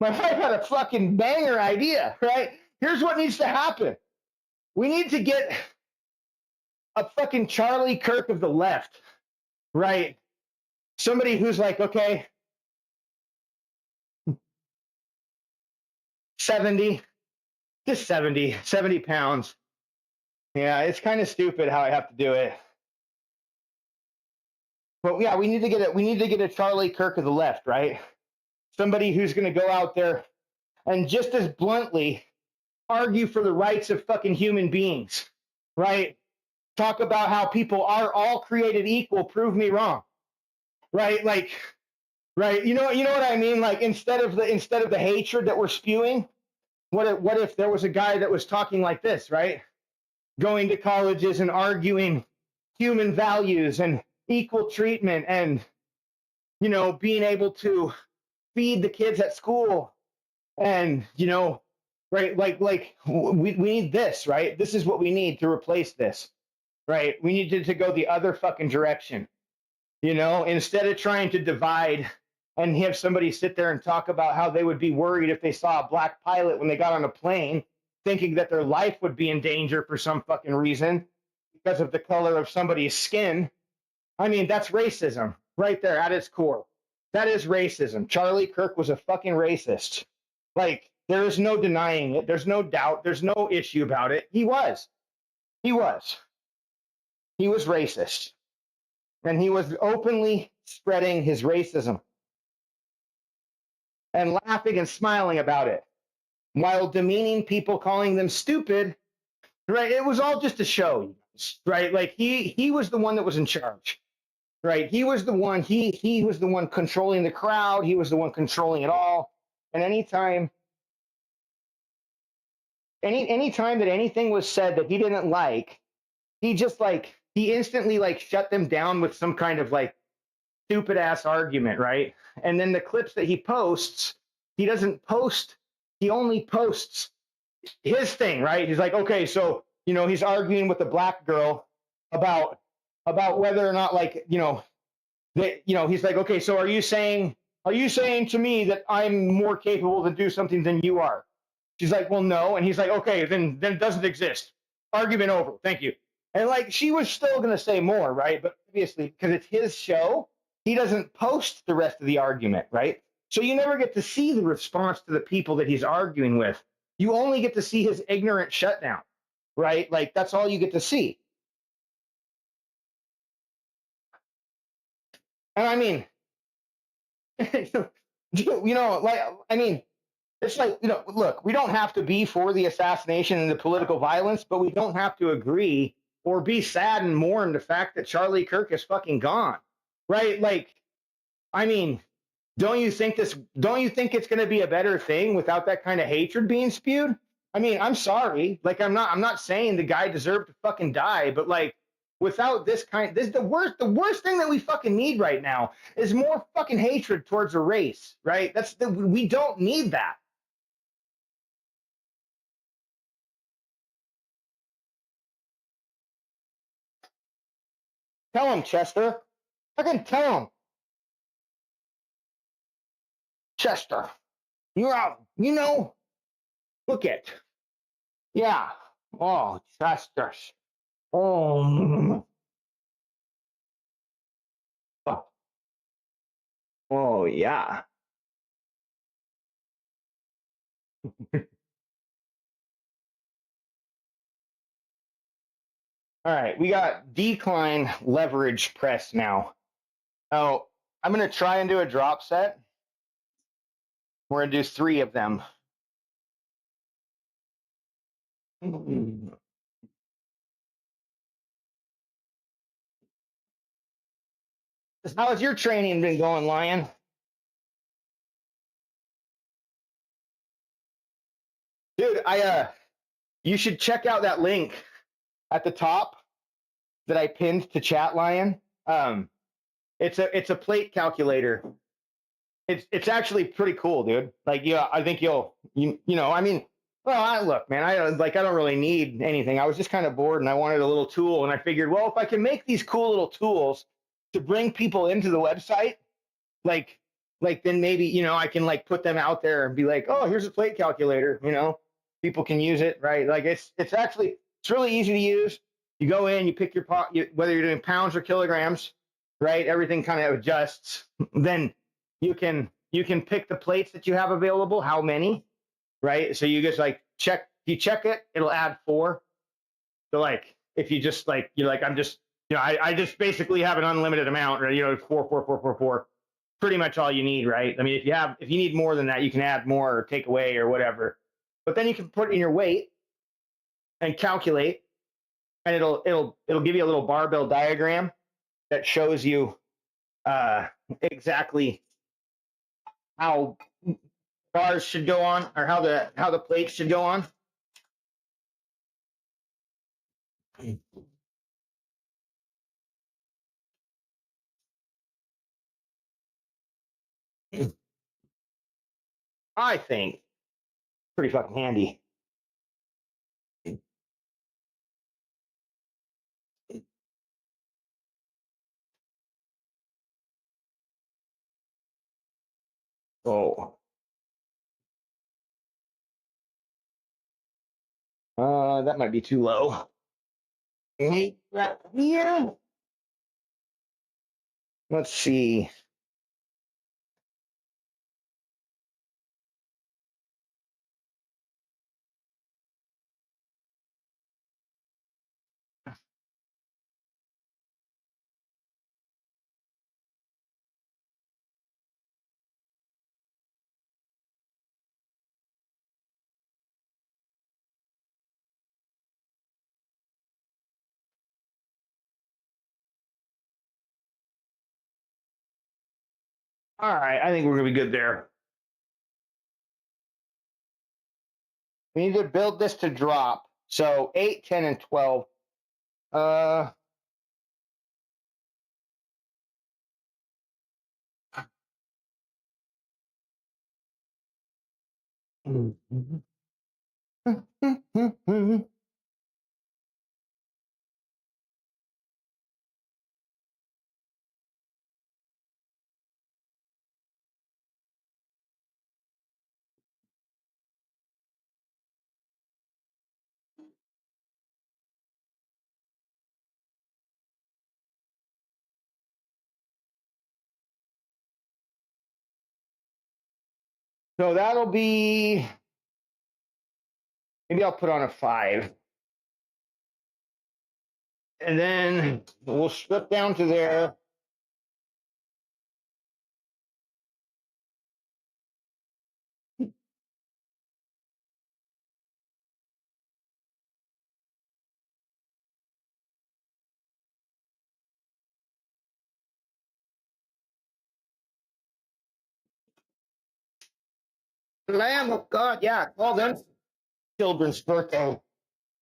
wife had a fucking banger idea, right? Here's what needs to happen. We need to get a fucking Charlie Kirk of the left, right? Somebody who's like, okay, 70, just 70 pounds. Yeah, it's kind of stupid how I have to do it. But yeah, we need to get a Charlie Kirk of the left, right? Somebody who's going to go out there and just as bluntly argue for the rights of fucking human beings, right? Talk about how people are all created equal. Prove me wrong, right? Like, right? You know what I mean? Like instead of the hatred that we're spewing, what if there was a guy that was talking like this, right? Going to colleges and arguing human values and equal treatment and, you know, being able to feed the kids at school and, you know, right? Like we need this, right? This is what we need to replace this, right? We need to go the other fucking direction, you know, instead of trying to divide and have somebody sit there and talk about how they would be worried if they saw a black pilot when they got on a plane, thinking that their life would be in danger for some fucking reason because of the color of somebody's skin. I mean, that's racism right there at its core. That is racism. Charlie Kirk was a fucking racist. Like, there is no denying it. There's no doubt. There's no issue about it. He was. He was racist. And he was openly spreading his racism and laughing and smiling about it while demeaning people, calling them stupid, right? It was all just a show, right? Like he was the one that was in charge, right? He was the one, he was the one controlling the crowd. He was the one controlling it all. And anytime that anything was said that he didn't like, he instantly like shut them down with some kind of like stupid ass argument, right? And then the clips that he posts, he doesn't post, he only posts his thing, right? He's like, okay, so he's arguing with the black girl about whether or not, like, that, he's like, okay, so are you saying to me that I'm more capable to do something than you are? She's like, well, no. And he's like, okay, then it doesn't exist. Argument over. Thank you. And like, she was still going to say more, right? But obviously, because it's his show, he doesn't post the rest of the argument, right? So you never get to see the response to the people that he's arguing with. You only get to see his ignorant shutdown, right? Like, that's all you get to see. And I mean, like, I mean, it's like, look, we don't have to be for the assassination and the political violence, but we don't have to agree or be sad and mourn the fact that Charlie Kirk is fucking gone, right? Like, I mean, don't you think it's going to be a better thing without that kind of hatred being spewed? I mean, I'm sorry. Like, I'm not saying the guy deserved to fucking die, but like, without the worst thing that we fucking need right now is more fucking hatred towards a race, right? We don't need that. Tell him, Chester. Fucking tell him. Chester, you're out. Look it. Yeah. Oh, Chester. Oh. Oh, yeah. All right, we got decline leverage press now. Oh, I'm going to try and do a drop set. We're going to do 3 of them. How has your training been going, Lion? Dude, you should check out that link at the top that I pinned to chat, Lion. It's a plate calculator. It's actually pretty cool, dude. Like, yeah, I think I mean, well, look, man, I don't really need anything. I was just kind of bored and I wanted a little tool, and I figured, well, if I can make these cool little tools to bring people into the website, like then maybe, I can like put them out there and be like, oh, here's a plate calculator, people can use it, right? Like, it's really easy to use. You go in, you pick your pot, whether you're doing pounds or kilograms, right? Everything kind of adjusts. Then you can pick the plates that you have available, how many, right? So you just like you check it, it'll add 4. So like, if you just like, you're like, I'm just, I just basically have an unlimited amount, right? 4, 4, 4, 4, 4. Pretty much all you need, right? I mean, if you need more than that, you can add more or take away or whatever. But then you can put in your weight and calculate, and it'll give you a little barbell diagram that shows you exactly how bars should go on, or how the plates should go on. I think pretty fucking handy. Oh. That might be too low. Right here. Let's see. All right, I think we're gonna be good there. We need to build this to drop. So 8, 10, and 12. So that'll be, maybe I'll put on a 5. And then we'll strip down to there. Lamb of God, yeah, call them children's birthday.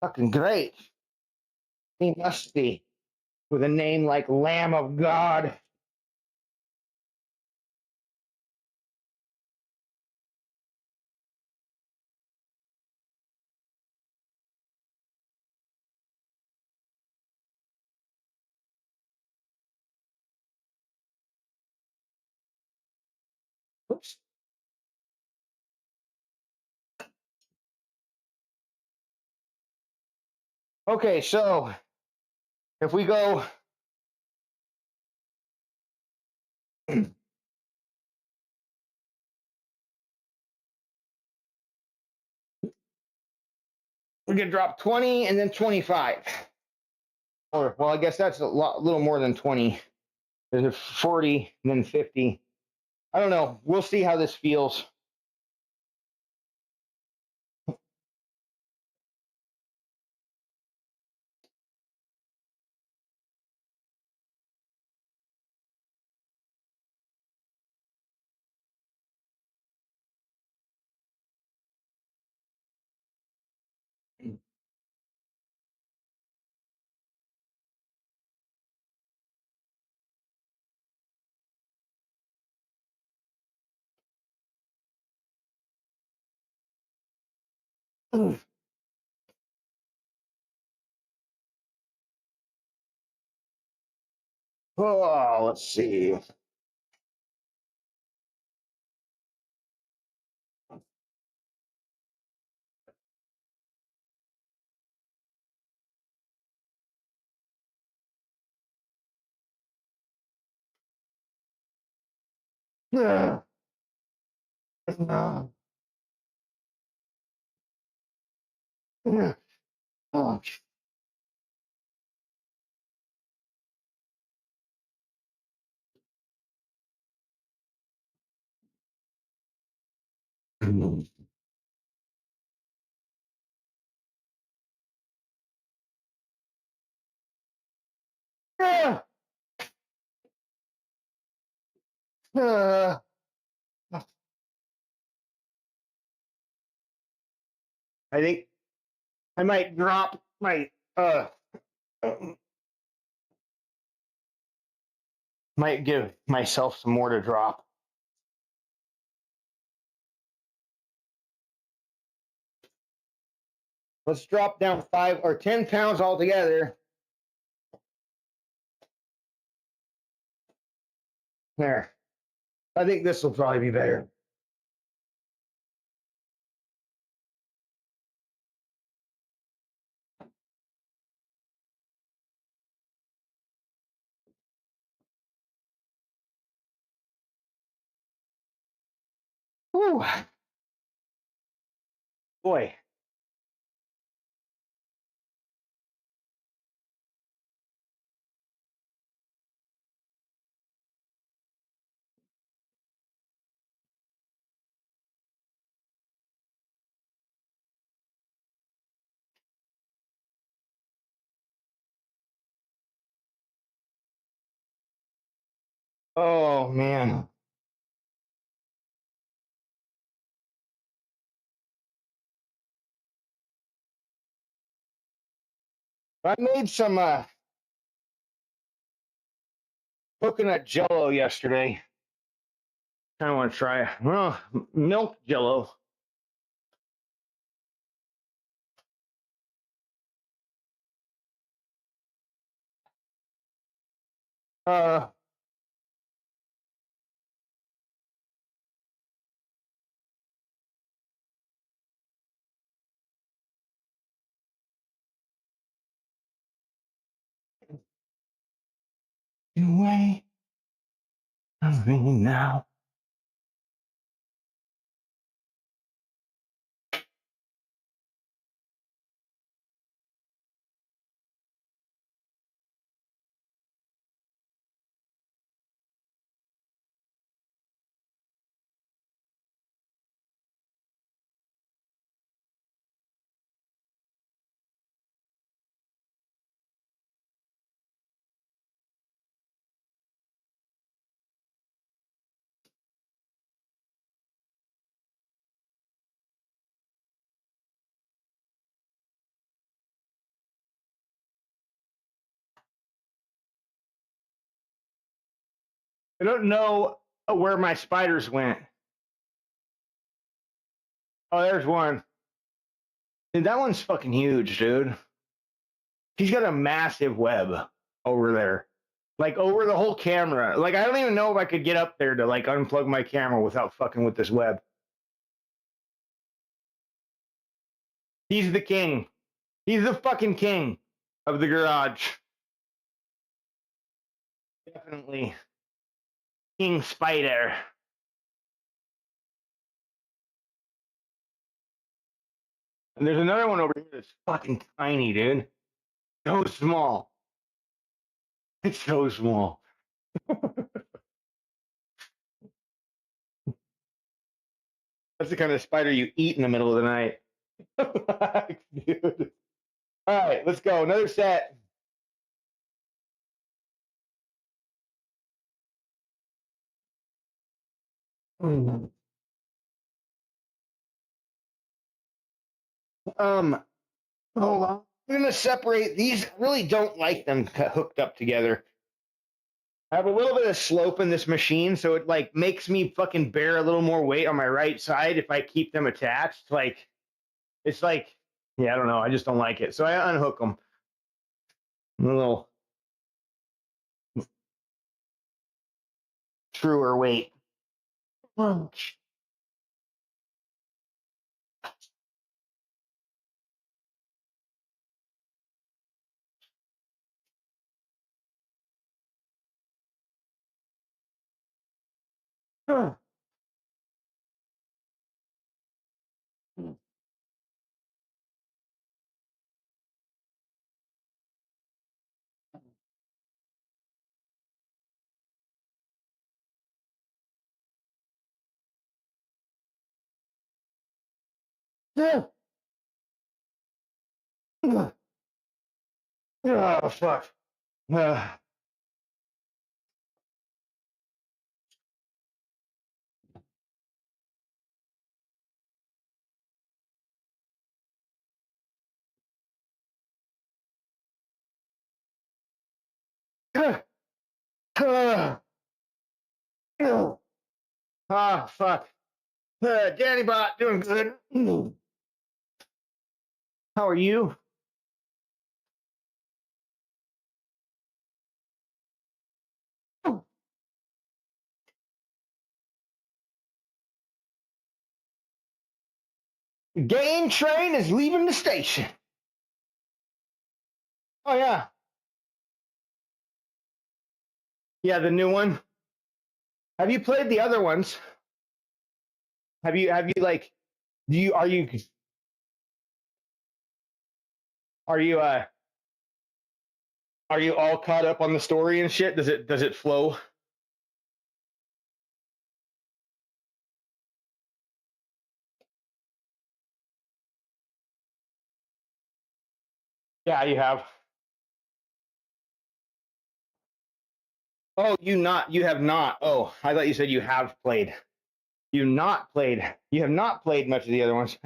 Fucking great. He must be with a name like Lamb of God. Oops. Okay, so if we go we can drop 20 and then 25. Or, well, I guess that's a little more than 20. There's 40 and then 50. I don't know. We'll see how this feels. Oh, let's see. Oh. I think I might drop my might give myself some more to drop. Let's drop down 5 or 10 pounds altogether. There. I think this will probably be better. Whew. Boy. Oh man. I made some coconut jello yesterday. I want to try. Well, milk jello. Uh, away from me now. I don't know where my spiders went. Oh, there's one. Dude, that one's fucking huge, dude. He's got a massive web over there. Like over the whole camera. Like I don't even know if I could get up there to like unplug my camera without fucking with this web. He's the king. He's the fucking king of the garage. Definitely. King Spider. And there's another one over here that's fucking tiny, dude. So small. It's so small. That's the kind of spider you eat in the middle of the night. Dude. All right, let's go. Another set. Hold on. I'm gonna separate these. I really don't like them hooked up together. I have a little bit of slope in this machine, so it like makes me fucking bear a little more weight on my right side if I keep them attached. Like it's like, yeah, I don't know. I just don't like it, so I unhook them. A little truer weight. Oh fuck. Ah, fuck. Danny Bot, doing good. How are you? Game train is leaving the station. Oh yeah, yeah, the new one. Have you played the other ones? Have you like? Do you are you are you all caught up on the story and shit? Does it flow? Yeah, you have. Oh, you have not. Oh, I thought you said you have played. You not played. You have not played much of the other ones.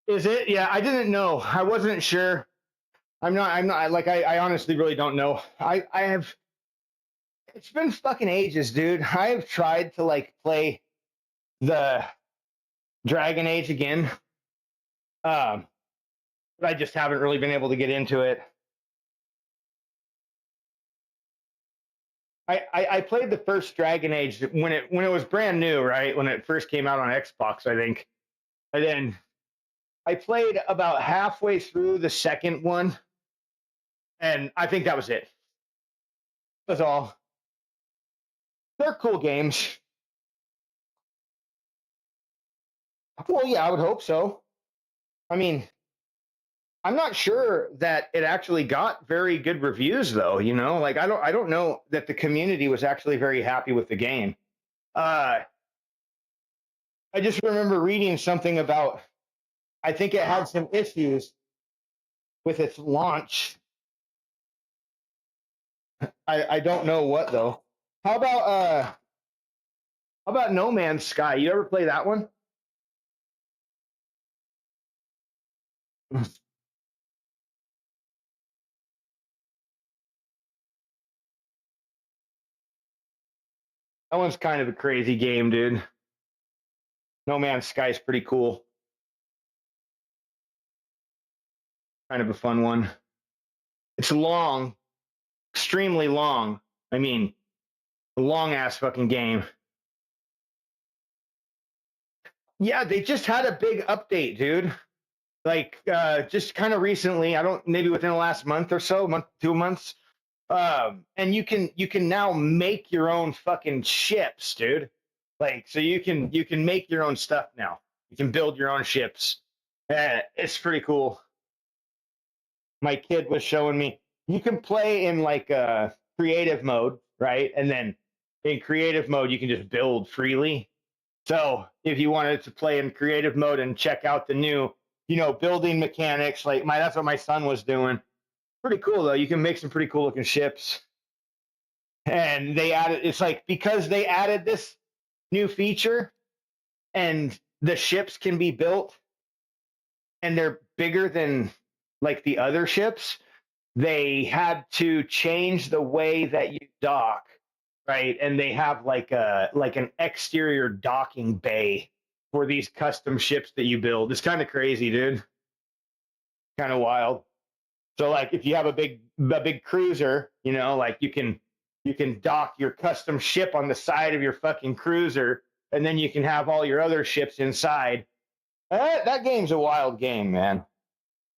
Is it? Yeah, I didn't know. I wasn't sure. I'm not like I honestly really don't know. I have it's been fucking ages, dude. I have tried to like play the Dragon Age again. Um, but I just haven't really been able to get into it. I played the first Dragon Age when it was brand new, right? When it first came out on Xbox, I think. And then I played about halfway through the second one, and I think that was it. That's all. They're cool games. Well, yeah, I would hope so. I mean, I'm not sure that it actually got very good reviews, though. You know, like I don't know that the community was actually very happy with the game. Uh, I just remember reading something about. I think it had some issues with its launch. I don't know what though. How about uh how about No Man's Sky? You ever play that one? That one's kind of a crazy game, dude. No Man's Sky is pretty cool. Kind of a fun one. It's long, extremely long. I mean, a long ass fucking game. Yeah, they just had a big update, dude. Like just kind of recently, I don't maybe within the last month or so, month 2 months. And you can now make your own fucking ships, dude. Like so you can make your own stuff now. You can build your own ships. It's pretty cool. My kid was showing me you can play in like creative mode, right? And then in creative mode you can just build freely. So if you wanted to play in creative mode and check out the new, building mechanics, like that's what my son was doing. Pretty cool though. You can make some pretty cool looking ships. And they added it's like because they added this new feature and the ships can be built and they're bigger than like the other ships, they had to change the way that you dock, right? And they have like an exterior docking bay for these custom ships that you build. It's kind of crazy, dude. Kind of wild. So like if you have a big cruiser, like you can dock your custom ship on the side of your fucking cruiser, and then you can have all your other ships inside. That game's a wild game, man.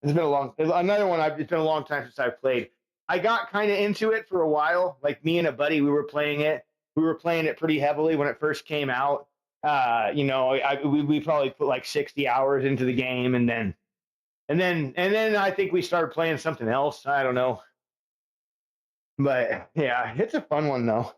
It's been another one. It's been a long time since I've played. I got kind of into it for a while. Like me and a buddy, we were playing it. We were playing it pretty heavily when it first came out. We probably put like 60 hours into the game, and then I think we started playing something else. I don't know, but yeah, it's a fun one though.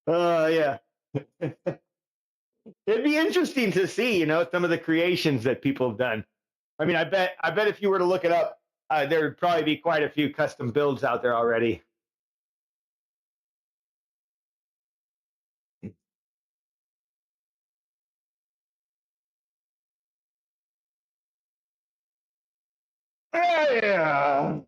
Yeah. It'd be interesting to see, some of the creations that people have done. I mean, I bet if you were to look it up, there'd probably be quite a few custom builds out there already. Yeah.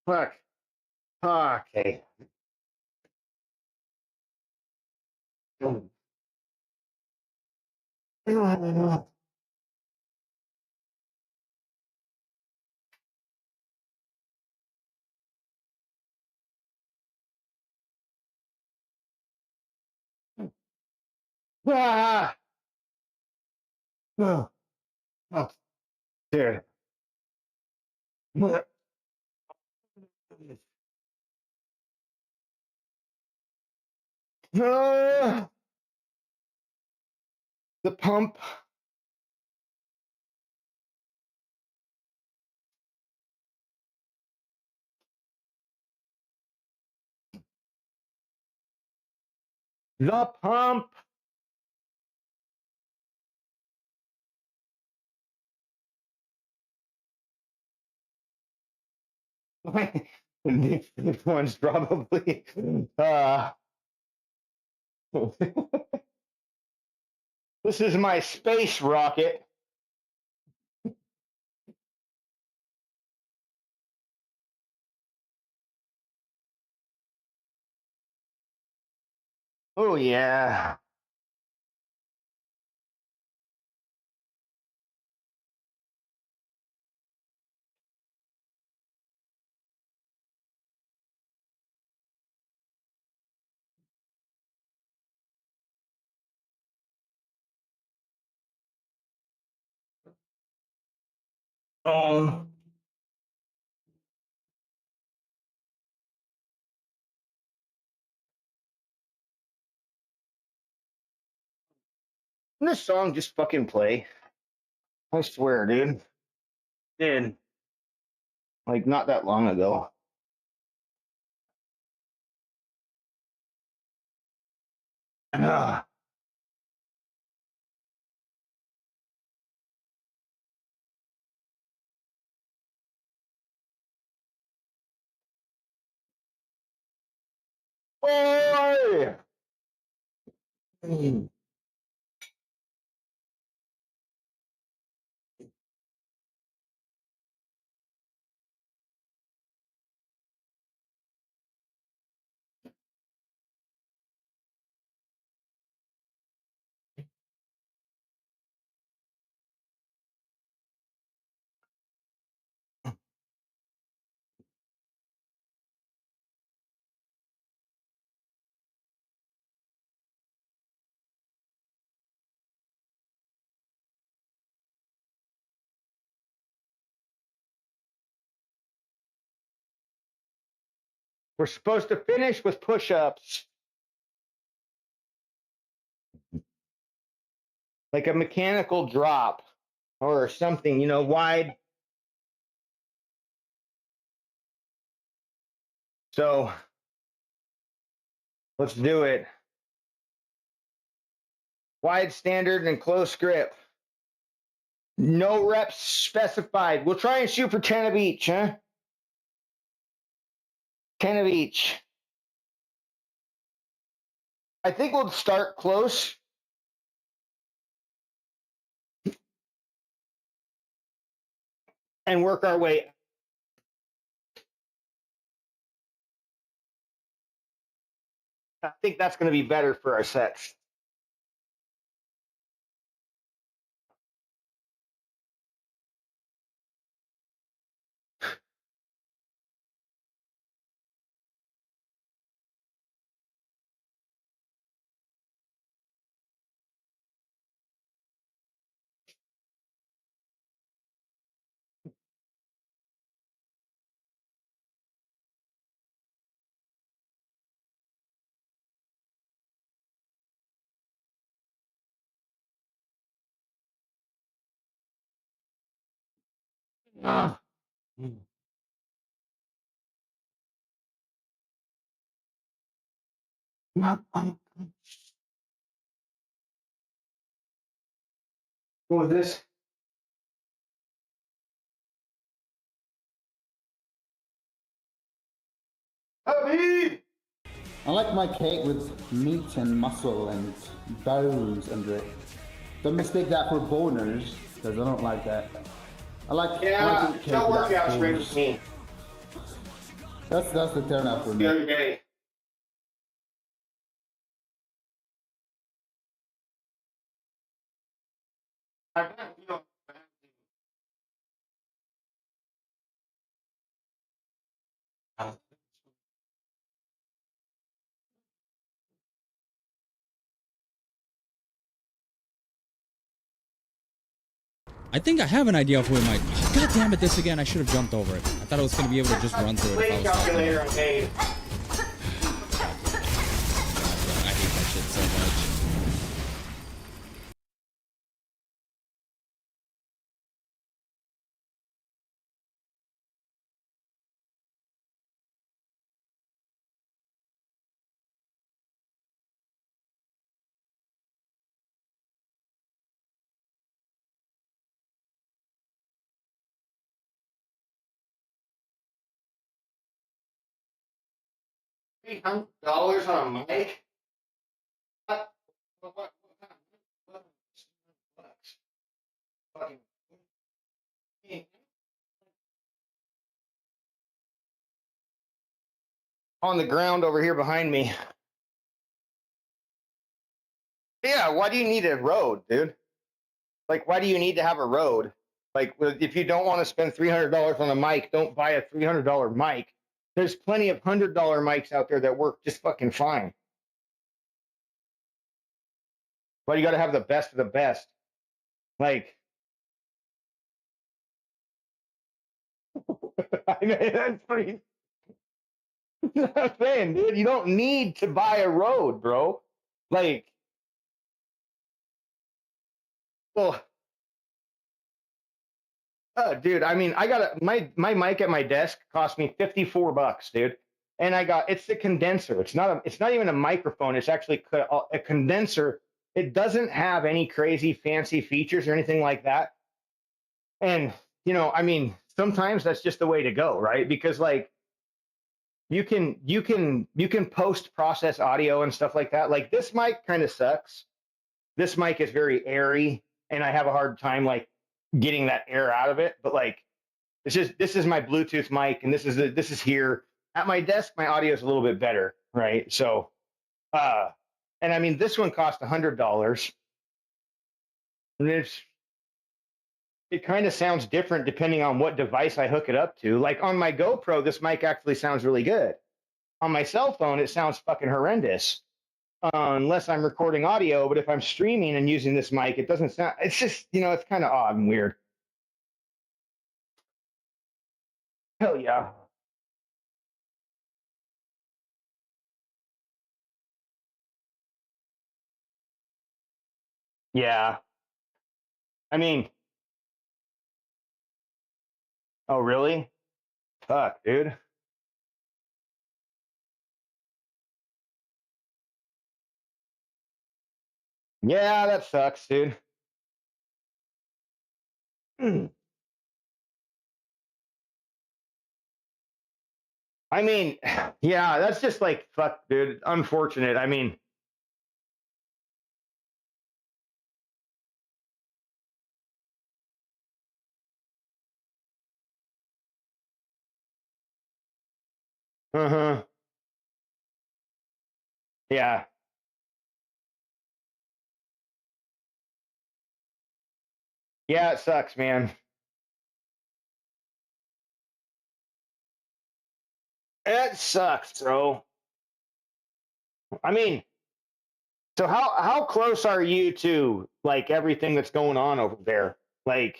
Fuck. Okay. Ah. Oh, oh, dude. Ah, the pump. The pump. This one's probably this is my space rocket. Oh yeah. Oh. Can this song just fucking play? I swear, dude. Did like not that long ago. Ugh. Boy! We're supposed to finish with push-ups. Like a mechanical drop or something, you know, wide. So let's do it. Wide standard and close grip. No reps specified. We'll try and shoot for 10 of each, huh? 10 of each. I think we'll start close. And work our way. I think that's going to be better for our sets. Ah. What was this? Happy! I like my cake with meat and muscle and bones under it. Don't mistake that for boners, because I don't like that. I like to eat cake don't work without out straight bones. with me. That's the turnout for The me. other day. I think I have an idea of who it might be. God damn it, this again. I should have jumped over it. I thought I was going to be able to just run through it if I Play was calculator I made. I hate that shit so much. $300 on a mic? What? Fucking- On the ground over here behind me. Yeah, why do you need a road, dude? Like, why do you need to have a road? Like, if you don't want to spend $300 on a mic, don't buy a $300 mic. There's plenty of $100 mics out there that work just fucking fine. But you got to have the best of the best. Like, I mean, that's pretty. I'm saying, dude, you don't need to buy a road, bro. Like, Well, dude, I mean, I got my mic at my desk cost me $54, dude. And it's the condenser. It's not even a microphone. It's actually a condenser. It doesn't have any crazy fancy features or anything like that. And, I mean, sometimes that's just the way to go, right? Because like you can post process audio and stuff like that. Like this mic kind of sucks. This mic is very airy and I have a hard time like getting that air out of it. But like this is my Bluetooth mic and this is here. At my desk, my audio is a little bit better, right? So and I mean this one cost $100. And it kind of sounds different depending on what device I hook it up to. Like on my GoPro, this mic actually sounds really good. On my cell phone, it sounds fucking horrendous. Unless I'm recording audio, but if I'm streaming and using this mic, it doesn't sound, it's just, it's kind of odd and weird. Hell yeah. Yeah. I mean, oh, really? Fuck, dude. Yeah, that sucks, dude. I mean, yeah, that's just like, fuck, dude. Unfortunate. I mean, uh-huh. Yeah. Yeah, it sucks, man. It sucks, bro. I mean, so how close are you to like everything that's going on over there? Like,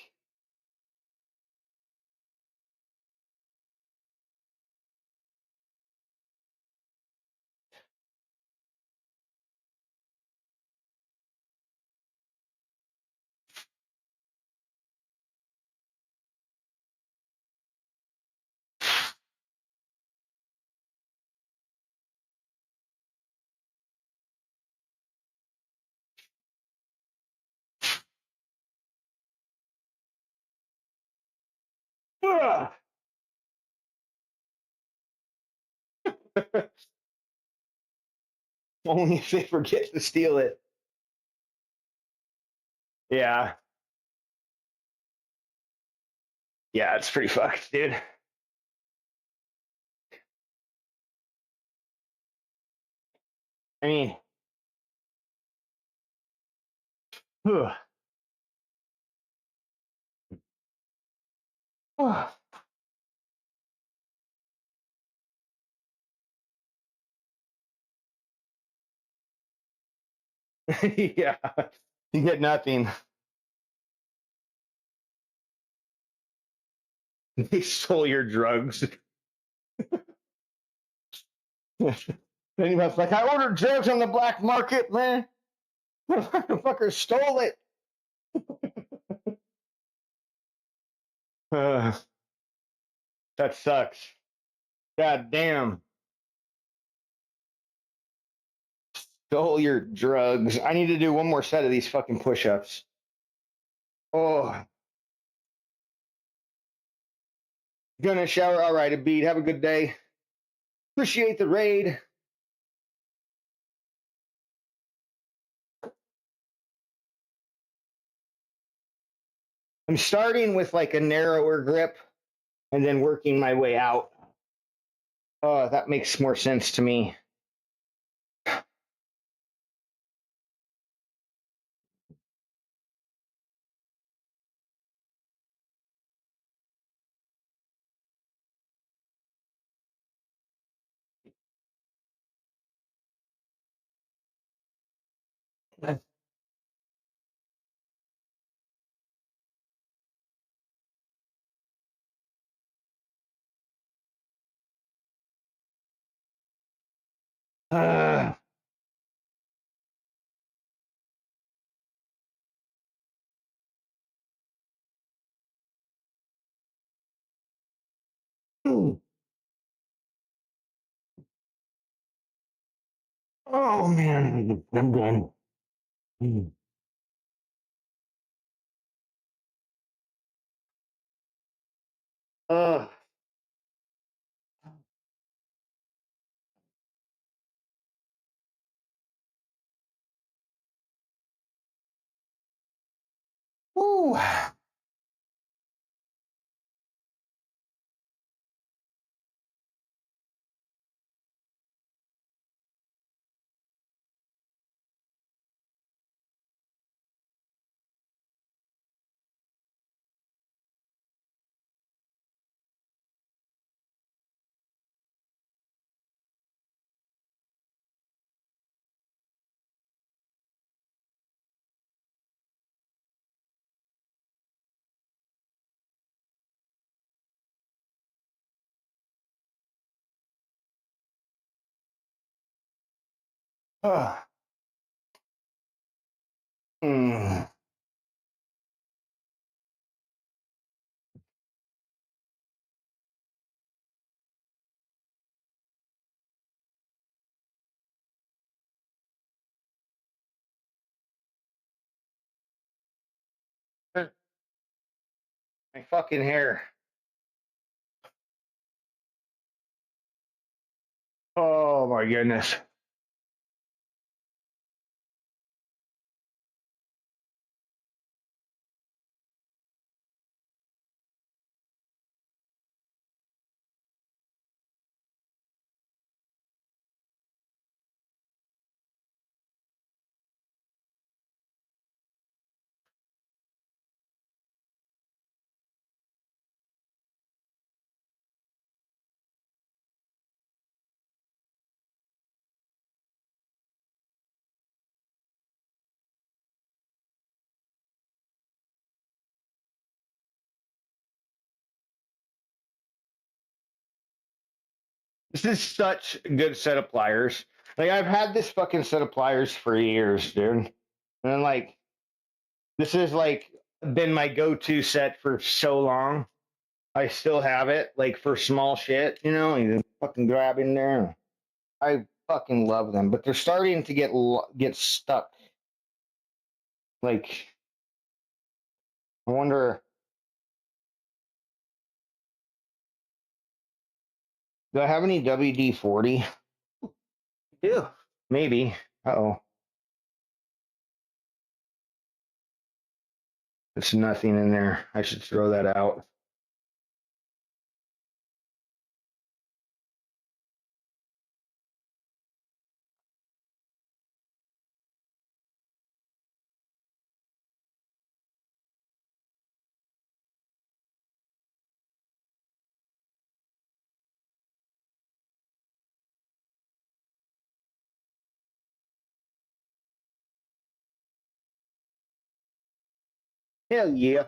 ugh. Only if they forget to steal it. Yeah. Yeah, it's pretty fucked, dude. I mean, ugh. Ugh. Yeah. You get nothing. They stole your drugs. Then he was like, I ordered drugs on the black market, man. Motherfucker stole it. Uh, that sucks. God damn. Stole your drugs. I need to do one more set of these fucking push-ups. Oh, gonna shower. All right, Abid. Have a good day. Appreciate the raid. I'm starting with like a narrower grip and then working my way out. Oh, that makes more sense to me. Uh, Oh man, I'm done. Uh, Ooh. Mm. My fucking hair. Oh my goodness. This is such a good set of pliers. Like I've had this fucking set of pliers for years, dude. And like this is like been my go-to set for so long. I still have it, like for small shit, you know. You just fucking grab in there. I fucking love them, but they're starting to get stuck. Like I wonder, do I have any WD-40? Yeah, maybe. Oh, there's nothing in there. I should throw that out. Hell yeah.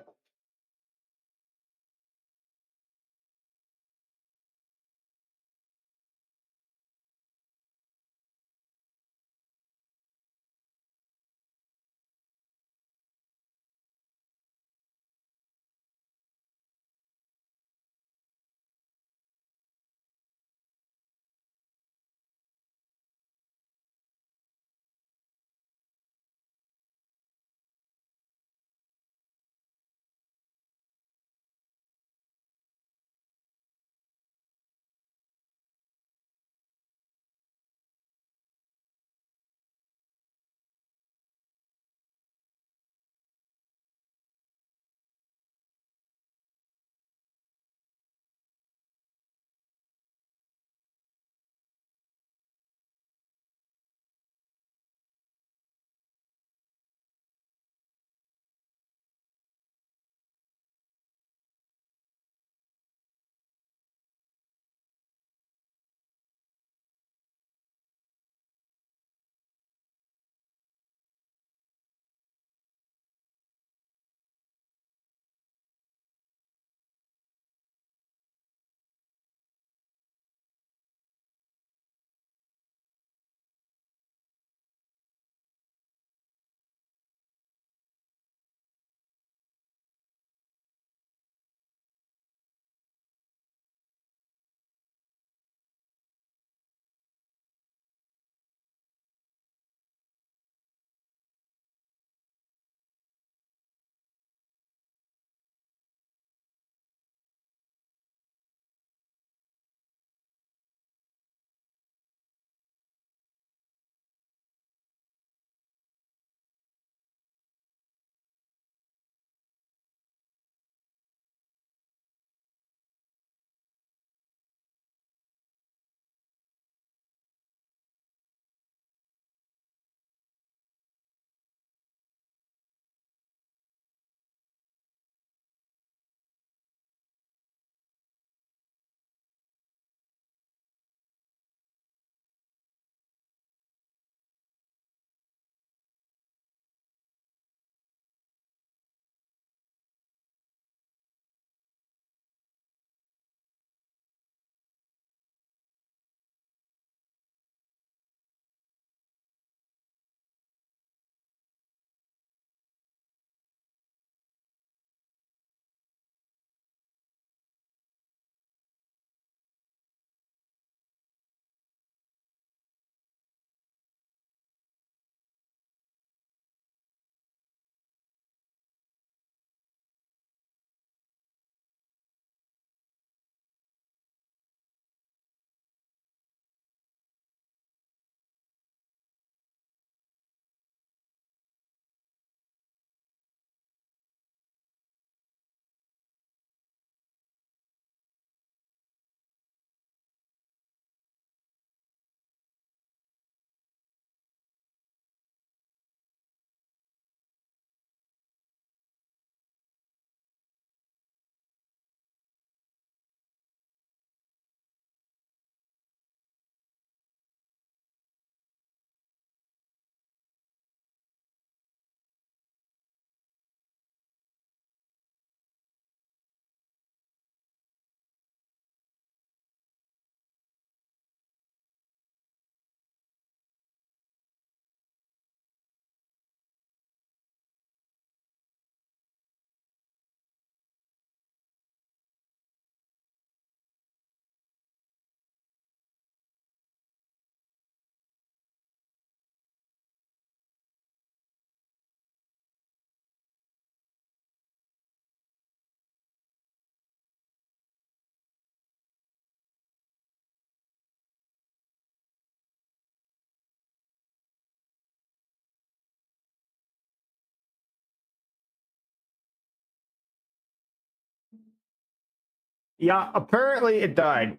Yeah, apparently it died.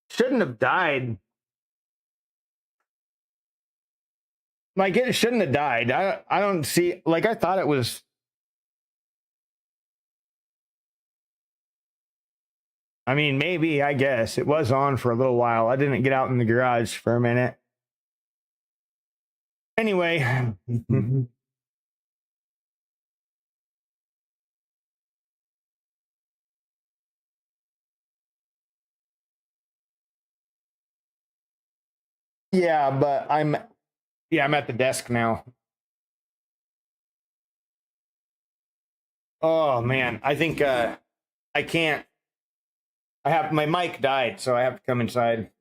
Shouldn't have died. Like, it shouldn't have died. I don't see, like, I thought it was. I mean, maybe, I guess. It was on for a little while. I didn't get out in the garage for a minute. Anyway. Yeah, but I'm at the desk now. Oh man, I think I can't. I have my mic died, so I have to come inside.